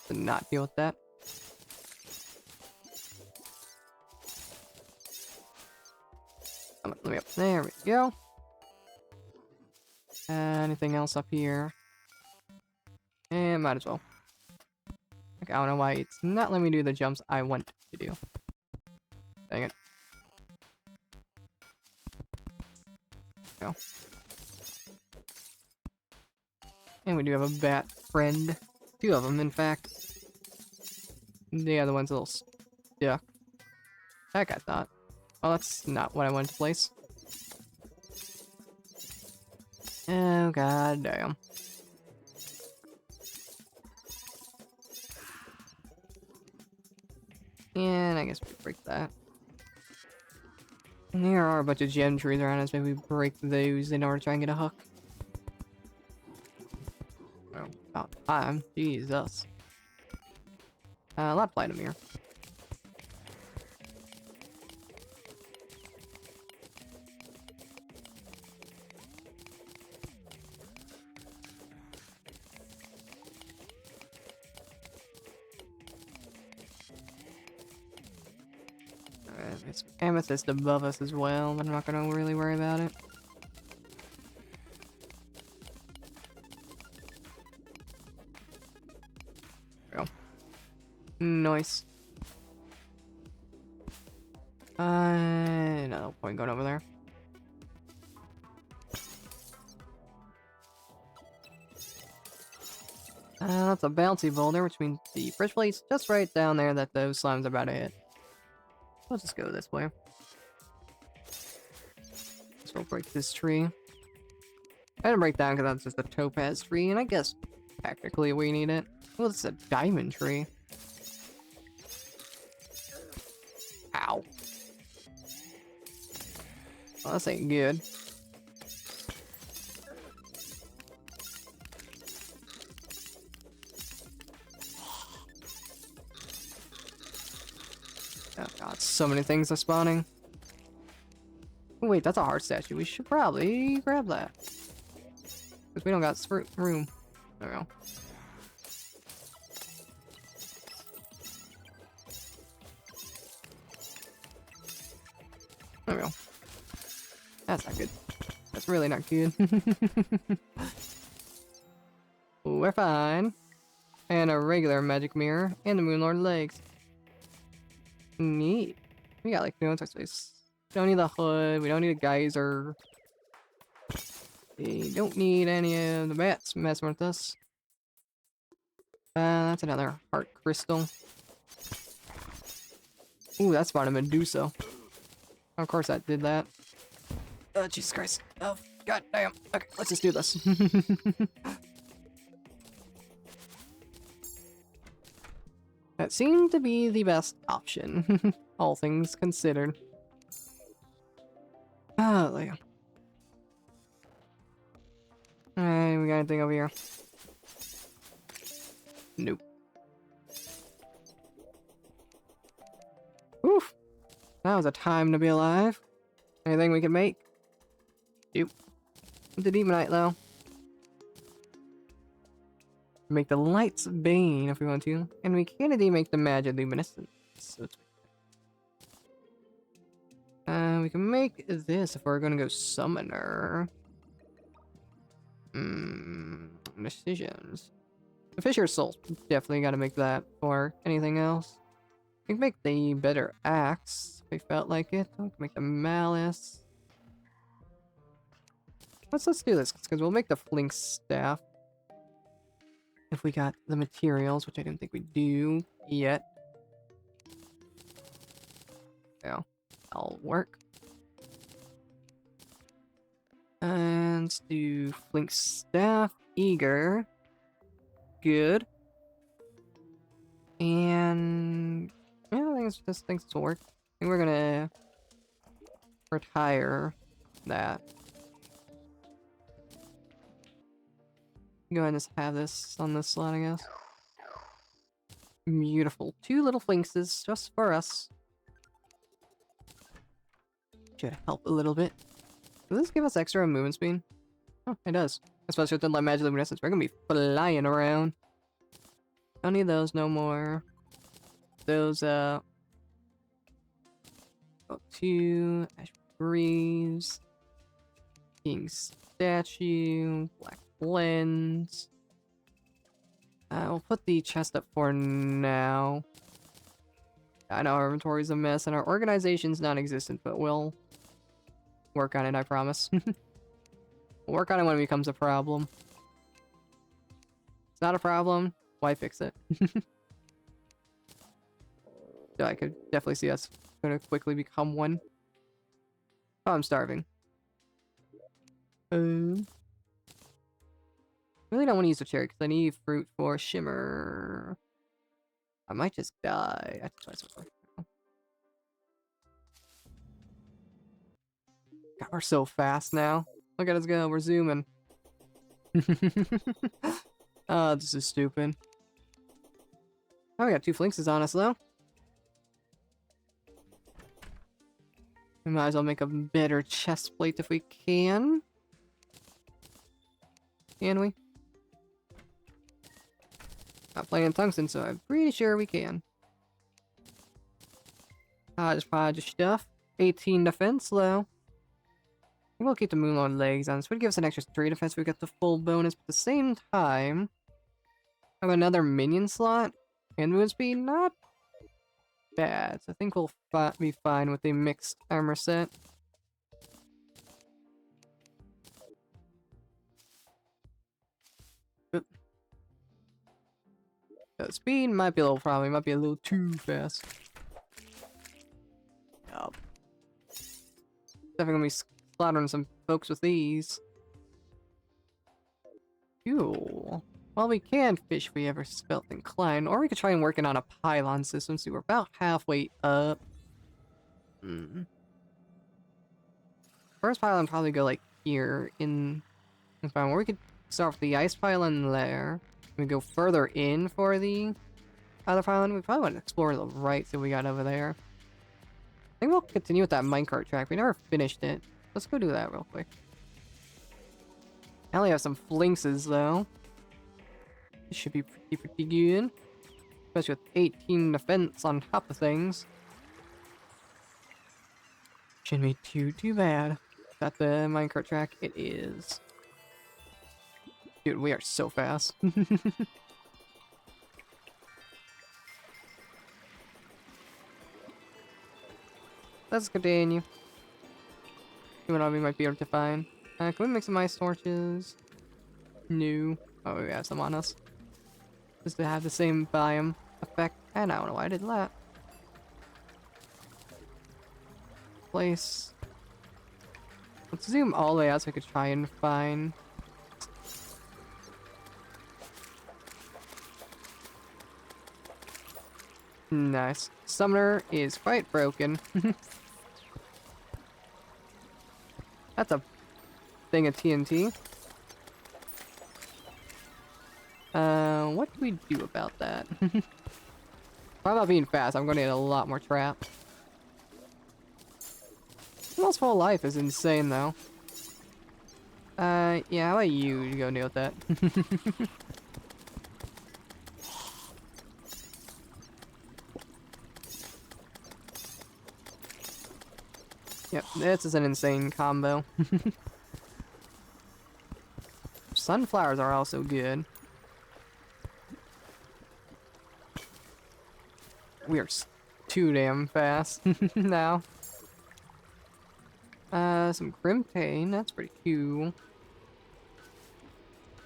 To not deal with that. Let me up. There we go. Anything else up here? And might as well. Okay, I don't know why it's not letting me do the jumps I want to do. Dang it. Go. And we do have a bat friend. Two of them, in fact. The other one's a little stuck. Heck, I thought. Oh, that's not what I wanted to place. Oh, god damn. And I guess we break that. And there are a bunch of gem trees around us. Maybe we break those in order to try and get a hook. Oh, about time. Jesus. A lot of platinum here. It's amethyst above us as well, but I'm not gonna really worry about it. There we go. Nice. No point going over there. That's a bouncy boulder, which means the bridge plate's just right down there that those slimes are about to hit. Let's just go this way. So we'll break this tree. I didn't break down because that's just a topaz tree, and I guess technically we need it. Well, it's a diamond tree. Ow. Well, this ain't good. Oh god, so many things are spawning. Oh, wait, that's a heart statue. We should probably grab that. Because we don't got room. There we go. There we go. That's not good. That's really not good. We're fine. And a regular magic mirror and the Moonlord legs. Neat. We got like no entire space. We don't need the hood. We don't need a geyser. We don't need any of the bats messing with us. That's another heart crystal. Ooh, that spawned a Medusa. Of course that did that. Oh, Jesus Christ. Oh, god damn. Okay, let's just do this. That seemed to be the best option, all things considered. Oh, there you go. Alright, we got anything over here? Nope. Oof. That was a time to be alive. Anything we can make? Nope. The demonite, though. Make the lights bane if we want to. And we can indeed make the magic luminescence. So we can make this if we're gonna go summoner. Decisions. The Fisher's Soul. Definitely gotta make that for anything else. We can make the better axe if we felt like it. We can make the malice. Let's do this, because we'll make the flink staff. If we got the materials, which I didn't think we do yet. Yeah, that'll work. And let's do flink staff, eager. Good. And yeah, I think it's just things to work. I think we're gonna retire that. Go ahead and just have this on this slot, I guess. Beautiful. 2 little flinkses just for us. Should help a little bit. Does this give us extra movement speed? Oh, it does. Especially with the magic luminescence. We're gonna be flying around. Don't need those no more. Those, 2 Ash Breeze. King Statue. Black Lens. We'll put the chest up for now. I know our inventory's a mess and our organization's non-existent, but we'll work on it, I promise. We'll work on it when it becomes a problem. It's not a problem, why fix it? So I could definitely see us gonna quickly become one. Oh, I'm starving. Really don't want to use the cherry because I need fruit for shimmer. I might just die. God, we're so fast now. Look at us go. We're zooming. Oh, this is stupid. Oh, we got 2 flinks on us though. We might as well make a better chest plate if we can. Can we? Not playing tungsten, so I'm pretty sure we can. Just stuff. 18 defense, though. We'll keep the Moonlord legs on. So it'd give us an extra 3 defense. We got the full bonus, but at the same time, I have another minion slot and movement speed. Not bad. So I think we'll be fine with a mixed armor set. Oop. So speed might be a little problem. Might be a little too fast. Yup. Definitely gonna be slaughtering some folks with these. Fuel. Well, we can fish if we ever felt inclined, or we could try and working on a pylon system. So we're about halfway up. First pylon probably go like here in the pylon, or we could start with the ice pylon there. We go further in for the other pylon. We probably want to explore the right, see what we got over there. I think we'll continue with that minecart track. We never finished it. Let's go do that real quick. I only have some flinxes though. This should be pretty good. Especially with 18 defense on top of things. Shouldn't be too bad. Is that the minecart track? It is. Dude, we are so fast. Let's continue. See what we might be able to find. Can we make some ice torches? No. Oh, we have some on us. Just to have the same biome effect. And I don't know why I did that. Place. Let's zoom all the way out so I could try and find. Nice. Summoner is quite broken. That's a thing of TNT. What do we do about that? How about being fast? I'm gonna get a lot more trap. Almost full life is insane though. Yeah, how about you go deal with that? Yep, this is an insane combo. Sunflowers are also good. We are too damn fast now. Some Grimpane, that's pretty cool.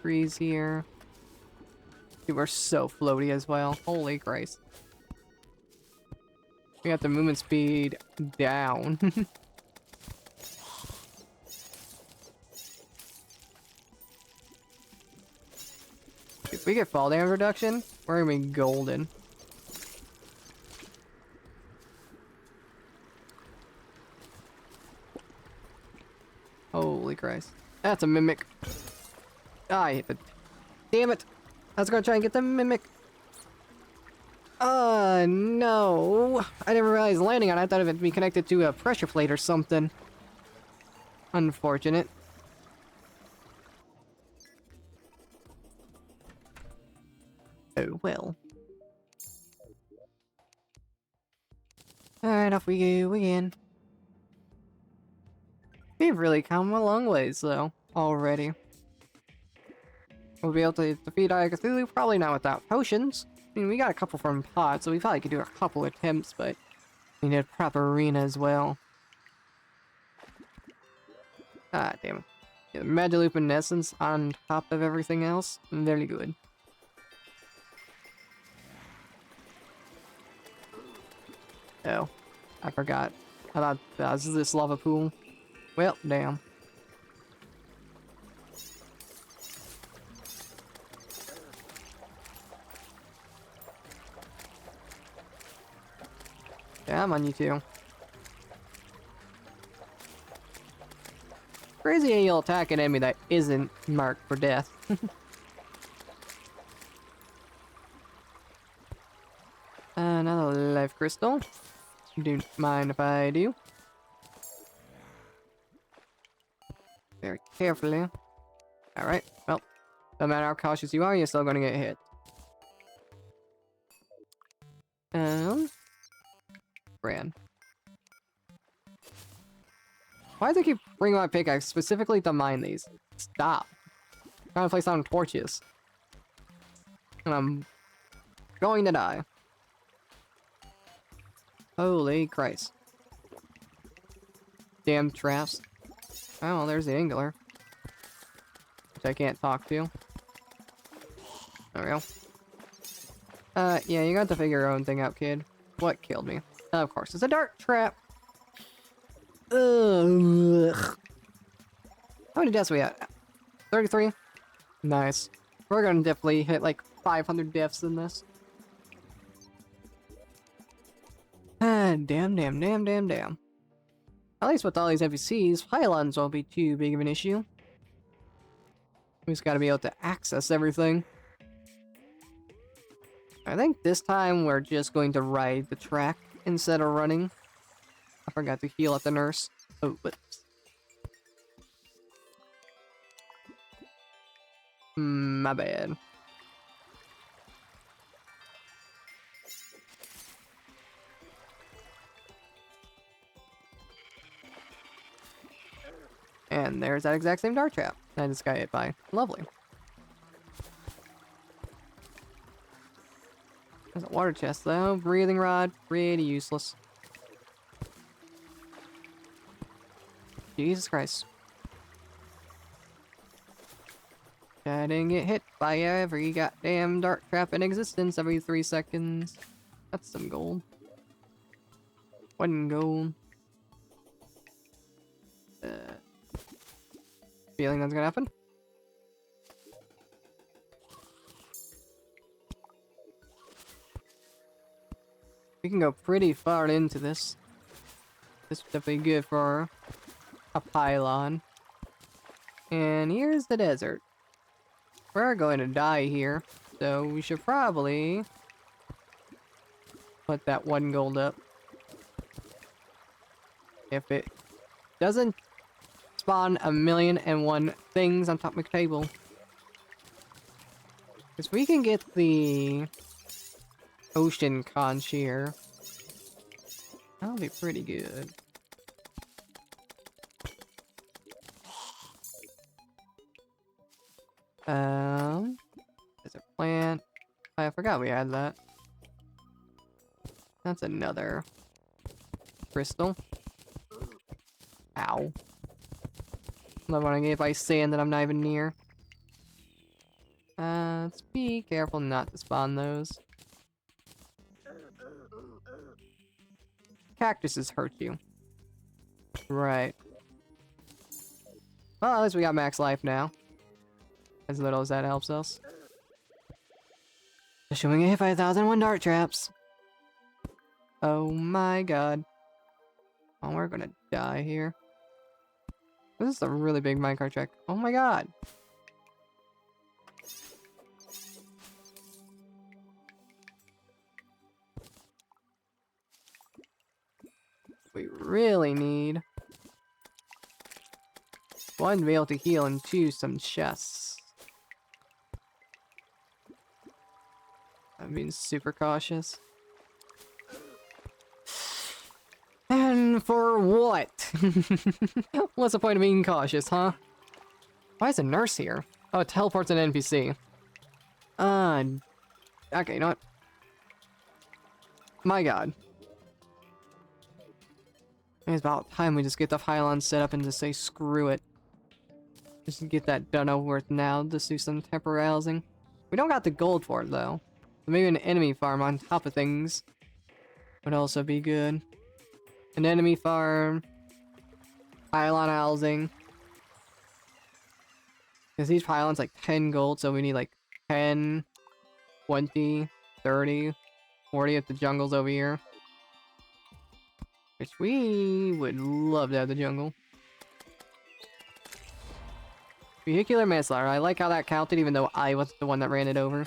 Trees here. Dude, we're so floaty as well. Holy Christ. We got the movement speed down. If we get fall damage reduction, we're gonna be golden. Holy Christ. That's a mimic. Ah, I hit the... Damn it! I was gonna try and get the mimic. No. I didn't realize landing on it. I thought it would be connected to a pressure plate or something. Unfortunate. Oh, well. Alright, off we go again. We've really come a long ways, though, already. We'll be able to defeat Eye of Cthulhu, probably not without potions. I mean, we got a couple from Pod, so we probably could do a couple attempts, but we need a proper arena as well. Ah, damn it. Yeah, Magiluminescence on top of everything else, very good. Oh, I forgot. I thought that was this lava pool. Well, damn. Yeah, I'm on you too. Crazy how you'll attack an enemy that isn't marked for death. Another life crystal. Don't mind if I do. Very carefully. Alright, well, no matter how cautious you are, you're still gonna get hit. Brand. Why do they keep bringing my pickaxe specifically to mine these? Stop. I'm trying to place down torches. And I'm going to die. Holy Christ. Damn traps. Oh, well, there's the angler. Which I can't talk to. There we go. Yeah, you got to figure your own thing out, kid. What killed me? Of course, it's a dart trap. Ugh. How many deaths we at? 33? Nice. We're gonna definitely hit like 500 deaths in this. Ah, damn. At least with all these NPCs, pylons won't be too big of an issue. We just gotta be able to access everything. I think this time we're just going to ride the track instead of running. I forgot to heal at the nurse. Oh, whoops. My bad. And there's that exact same dart trap I just got hit by. Lovely. There's a water chest though. Breathing rod, pretty useless. Jesus Christ. I didn't get hit by every goddamn dart trap in existence every 3 seconds. That's some gold. 1 gold. Feeling that's gonna happen? We can go pretty far into this. This is definitely good for a pylon. And here's the desert. We're going to die here, so we should probably put that 1 gold up. If it doesn't spawn 1,000,001 things on top of my table. Because we can get the ocean conch here. That'll be pretty good. There's a plant. I forgot we had that. That's another crystal. Ow. Love when I get by sand that I'm not even near. Let's be careful not to spawn those. Cactuses hurt you. Right. Well, at least we got max life now. As little as that helps us. Showing a hit by 1,001 dart traps. Oh my god. Oh, we're gonna die here. This is a really big minecart track. Oh my god. We really need 1 to be able to heal and 2 some chests. I'm being super cautious. And for what? What's the point of being cautious, huh? Why is a nurse here? Oh, it teleports an NPC. Okay, you know what? My god. It's about time we just get the pylon set up and just say screw it. Just get that done over with now, just do some temporary housing. We don't got the gold for it though. Maybe an enemy farm on top of things would also be good. An enemy farm, pylon housing. Because these pylons like 10 gold, so we need like 10, 20, 30, 40 at the jungles over here. Which we would love to have the jungle. Vehicular manslaughter. I like how that counted even though I was the one that ran it over.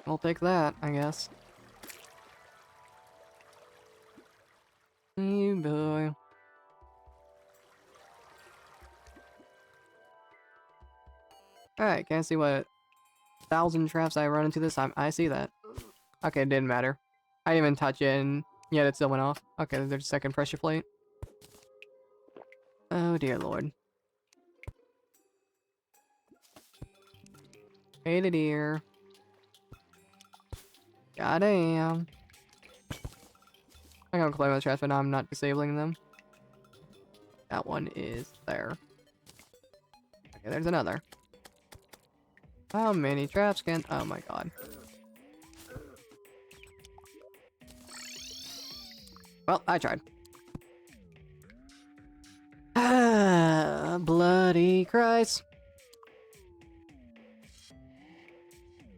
I'll take that, I guess. Hey boy. Alright, can I see what 1,000 traps I run into this time? I see that. Okay, it didn't matter. I didn't even touch it and yet it still went off. Okay, there's a second pressure plate. Oh dear lord. Hey dear. Goddamn. I'm gonna play with the traps, but now I'm not disabling them. That one is there. Okay, there's another. How many traps can... Oh my god. Well, I tried. Bloody Christ.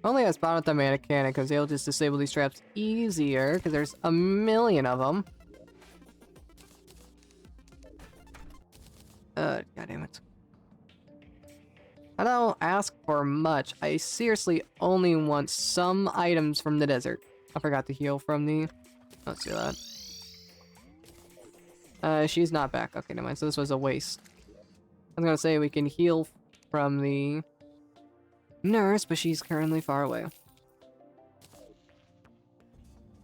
Only I spotted the mana cannon because they'll just disable these traps easier because there's a million of them. God damn it. I don't ask for much. I seriously only want some items from the desert. I forgot to heal from the... Let's do that. She's not back. Okay, never mind. So this was a waste. I was gonna say we can heal from the nurse, but she's currently far away.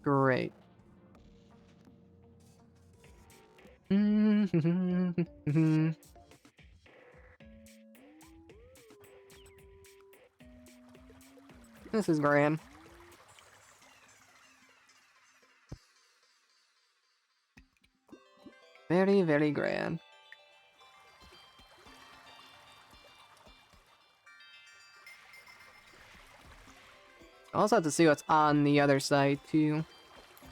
Great. This is grand. Very, very grand. I also have to see what's on the other side, too.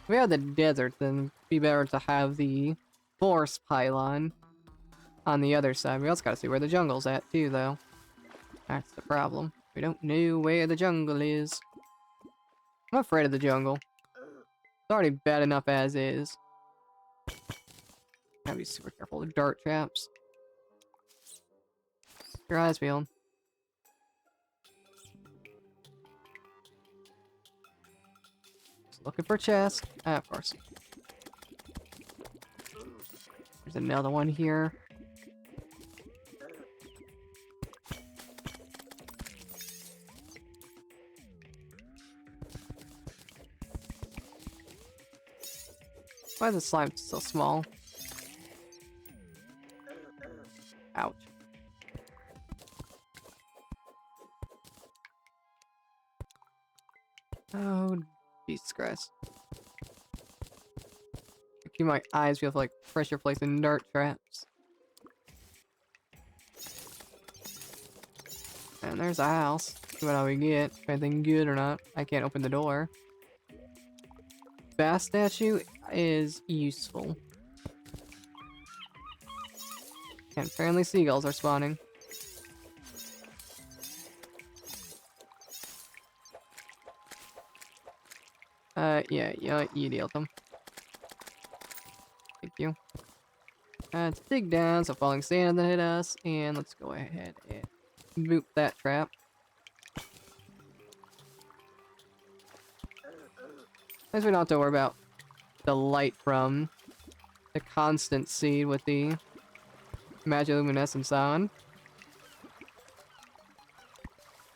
If we have the desert, then it'd be better to have the force pylon on the other side. We also gotta see where the jungle's at, too, though. That's the problem. We don't know where the jungle is. I'm afraid of the jungle. It's already bad enough as is. Gotta be super careful with dart traps. Keep your eyes peeled. Just looking for chests. Ah, of course. There's another one here. Why is the slime so small? Ouch. Oh, Jesus Christ. I keep my eyes feel like pressure placing dart traps. And there's a house. See what we get. If anything good or not. I can't open the door. Bass statue is useful. And apparently seagulls are spawning. Yeah, you deal with them. Thank you. Let's dig down so falling sand doesn't hit us, and let's go ahead and boop that trap. At least we don't have to worry about the light from the constant seed with the magiluminescence on.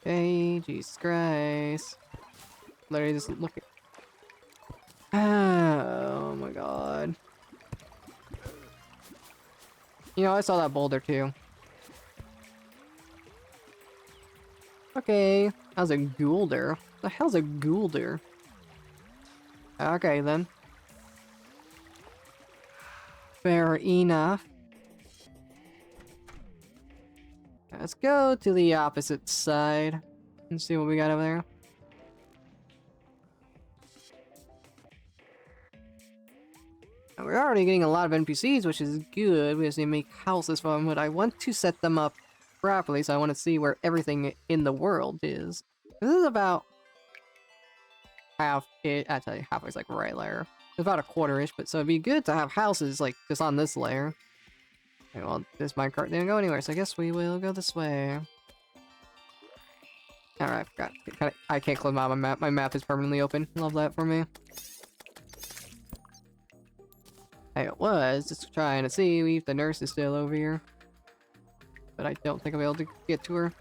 Okay, Jesus Christ. Literally just look at... Oh my god. You know, I saw that boulder too. Okay, how's a goulder? The hell's a goulder? Okay then. Fair enough. Let's go to the opposite side and see what we got over there. Now, we're already getting a lot of NPCs, which is good. We just need to make houses for them, but I want to set them up properly, so I want to see where everything in the world is. This is about half it. I tell you, halfway is like right layer. It's about a quarter-ish, but so it'd be good to have houses like just on this layer. Okay, well, this minecart didn't go anywhere, so I guess we will go this way. Alright, I forgot. I can't close my map. My map is permanently open. Love that for me. I was just trying to see if the nurse is still over here. But I don't think I'll be able to get to her.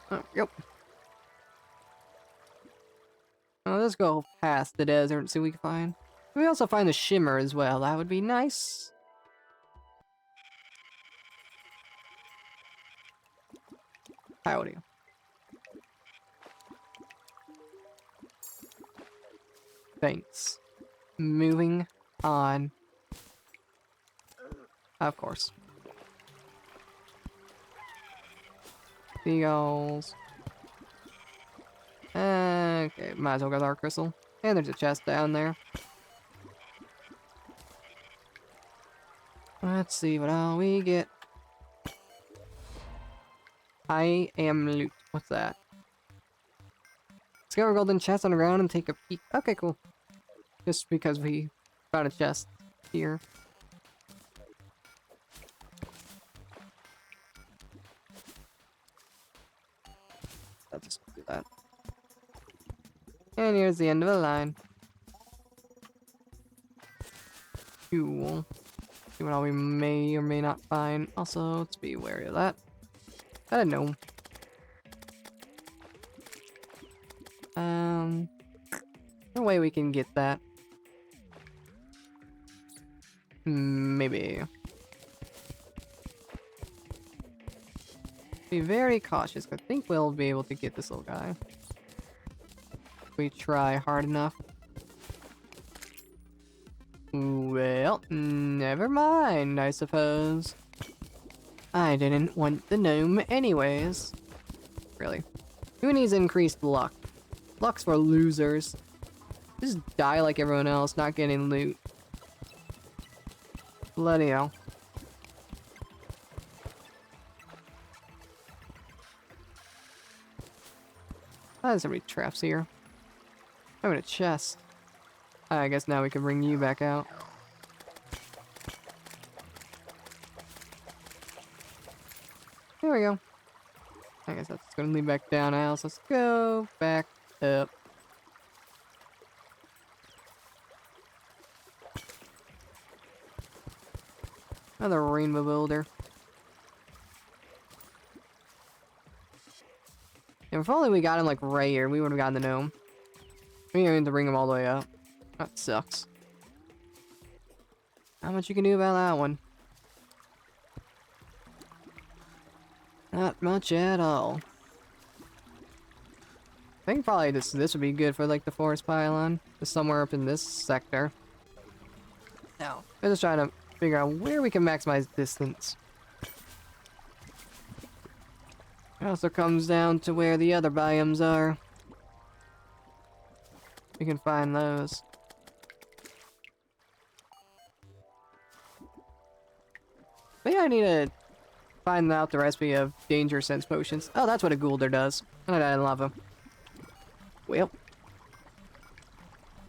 Oh, yep. Oh, let's go past the desert and see what we can find. We also find the shimmer as well. That would be nice. Howdy. Thanks. Moving on. Of course. Seagulls. Okay, might as well go to our crystal. And there's a chest down there. Let's see what all we get. I am loot. What's that? Discover golden chest on the ground and take a peek. Okay, cool. Just because we found a chest here. I'll just do that. And here's the end of the line. Cool. See what all we may or may not find. Also, let's be wary of that. I don't know. No way we can get that. Maybe. Be very cautious. I think we'll be able to get this little guy. If we try hard enough. Well, never mind, I suppose. I didn't want the gnome anyways. Really. Who needs increased luck? Luck's for losers. Just die like everyone else, not getting loot. Bloody hell. Oh, there's so many traps here. Oh, and a chest. I guess now we can bring you back out. There we go. I guess that's gonna lead back down now, so let's go back up. Another rainbow builder. And if only we got him like right here, we would have gotten the gnome. We didn't need to bring him all the way up. That sucks. Not much you can do about that one. Not much at all. I think probably this would be good for like the forest pylon. Just somewhere up in this sector. Now, we're just trying to figure out where we can maximize distance. It also comes down to where the other biomes are. We can find those. Maybe I need to find out the recipe of danger sense potions. Oh, that's what a Goulder does. And I died in lava. Well,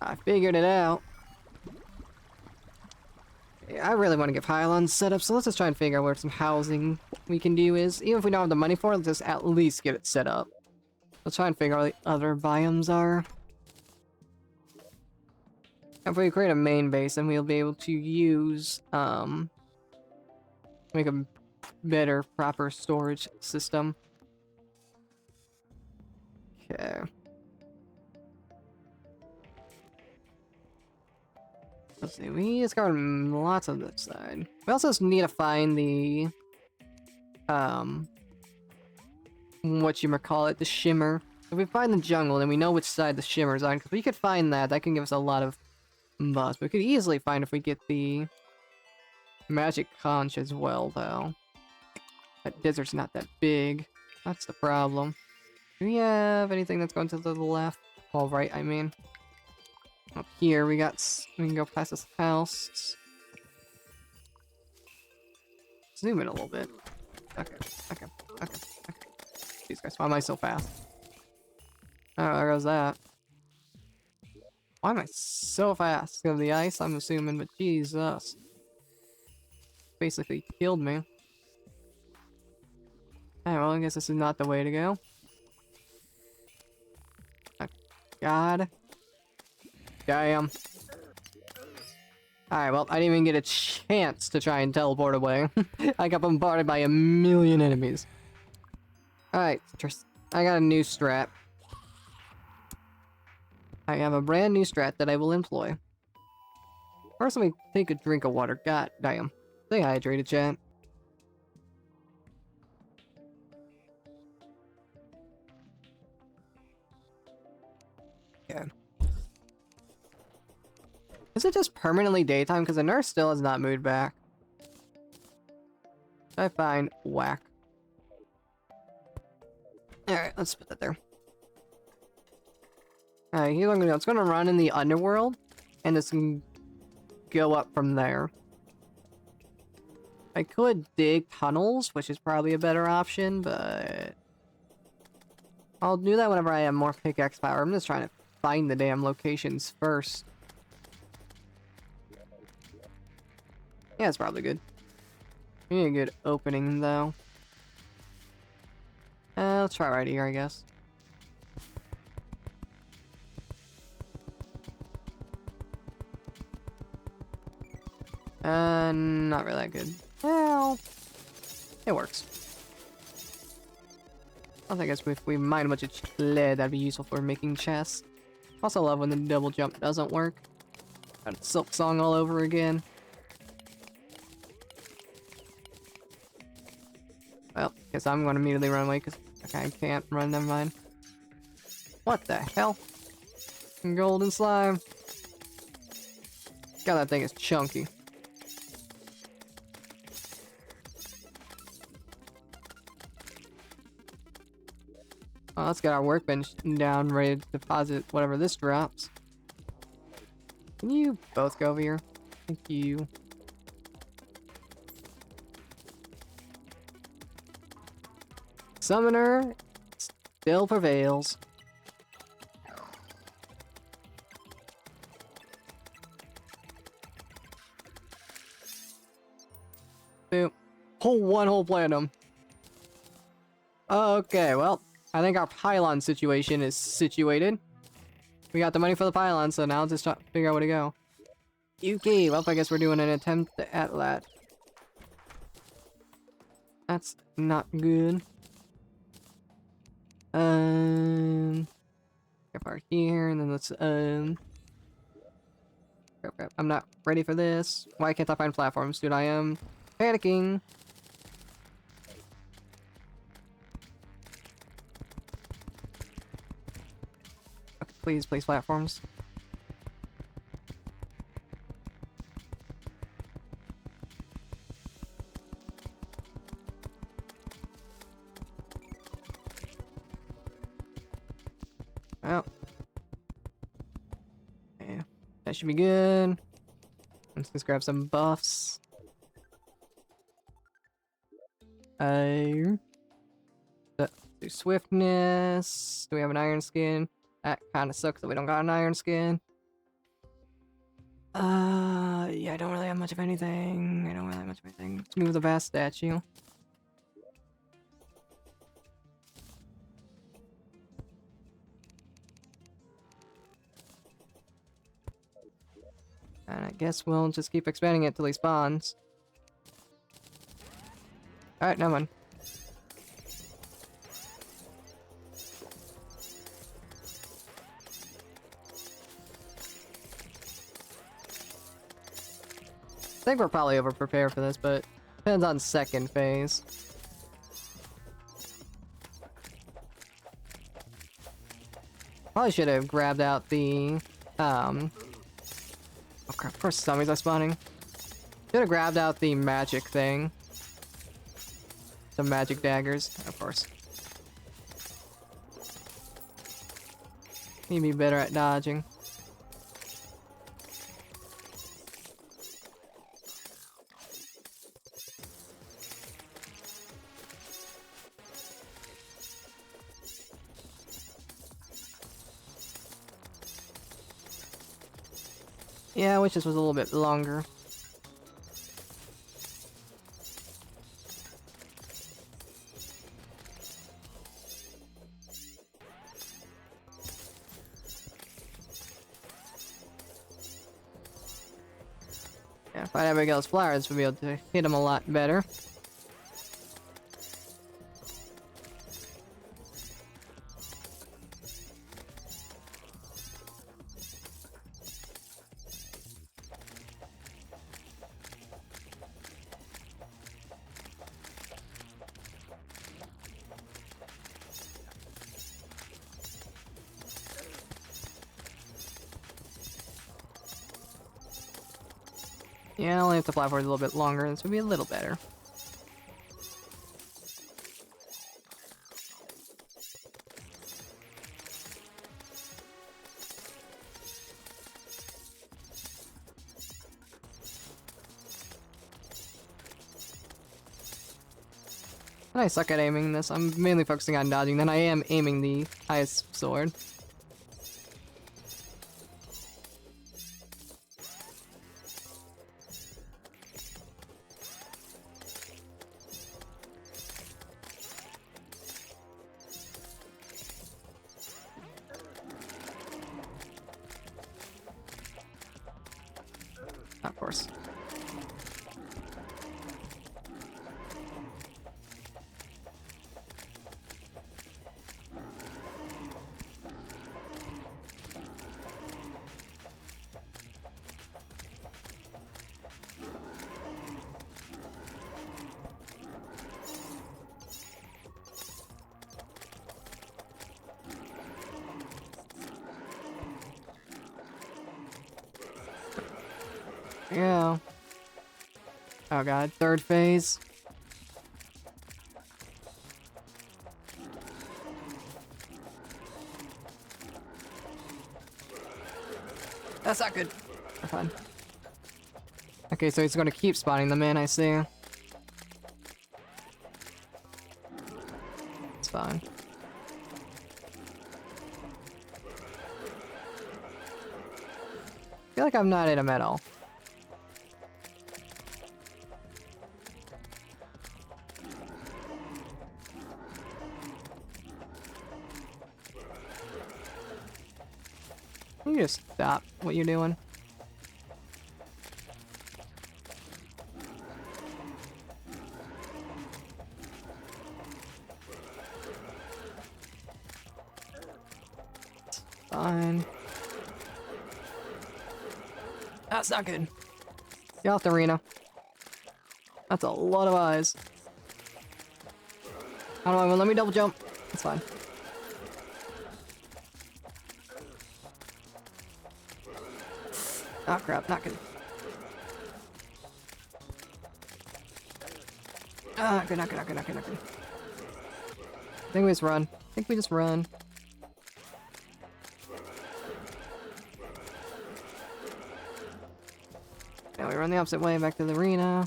I figured it out. I really want to get pylons set up, so let's just try and figure out where some housing we can do is. Even if we don't have the money for it, let's just at least get it set up. Let's try and figure out where the other biomes are. If we create a main base, then we'll be able to use, make a better, proper storage system. Okay. Let's see, we discovered lots on this side. We also just need to find the, whatchamacallit, the shimmer. If we find the jungle, then we know which side the shimmer's on, because we could find that. That can give us a lot of buzz. We could easily find if we get the magic conch as well, though. That desert's not that big. That's the problem. Do we have anything that's going to the left? Well, right, I mean. Up here, we can go past this house. Zoom in a little bit. Okay. These guys, why am I so fast? Oh, there goes that. Why am I so fast? Because of the ice, I'm assuming, but Jesus. Basically killed me. Alright, well, I guess this is not the way to go. Oh, God. Damn. Alright, well, I didn't even get a chance to try and teleport away. I got bombarded by a million enemies. Alright, I got a new strat. I have a brand new strat that I will employ. First, let me take a drink of water. God damn. Stay hydrated, chat. Okay. Is it just permanently daytime? Because the nurse still has not moved back. I find whack. Alright, let's put that there. Alright, here's what I'm gonna do. It's gonna run in the underworld, and just go up from there. I could dig tunnels, which is probably a better option, but I'll do that whenever I have more pickaxe power. I'm just trying to find the damn locations first. Yeah, it's probably good. We need a good opening, though. Let's try right here, I guess. Not really that good. Well, it works. I think if we mine a bunch of lead, that'd be useful for making chests. Also love when the double jump doesn't work. Got a Silk Song all over again. Well, guess I'm gonna immediately run away because I can't run, never mind. What the hell? Golden slime. God, that thing is chunky. Well, let's get our workbench down, ready to deposit whatever this drops. Can you both go over here? Thank you. Summoner still prevails. Boom. One whole platinum. Okay, well, I think our pylon situation is situated. We got the money for the pylon, so now just try to figure out where to go. Okay, well, I guess we're doing an attempt at that. That's not good. Get part here, and then let's, crap. I'm not ready for this. Why can't I find platforms, dude? I am panicking. Okay, please, platforms. Well. Yeah, that should be good. Let's just grab some buffs. Do swiftness. Do we have an iron skin? That kind of sucks that we don't got an iron skin. Yeah, I don't really have much of anything. Let's move the vast statue. And I guess we'll just keep expanding it till he spawns. Alright, never mind. I think we're probably over-prepared for this, but depends on second phase. Probably should have grabbed out the, oh crap, of course zombies are spawning. Should have grabbed out the magic thing. The magic daggers, of course. Need to be better at dodging. Yeah, I wish this was a little bit longer. Yeah, if I had Abigail's flowers, we'd be able to hit him a lot better. Yeah, I'll only have to fly forward a little bit longer. This would be a little better. And I suck at aiming this. I'm mainly focusing on dodging. Then I am aiming the highest sword. Of course. Yeah. Oh god, third phase. That's not good. We're fine. Okay, so he's gonna keep spawning them in, I see. It's fine. I feel like I'm not in him at all. You just stop what you're doing. Fine. That's not good. Get off the arena. That's a lot of eyes. I don't know, let me double jump. It's fine. Oh crap, not good. Ah, good, not good, not good, not good, not good. I think we just run. I think we just run. Now we run the opposite way back to the arena.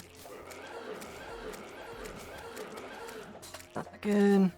Not that good.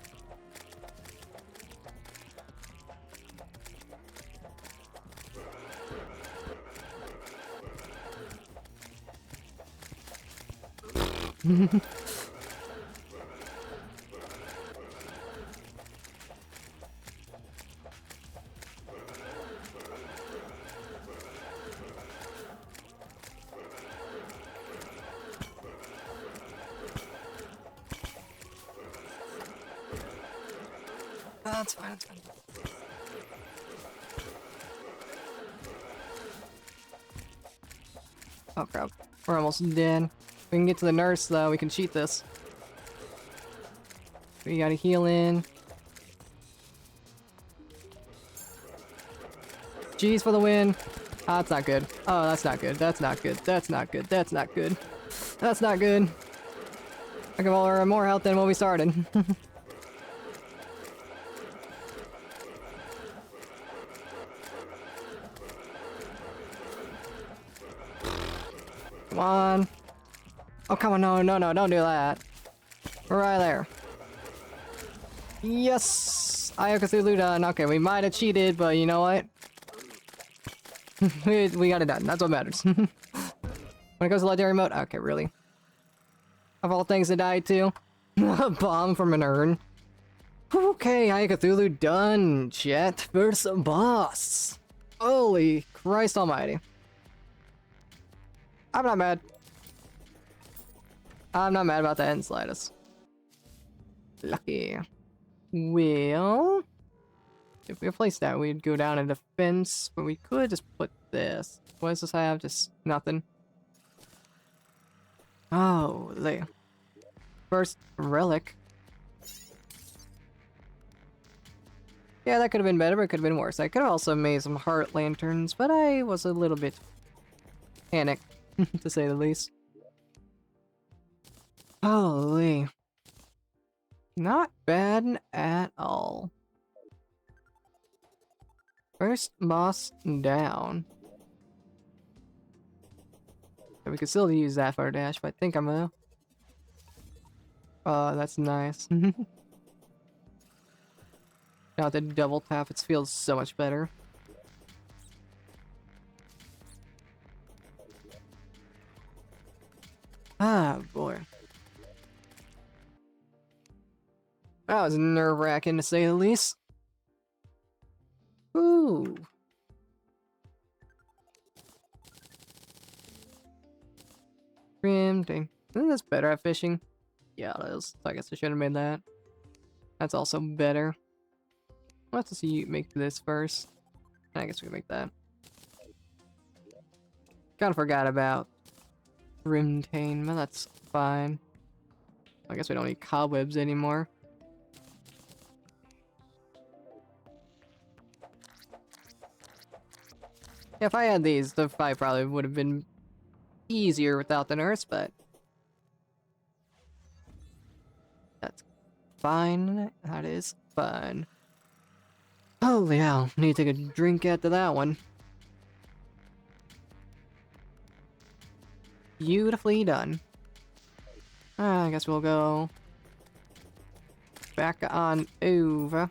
That's fine, that's fine. Oh crap, we're almost dead. We can get to the nurse though, we can cheat this. We gotta heal in. G's for the win. Ah, that's not good. Oh, that's not good. That's not good. That's not good. That's not good. That's not good. I give all her more health than when we started. Come on. Oh, come on. No, no, no. Don't do that. We're right there. Yes! Eye of Cthulhu done. Okay, we might have cheated, but you know what? we got it done. That's what matters. When it goes to legendary mode? Okay, really? Of all things to die to? A bomb from an urn. Okay, Eye of Cthulhu done. Jet versus boss. Holy Christ almighty. I'm not mad. I'm not mad about that in the slightest. Lucky. Well, if we replace that, we'd go down in defense, but we could just put this. What does this have? Just nothing. Oh, the first relic. Yeah, that could have been better, but it could have been worse. I could have also made some heart lanterns, but I was a little bit panicked to say the least. Holy. Not bad at all. First boss down. We could still use that for a dash, but I think I'm gonna. That's nice. Now the double tap, it feels so much better. Ah, boy. That was nerve-wracking to say the least. Ooh. Tempting. Isn't this better at fishing? Yeah, it is. I guess I should have made that. That's also better. We'll have to see you make this first. I guess we can make that. Kinda forgot about Rimtane, but that's fine. I guess we don't need cobwebs anymore. If I had these, the fight probably would have been easier without the nurse, but that's fine. That is fine. Holy hell, need to take a drink after that one. Beautifully done. I guess we'll go back on over.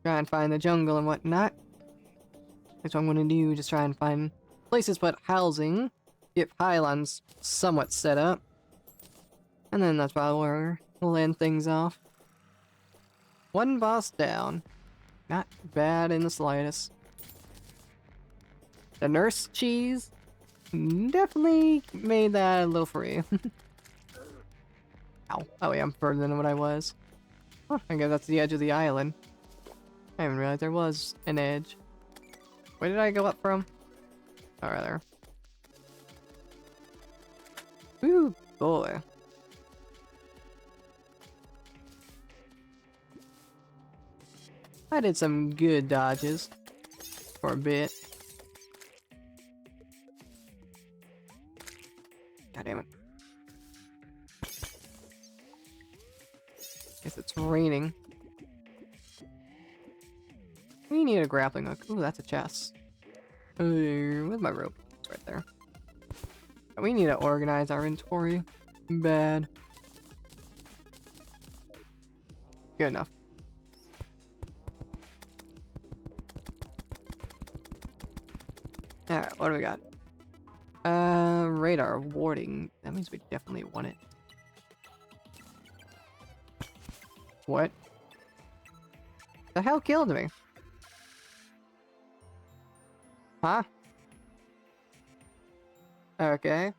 Try and find the jungle and whatnot. That's what I'm gonna do, just try and find places to put housing, get pylons somewhat set up. And then that's probably where we'll end things off. One boss down. Not bad in the slightest. The nurse cheese definitely made that a little free. Ow. Oh yeah, I'm further than what I was. Huh, I guess that's the edge of the island. I didn't realize there was an edge. Where did I go up from? Oh, right there. Ooh, boy. I did some good dodges for a bit. God damn it. Guess it's raining. We need a grappling hook. Ooh, that's a chest. Where's my rope? It's right there. We need to organize our inventory. Bad. Good enough. Alright, what do we got? Radar warding. That means we definitely want it. What? The hell killed me? Huh? Okay.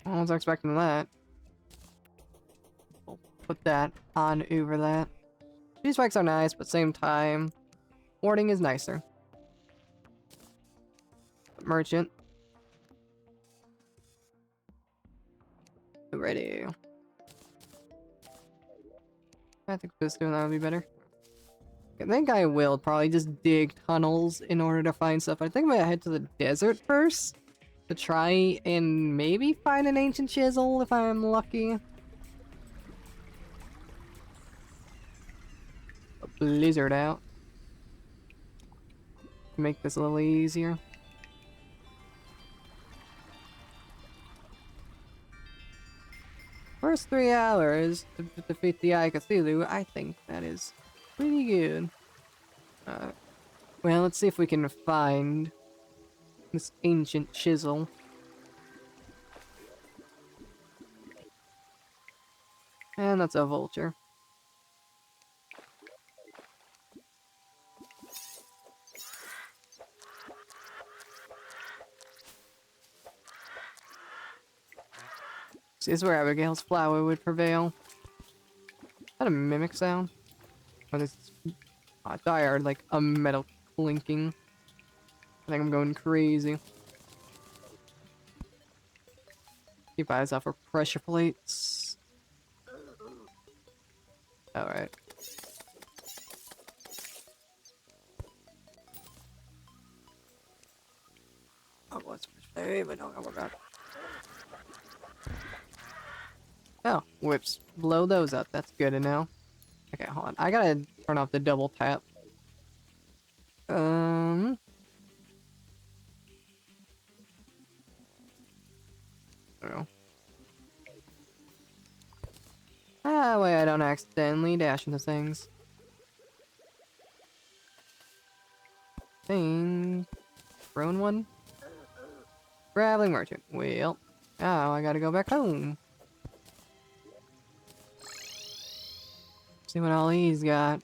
I was expecting that. We'll put that on over that. These spikes are nice, but same time, warding is nicer. Merchant. Ready. I think this doing that would be better. I think I will probably just dig tunnels in order to find stuff. I think I'm gonna head to the desert first to try and maybe find an ancient chisel if I'm lucky. A blizzard out. Make this a little easier. First 3 hours to defeat the Eye of Cthulhu, I think that is pretty good. Well, let's see if we can find this ancient chisel. And that's a vulture. See, this is where Abigail's flower would prevail. Is that a mimic sound? Or this dire, like a metal clinking. I think I'm going crazy. Keep eyes out for pressure plates. Alright. Hey, but don't worry about it. Oh, whips. Blow those up. That's good to know. Okay, hold on. I gotta turn off the double tap. There we go. That way I don't accidentally dash into things. Thing. Thrown one? Traveling merchant. Well, now I gotta go back home. See what all he's got.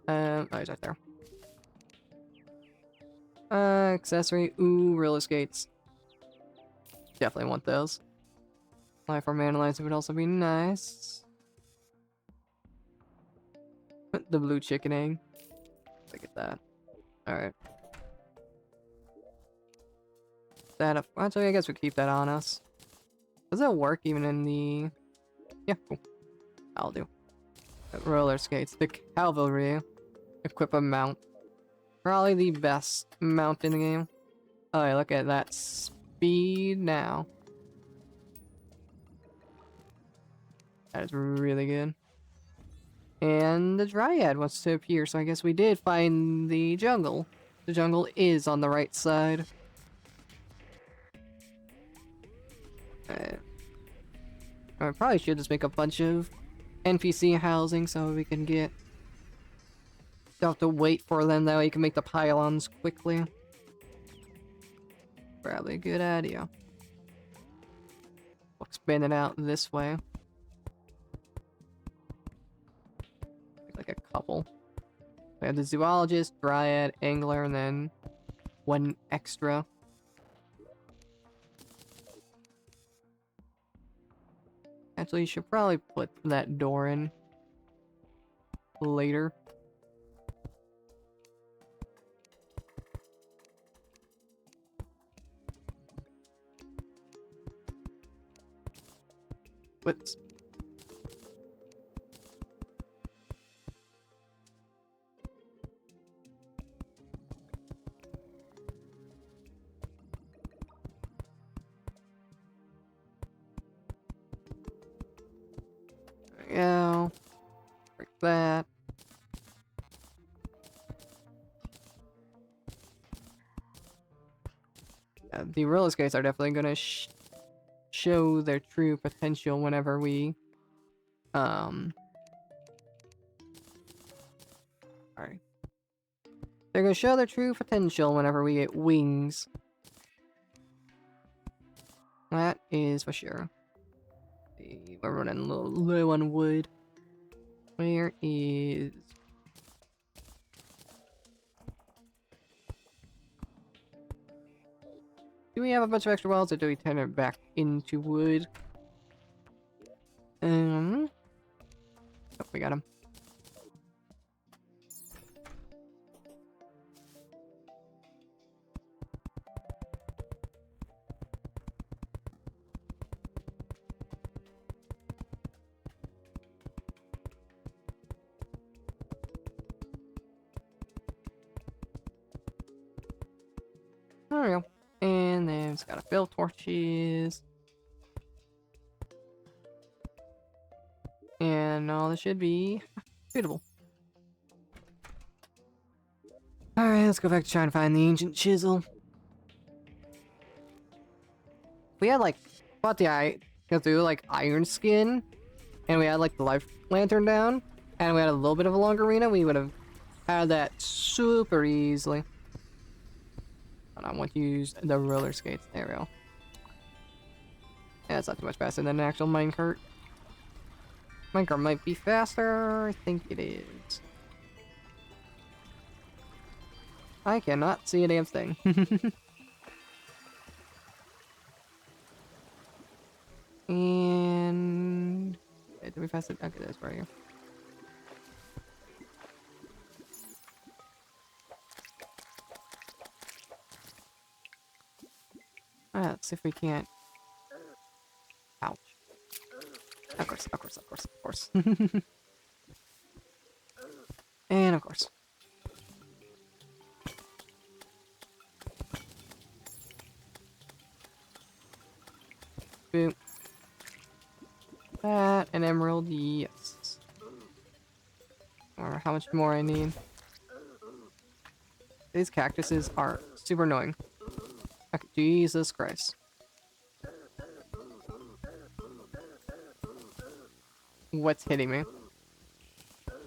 Oh, he's right there. Accessory. Ooh, roller skates. Definitely want those. Life form analyzer would also be nice. The blue chicken egg. Look at that. Alright. That up. Actually, I guess we keep that on us. Does that work even in the... Yeah, cool. I'll do. Roller skates. The cavalry. Equip a mount. Probably the best mount in the game. Oh, yeah, look at that speed now. That is really good. And the Dryad wants to appear, so I guess we did find the jungle. The jungle is on the right side. I probably should just make a bunch of NPC housing so we can get... Don't have to wait for them, that way you can make the pylons quickly. Probably a good idea. We'll expand it out this way. Like a couple. We have the zoologist, dryad, angler, and then one extra. Actually, you should probably put that door in later. Whoops. There we go. Break that. The roller skates are definitely gonna show their true potential whenever we alright. They're gonna show their true potential whenever we get wings. That is for sure. We're running a little low on wood. Where is... Do we have a bunch of extra wells, or do we turn it back into wood? Oh, we got him. There we go. And then it's gotta fill torches. And all this should be suitable. Alright, let's go back to trying to find the ancient chisel. We had like, bought the Eye of Cthulhu, like iron skin, and we had like the life lantern down, and we had a little bit of a longer arena, we would have had that super easily. But I want to use the roller skates. There we go. Yeah, it's not too much faster than an actual minecart. Minecart might be faster. I think it is. I cannot see a damn thing. And... Wait, did we pass it? Okay, that's right here. Let's see if we can't... Ouch. Of course, of course, of course, of course. And of course. Boom. That, an emerald, yes. Or how much more I need. These cactuses are super annoying. Okay, Jesus Christ. What's hitting me?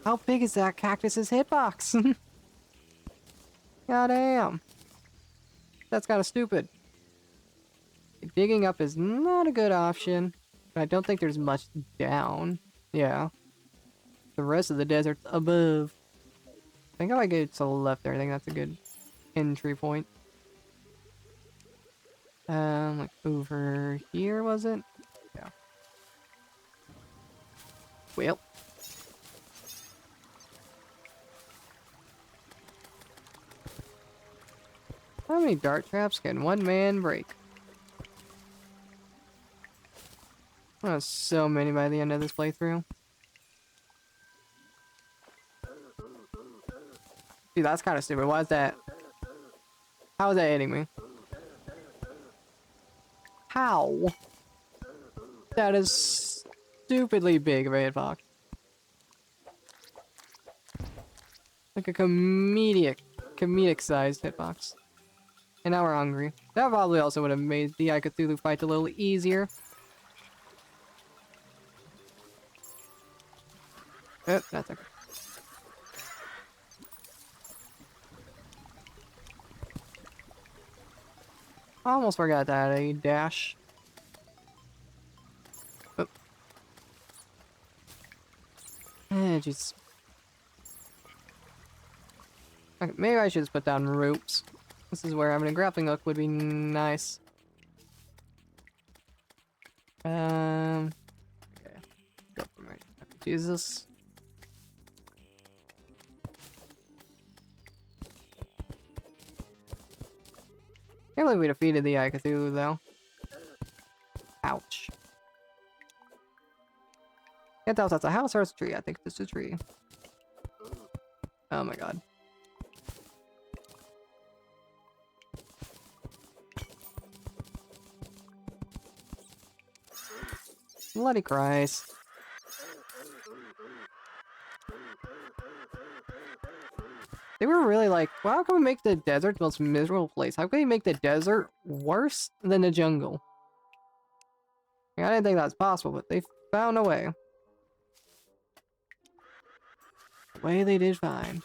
How big is that cactus's hitbox? God damn. That's kind of stupid. Digging up is not a good option. But I don't think there's much down. Yeah. The rest of the desert's above. I think if I go to the left there, I think that's a good entry point. Like over here, was it? Yeah. Well. How many dart traps can one man break? Oh, so many by the end of this playthrough. Dude, that's kind of stupid. Why is that? How is that hitting me? How? That is stupidly big of a hitbox. Like a comedic sized hitbox. And now we're hungry. That probably also would have made the Eye of Cthulhu fight a little easier. Oh, that's okay. I almost forgot that a dash. Oh. Jeez. Okay, maybe I should just put down ropes. This is where having a grappling hook would be nice. Okay. Go for my Jesus. Can't believe we defeated the Eye of Cthulhu, though. Ouch. Can't tell if that's a house or it's a tree. I think it's a tree. Oh my god. Bloody Christ. They were really like, well, how can we make the desert the most miserable place? How can we make the desert worse than the jungle? I didn't think that was possible, but they found a way. The way they did find.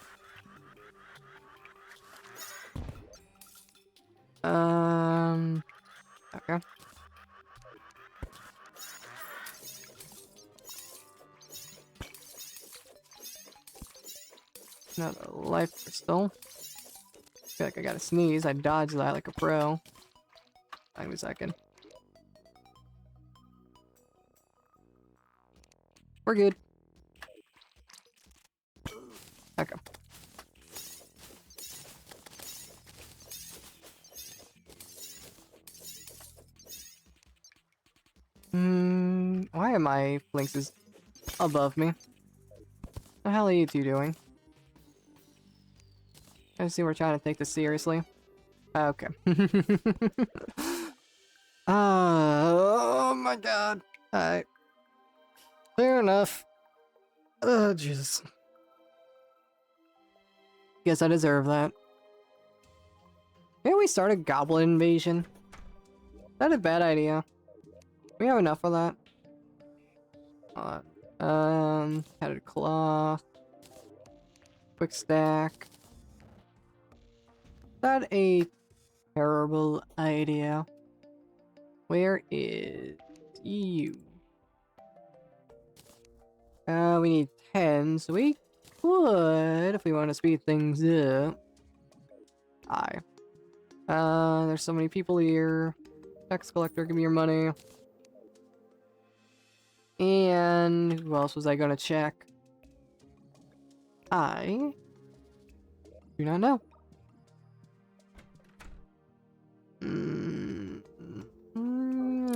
Okay. Another life crystal. I feel like I gotta sneeze. I dodged that like a pro. Wait a second. We're good. Okay. Why are my flinks above me? What the hell are you two doing? I see we're trying to take this seriously. Okay. Oh my god. Alright. Fair enough. Oh, Jesus. Guess I deserve that. Maybe we start a goblin invasion? That's a bad idea. We have enough of that. Headed cloth. Quick stack. That a terrible idea. Where is you? We need 10, so we could, if we want to speed things up. Aye. There's so many people here. Tax collector, give me your money. And who else was I gonna check? I do not know.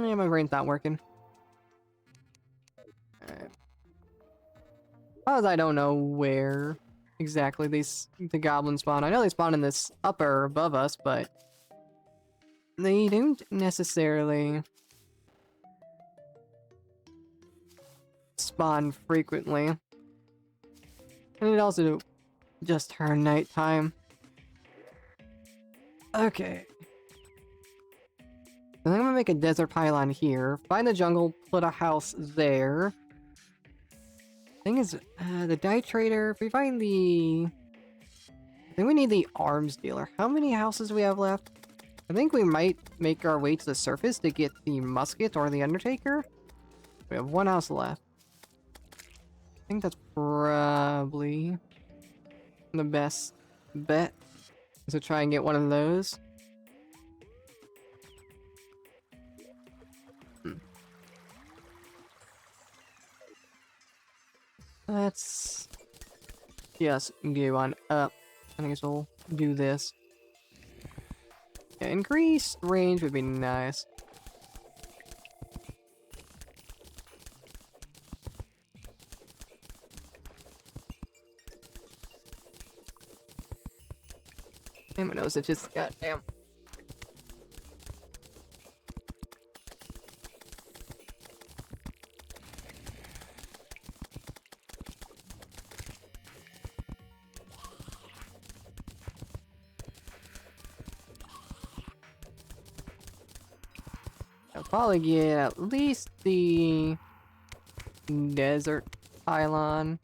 Yeah, my brain's not working. Alright. Because I don't know where exactly the goblins spawn. I know they spawn in this upper above us, but they don't necessarily spawn frequently. And it also just turned nighttime. Okay. And I'm gonna make a desert pylon here. Find the jungle, put a house there. Thing is, the dye trader, if we find the... I think we need the arms dealer. How many houses do we have left? I think we might make our way to the surface to get the musket or the undertaker. We have one house left. I think that's probably the best bet. Is to try and get one of those. Let's just go on up. I guess we'll do this. Yeah, increased range would be nice. Damn, my nose itches. Goddamn. I'll probably get at least the desert pylon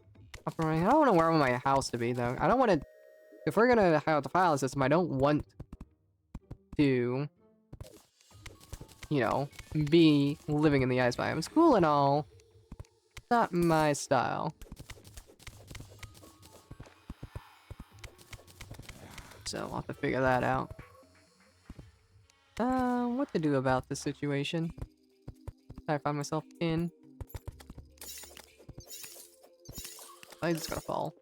up and running. I don't know where I want my house to be though. I don't want to. If we're gonna have the pylon system, I don't want to, you know, be living in the ice biome. It's cool and all. Not my style. So I'll have to figure that out. What to do about this situation I find myself in. I just gotta fall.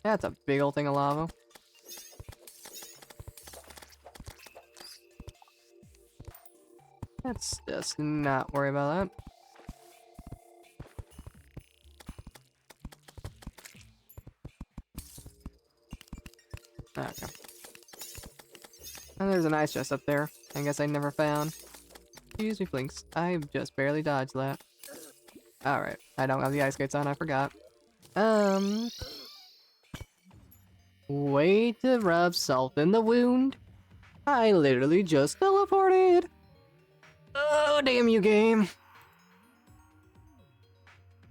That's a big old thing of lava. Let's just not worry about that. Okay. And there's an ice chest up there. I guess I never found. Excuse me, Flinks. I just barely dodged that. Alright. I don't have the ice skates on, I forgot. Way to rub salt in the wound. I literally just teleported. Oh, damn you, game.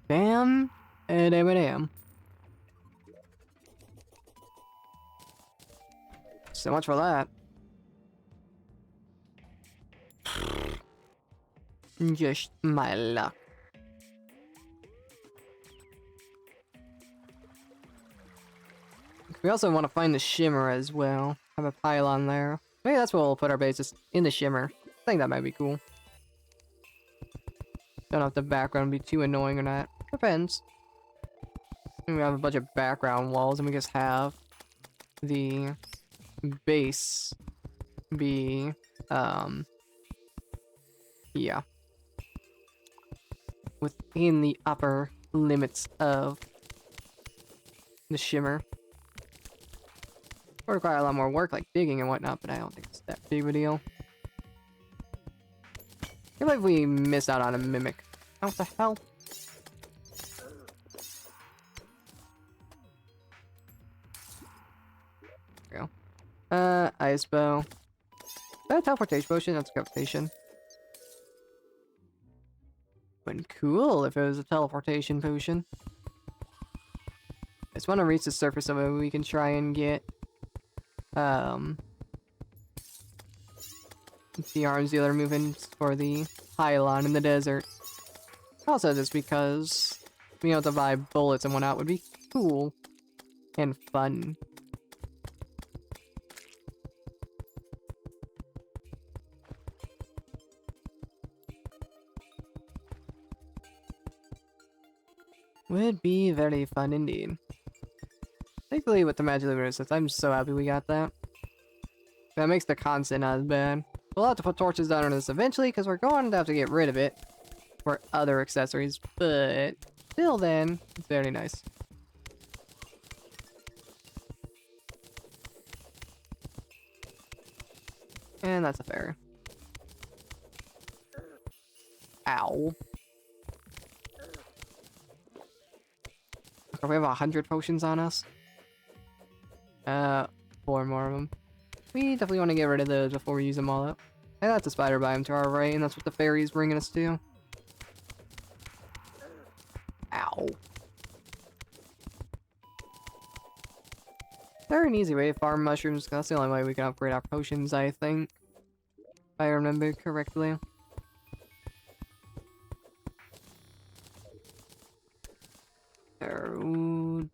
Damn. Damn. So much for that. Just my luck. We also want to find the shimmer as well. Have a pylon there. Maybe that's where we'll put our bases, in the shimmer. I think that might be cool. Don't know if the background be too annoying or not. Depends. And we have a bunch of background walls, and we just have the base be, yeah. Within the upper limits of the shimmer. Would require a lot more work, like digging and whatnot, but I don't think it's that big of a deal. I feel like we missed out on a mimic. What the hell? There we go. Ice bow. Is that a teleportation potion? That's a teleportation. Wouldn't cool if it was a teleportation potion. I just want to reach the surface so maybe we can try and get the arms dealer moving for the pylon in the desert. Also just because being able to buy bullets and whatnot would be cool and fun. Would be very fun indeed. Thankfully with the magic resistance, I'm so happy we got that. That makes the constant not as bad. We'll have to put torches down on this eventually because we're going to have to get rid of it for other accessories, but till then, it's very nice. And that's a fairy. Ow. Okay, we have 100 potions on us. 4 more of them. We definitely want to get rid of those before we use them all up. And that's a spider biome to our right, and that's what the fairy's bringing us to. Ow. They're an easy way to farm mushrooms, 'cause that's the only way we can upgrade our potions, I think. If I remember correctly. Ooh,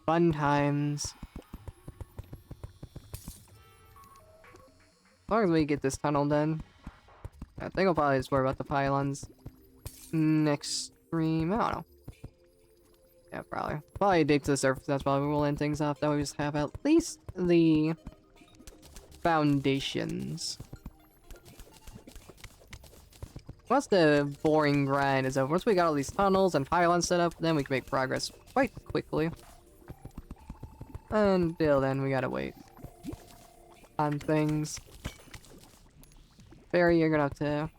fun times. As long as we get this tunnel done. I think I'll probably just worry about the pylons next stream. I don't know. Yeah, probably. Probably dig to the surface, that's probably we'll end things off. That way we just have at least the foundations. Once the boring grind is over, once we got all these tunnels and pylons set up, then we can make progress quite quickly. Until then, we gotta wait on things. Barry, you're gonna have to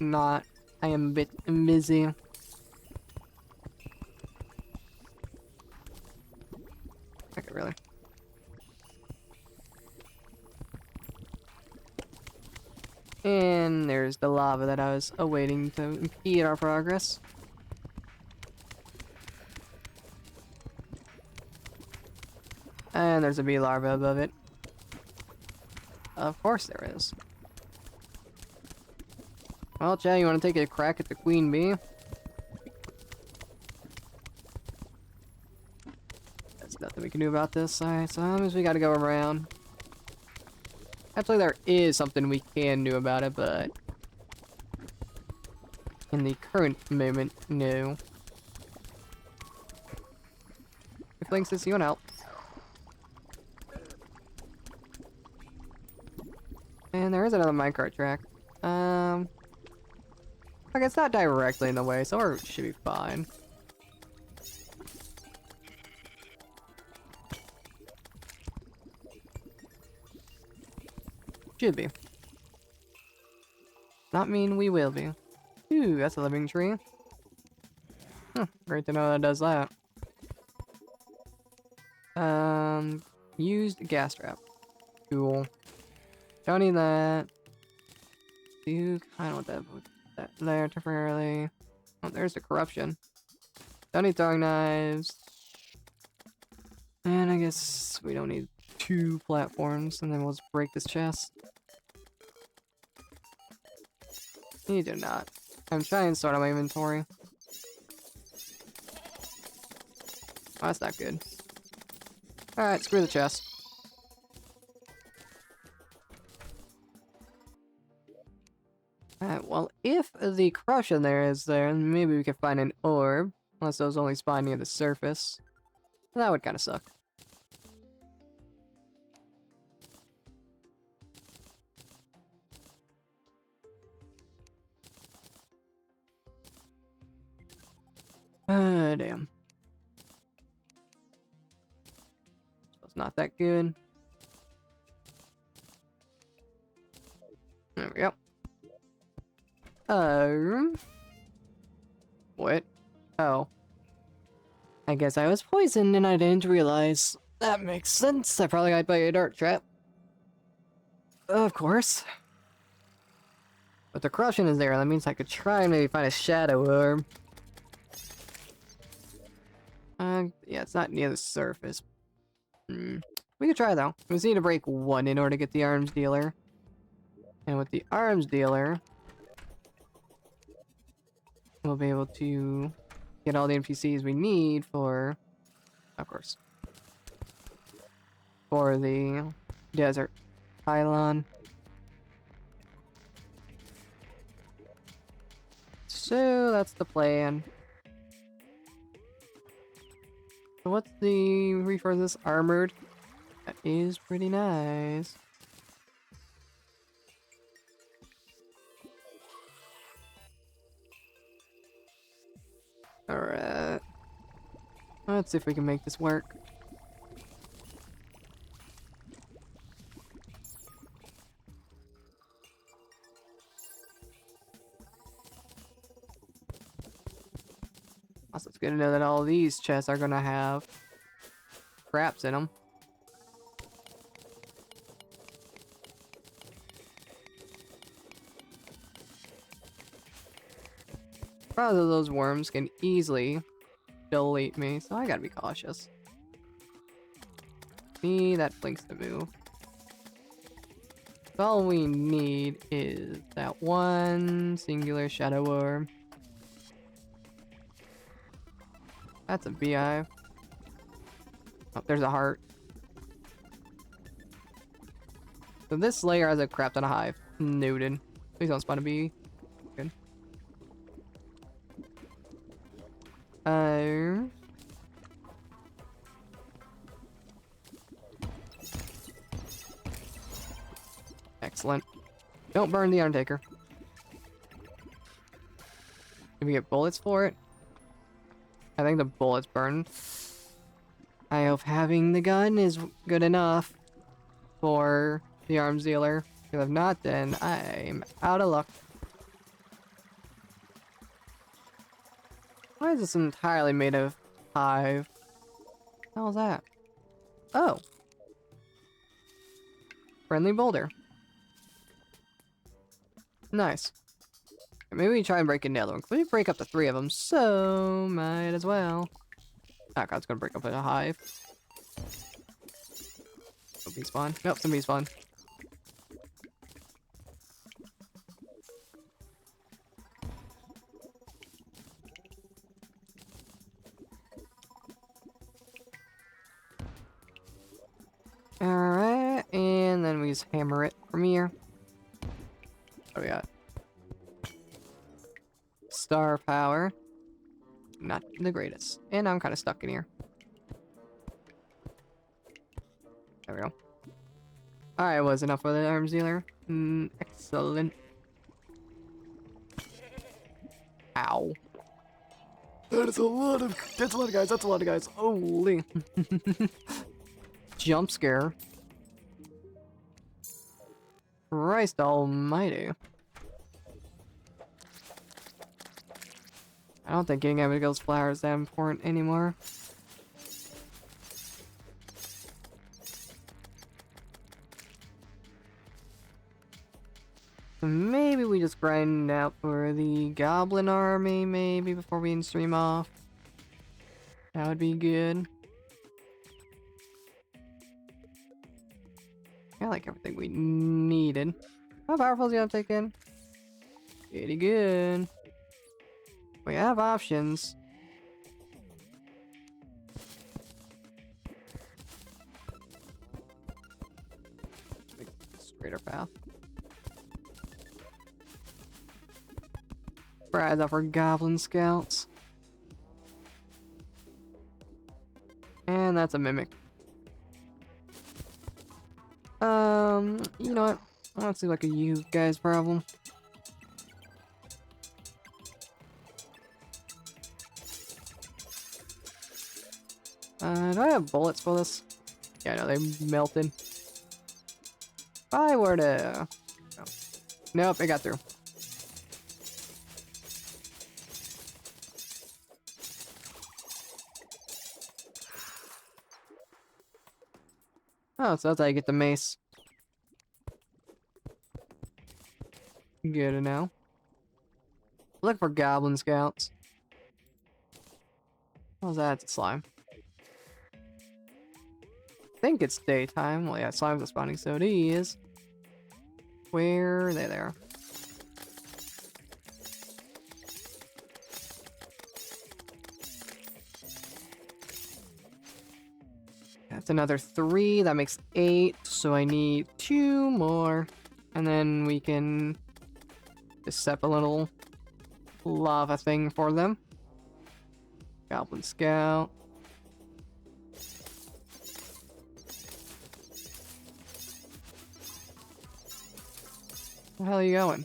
not. I am a bit busy. Okay, really. And there's the lava that I was awaiting to impede our progress. And there's a bee larva above it. Of course there is. Well, Chad, you want to take a crack at the queen bee? There's nothing we can do about this side, so as we gotta go around. Actually, there is something we can do about it, but in the current moment, no. If Link says you want help. And there is another minecart track. Okay, it's not directly in the way, so it should be fine. Should be. Not mean we will be. Ooh, that's a living tree. Great to know that does that. Used gas trap. Cool. Don't need that. You kind of want that there temporarily. Oh, there's the corruption. Don't need throwing knives. And I guess we don't need 2 platforms, and then we'll just break this chest. You do not. I'm trying to sort out my inventory. Oh, that's not good. Alright, screw the chest. Alright, well, if the corruption there is there, maybe we can find an orb. Unless those only spawn near the surface. That would kind of suck. Damn. So it's not that good. There we go. What? Oh. I guess I was poisoned and I didn't realize. That makes sense. I probably got by a dart trap. Of course. But the corruption is there. That means I could try and maybe find a shadow orb. Yeah, it's not near the surface. We could try though. We just need to break 1 in order to get the arms dealer. And with the arms dealer, we'll be able to get all the NPCs we need for, of course, for the desert pylon. So that's the plan. So what's the reef of this? Armored? That is pretty nice. Alright. Let's see if we can make this work. It's good to know that all these chests are gonna have scraps in them. Probably those worms can easily delete me, so I gotta be cautious. See, that blinks to move. So all we need is that one singular shadow worm. That's a beehive. Oh, there's a heart. So this layer has a crap ton of hive. Noted. Please don't spawn a bee. Good. Excellent. Don't burn the Undertaker. Can we get bullets for it? I think the bullets burn. I hope having the gun is good enough for the arms dealer. Because if not, then I'm out of luck. Why is this entirely made of hive? What the hell is that? Oh. Friendly boulder. Nice. Maybe we try and break another one. We break up to 3 of them, so might as well. Oh god, it's gonna break up a hive. No bee spawn. Nope, some bee spawn. Alright, and then we just hammer it from here. What do we got? Star power. Not the greatest. And I'm kind of stuck in here. There we go. Alright, was enough for the arms dealer. Excellent. Ow. That's a lot of guys. That's a lot of guys. Holy. Jump scare. Christ almighty. I don't think getting Abigail's flower is that important anymore. So maybe we just grind out for the goblin army, maybe, before we stream off. That would be good. I like everything we needed. How powerful is the uptake in? Pretty good. We have options. Make a straighter path. Prize out for goblin scouts. And that's a mimic. You know what? I don't see like a you guys problem. Do I have bullets for this? Yeah, no, they melted. If I were to... No. Nope, it got through. Oh, so that's how you get the mace. Good to know. Look for goblin scouts. How's that? It's a slime. I think it's daytime. Well, yeah, slimes are spawning, so it is. Where are they there? That's another 3. That makes 8. So I need 2 more. And then we can just set up a little lava thing for them. Goblin Scout. Where the hell are you going?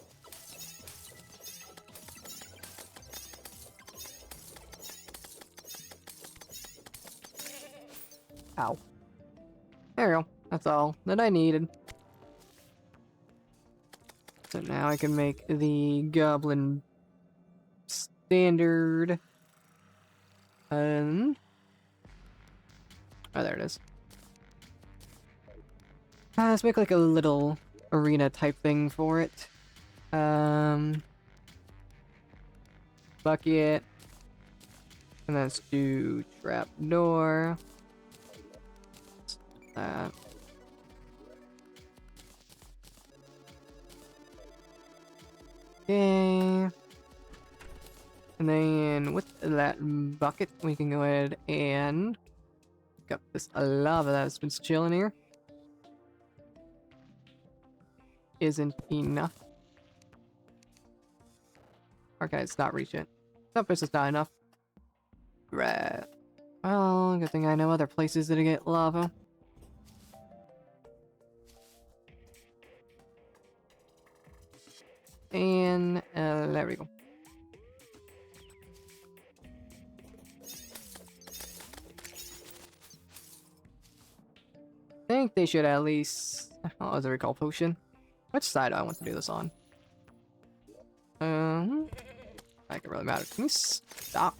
Ow. There we go. That's all that I needed. So now I can make the goblin standard Oh, there it is. Let's make like a little arena type thing for it. Bucket. And let's do trapdoor. That. Okay. And then with that bucket, we can go ahead and pick up this lava that's been chilling here. Isn't enough. Okay, it's not reach it. Nope, it's just not enough. Right. Well, good thing I know other places that get lava. And there we go. I think they should at least... Oh, as I recall, potion. Which side do I want to do this on? That can really matter. Can you stop?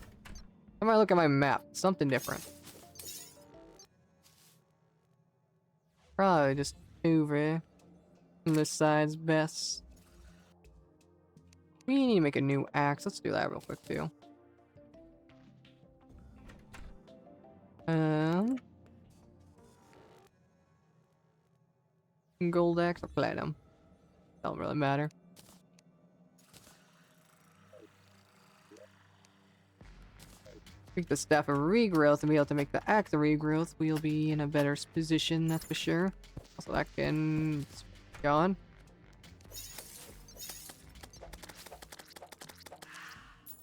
If I look at my map, something different. Probably just over this side's best. We need to make a new axe. Let's do that real quick too. Gold axe or platinum? Don't really matter. Pick the staff of regrowth and be able to make the axe of regrowth. We'll be in a better position, that's for sure. Also, that can gone.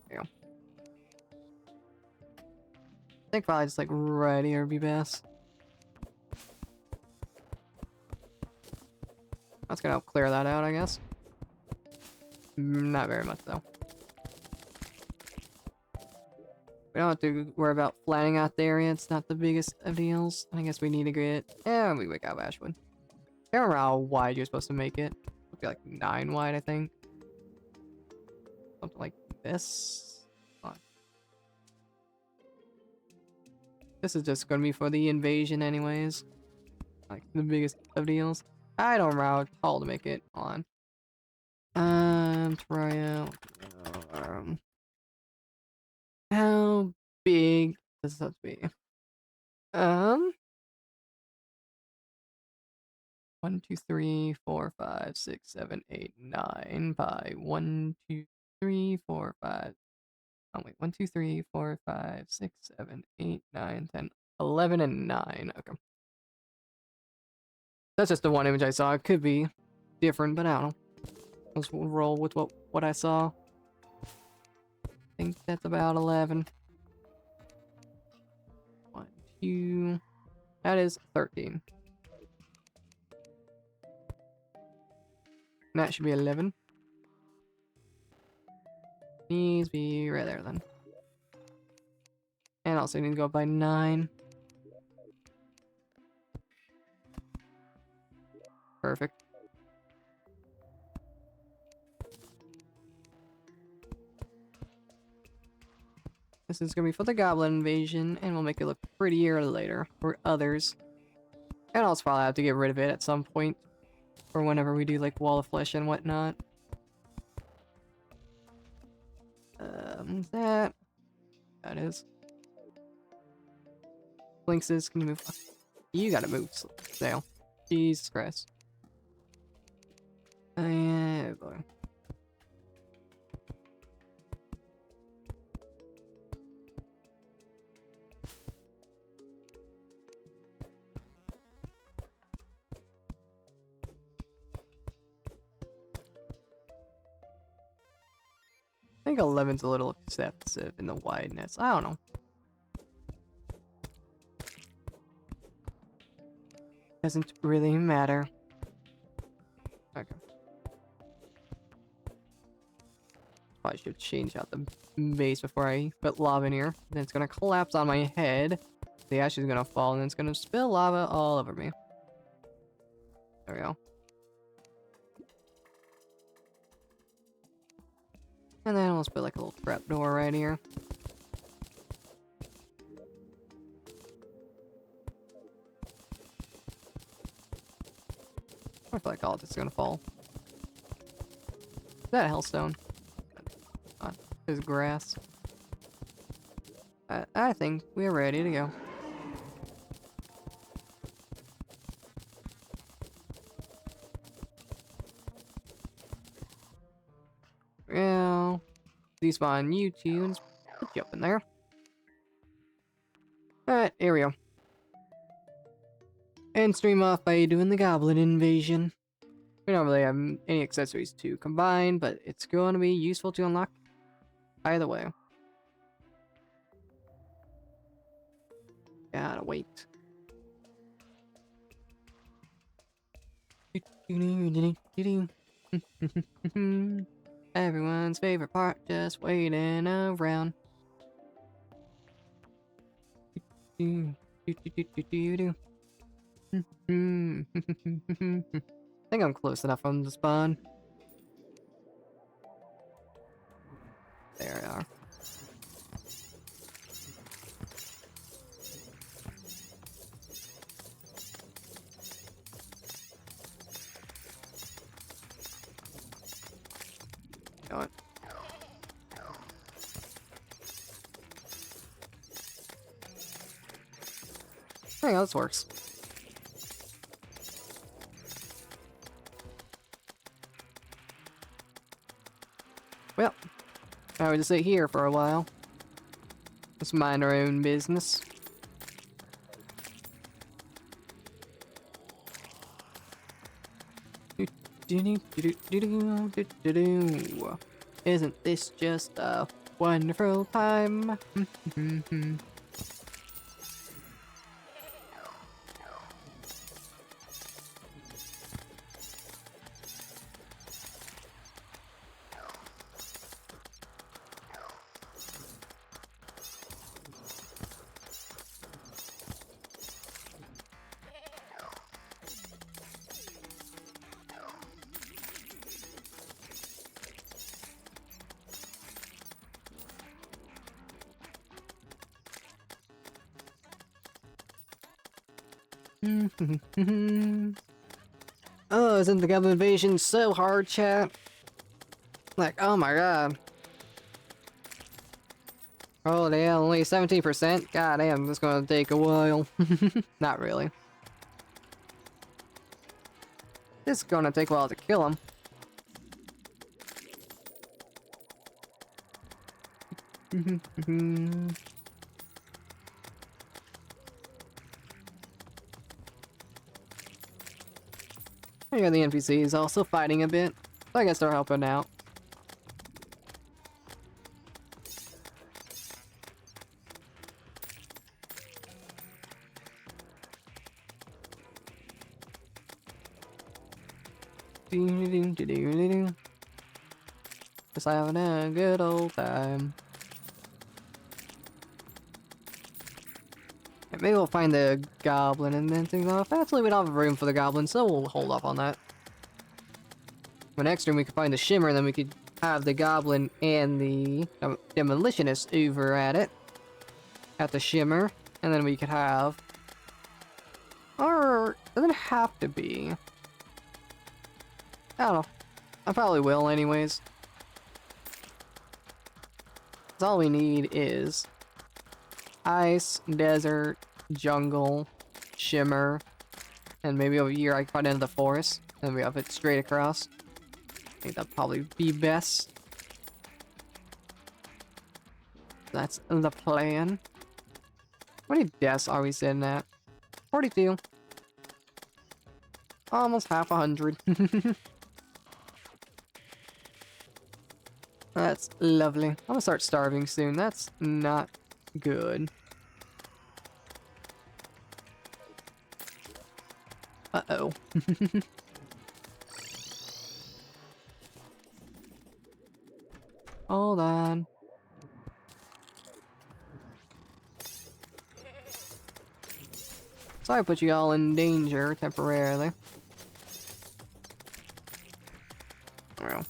There you go. I think probably just like right here would be best. That's gonna help clear that out, I guess. Not very much though. We don't have to worry about flattening out the area. It's not the biggest of deals. I guess we need to get... Yeah, we wake up Ashwood. I can't remember how wide you're supposed to make it. It'll be like 9 wide, I think. Something like this. Come on. This is just gonna be for the invasion anyways. Like the biggest of deals. I don't remember how tall to make it on. Terraria. How big does this have to be? 1, 2, 3, 4, 5, 6, 7, 8, 9 by 1, 2, 3, 4, 5. Oh wait, 1, 2, 3, 4, 5, 6, 7, 8, 9, 10, 11, and 9. Okay. That's just the one image I saw. It could be different, but I don't know. Let's roll with what I saw. I think that's about 11. 1, 2. That is 13. And that should be 11. Needs to be right there then. And also need to go up by 9. Perfect. This is gonna be for the goblin invasion, and we'll make it look prettier later for others. And I'll probably have to get rid of it at some point. Or whenever we do like wall of flesh and whatnot. That is. Blinks, can you move? You gotta move, Snail. Jesus Christ. Yeah, boy. I think 11's a little excessive in the wideness. I don't know. Doesn't really matter. Okay. Probably should change out the base before I put lava in here. Then it's gonna collapse on my head. The ash is gonna fall and then it's gonna spill lava all over me. There we go. And then we'll put like a little trapdoor right here. I feel like all this is gonna fall. Is that a hellstone? There's grass. I think we're ready to go. Well, despawn you tunes. Put you up in there. Alright, here we go. And stream off by doing the goblin invasion. We don't really have any accessories to combine, but it's going to be useful to unlock either way. Gotta wait. Everyone's favorite part, just waiting around. I think I'm close enough on the spawn. There we are. Going. Hang on, this works. Well, now we just sit here for a while. Just mind our own business. Isn't this just a wonderful time? Oh, isn't the goblin invasion so hard, chat? Like, oh my god. Oh damn, only 17%? God damn, this is gonna take a while. Not really. It's gonna take a while to kill him. Here the NPCs also fighting a bit. So I guess they're helping out. Just having a good old time. Maybe we'll find the goblin and then things off. Actually, we don't have room for the goblin, so we'll hold off on that. But next room we could find the shimmer, and then we could have the goblin and the demolitionist over at it. At the shimmer. And then we could have... Or... it doesn't have to be. I don't know. I probably will anyways. 'Cause all we need is... ice, desert, jungle, shimmer, and maybe over here I can find into the forest, and we have it straight across. I think that'd probably be best. That's the plan. How many deaths are we sitting at? 42. Almost half 100. That's lovely. I'm gonna start starving soon. That's not good. Uh-oh. Hold on. So I put you all in danger temporarily. Well.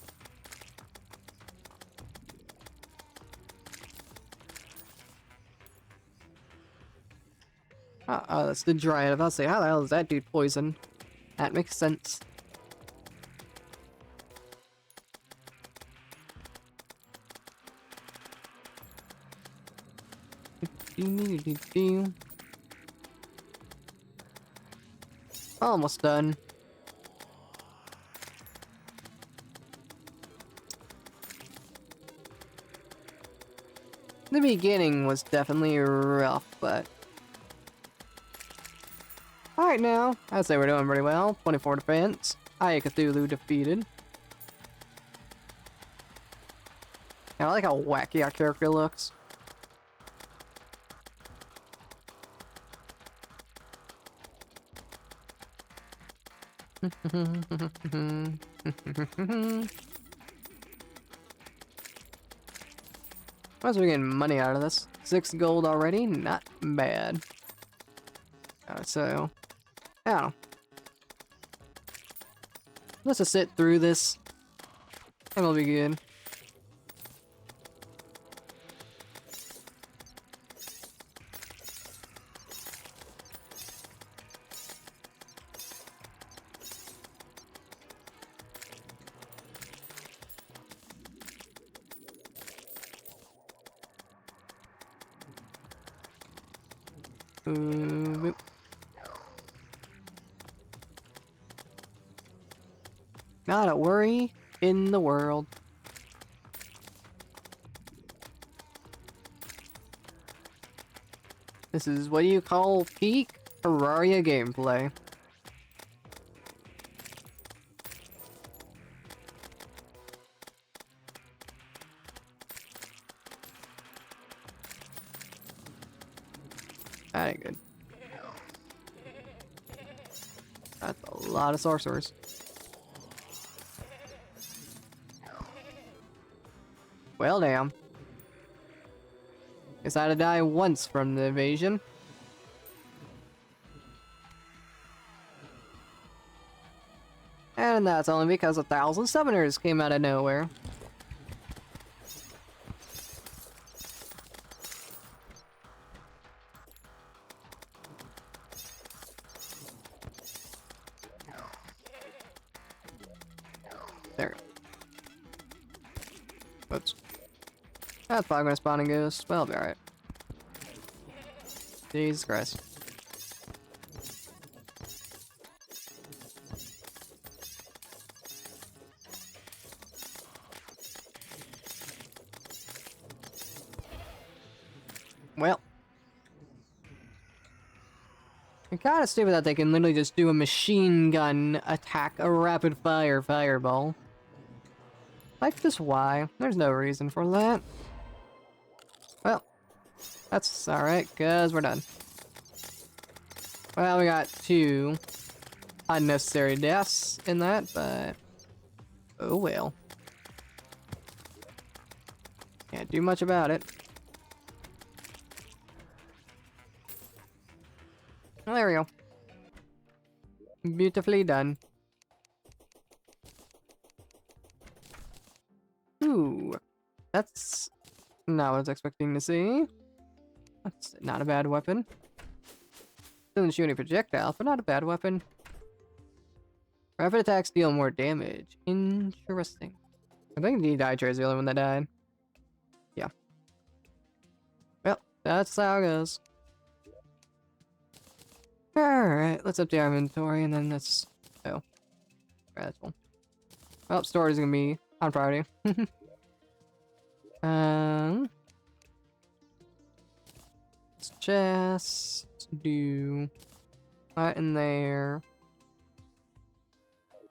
Oh, that's the dryad. I'll say, how the hell is that dude poisoned? That makes sense. Almost done. The beginning was definitely rough, but... Alright now, I'd say we're doing pretty well. 24 defense. Eye of Cthulhu defeated. I like how wacky our character looks. Once we getting money out of this. 6 gold already, not bad. So, I don't know. Let's just sit through this, and it'll be good. Boop. Not a worry in the world. This is what you call peak Terraria gameplay. That ain't good. That's a lot of sorcerers. Well, damn. Guess I had to die once from the invasion. And that's only because 1,000 summoners came out of nowhere. There. Whoops. That's probably gonna spawn a ghost. Well, I'll be alright. Jesus Christ. Well. It's kinda stupid that they can literally just do a machine gun attack, a rapid fire fireball. Like, just why? There's no reason for that. Well, that's alright, cause we're done. Well, we got 2 unnecessary deaths in that, but... oh well. Can't do much about it. Well, there we go. Beautifully done. Ooh. That's not what I was expecting to see. That's not a bad weapon. Doesn't shoot any projectiles, but not a bad weapon. Rapid attacks deal more damage. Interesting. I think the Dietra is the only one that died. Yeah. Well, that's how it goes. Alright, let's update our inventory and then let's... oh. Alright, that's cool. Well, storage is gonna be on Friday. Let's just do that in there.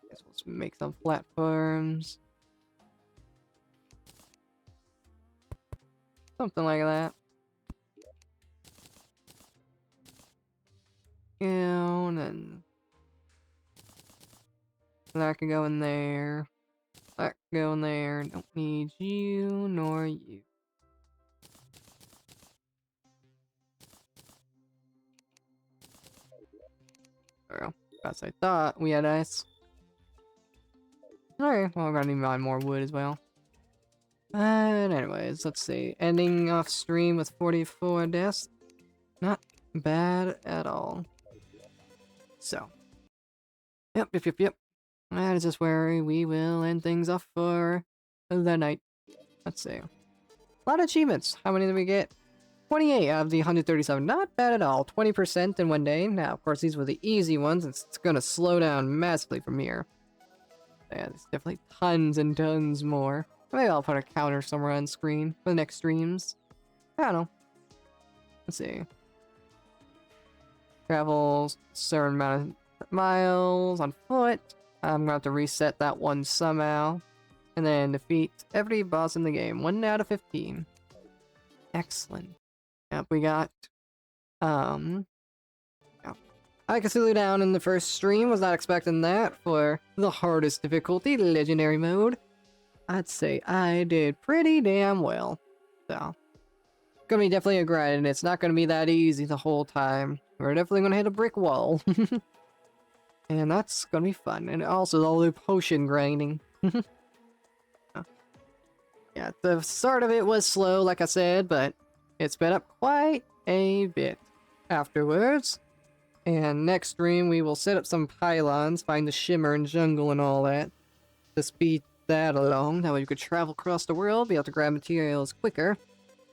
Guess let's make some platforms. Something like that. And then that can go in there. That can go in there. Don't need you nor you. There we go. As I thought we had ice. Alright, well, we're gonna need to mine more wood as well. And anyways, let's see. Ending off stream with 44 deaths. Not bad at all. So. Yep. That is just where we will end things off for the night. Let's see. A lot of achievements. How many did we get? 28 out of the 137. Not bad at all. 20% in one day. Now, of course, these were the easy ones. It's gonna slow down massively from here. Yeah, there's definitely tons and tons more. Maybe I'll put a counter somewhere on screen for the next streams. I don't know. Let's see. Travels certain amount of miles on foot. I'm gonna have to reset that one somehow. And then defeat every boss in the game. 1 out of 15. Excellent. Yep, we got yeah. Eye of Cthulhu down in the first stream. Was not expecting that for the hardest difficulty, legendary mode. I'd say I did pretty damn well. So, gonna be definitely a grind, and it's not gonna be that easy the whole time. We're definitely gonna hit a brick wall. And that's gonna be fun. And also all the potion grinding. Yeah, the start of it was slow, like I said, but it sped up quite a bit afterwards. And next stream, we will set up some pylons, find the shimmer and jungle and all that, to speed that along. That way you could travel across the world, be able to grab materials quicker.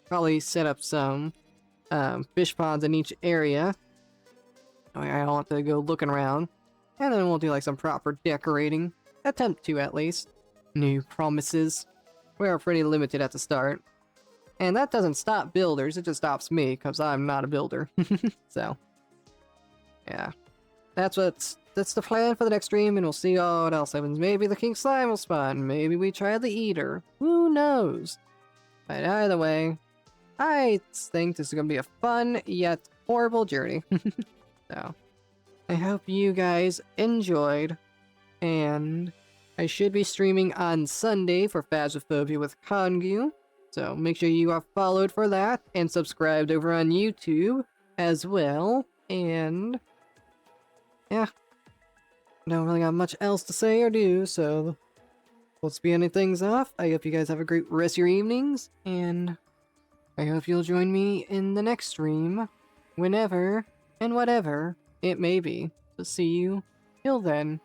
Probably set up some fish ponds in each area. I don't want to go looking around. And then we'll do like some proper decorating. Attempt to, at least. New promises. We are pretty limited at the start. And that doesn't stop builders, it just stops me, because I'm not a builder. So, yeah. That's the plan for the next stream, and we'll see what else happens. Maybe the King Slime will spawn, maybe we try the Eater. Who knows? But either way, I think this is going to be a fun, yet horrible journey. So, I hope you guys enjoyed, and I should be streaming on Sunday for Phasmophobia with Kongu, so make sure you are followed for that, and subscribed over on YouTube as well, and yeah, don't really got much else to say or do, so let's be ending things off. I hope you guys have a great rest of your evenings, and I hope you'll join me in the next stream, whenever and whatever it may be. So see you till then.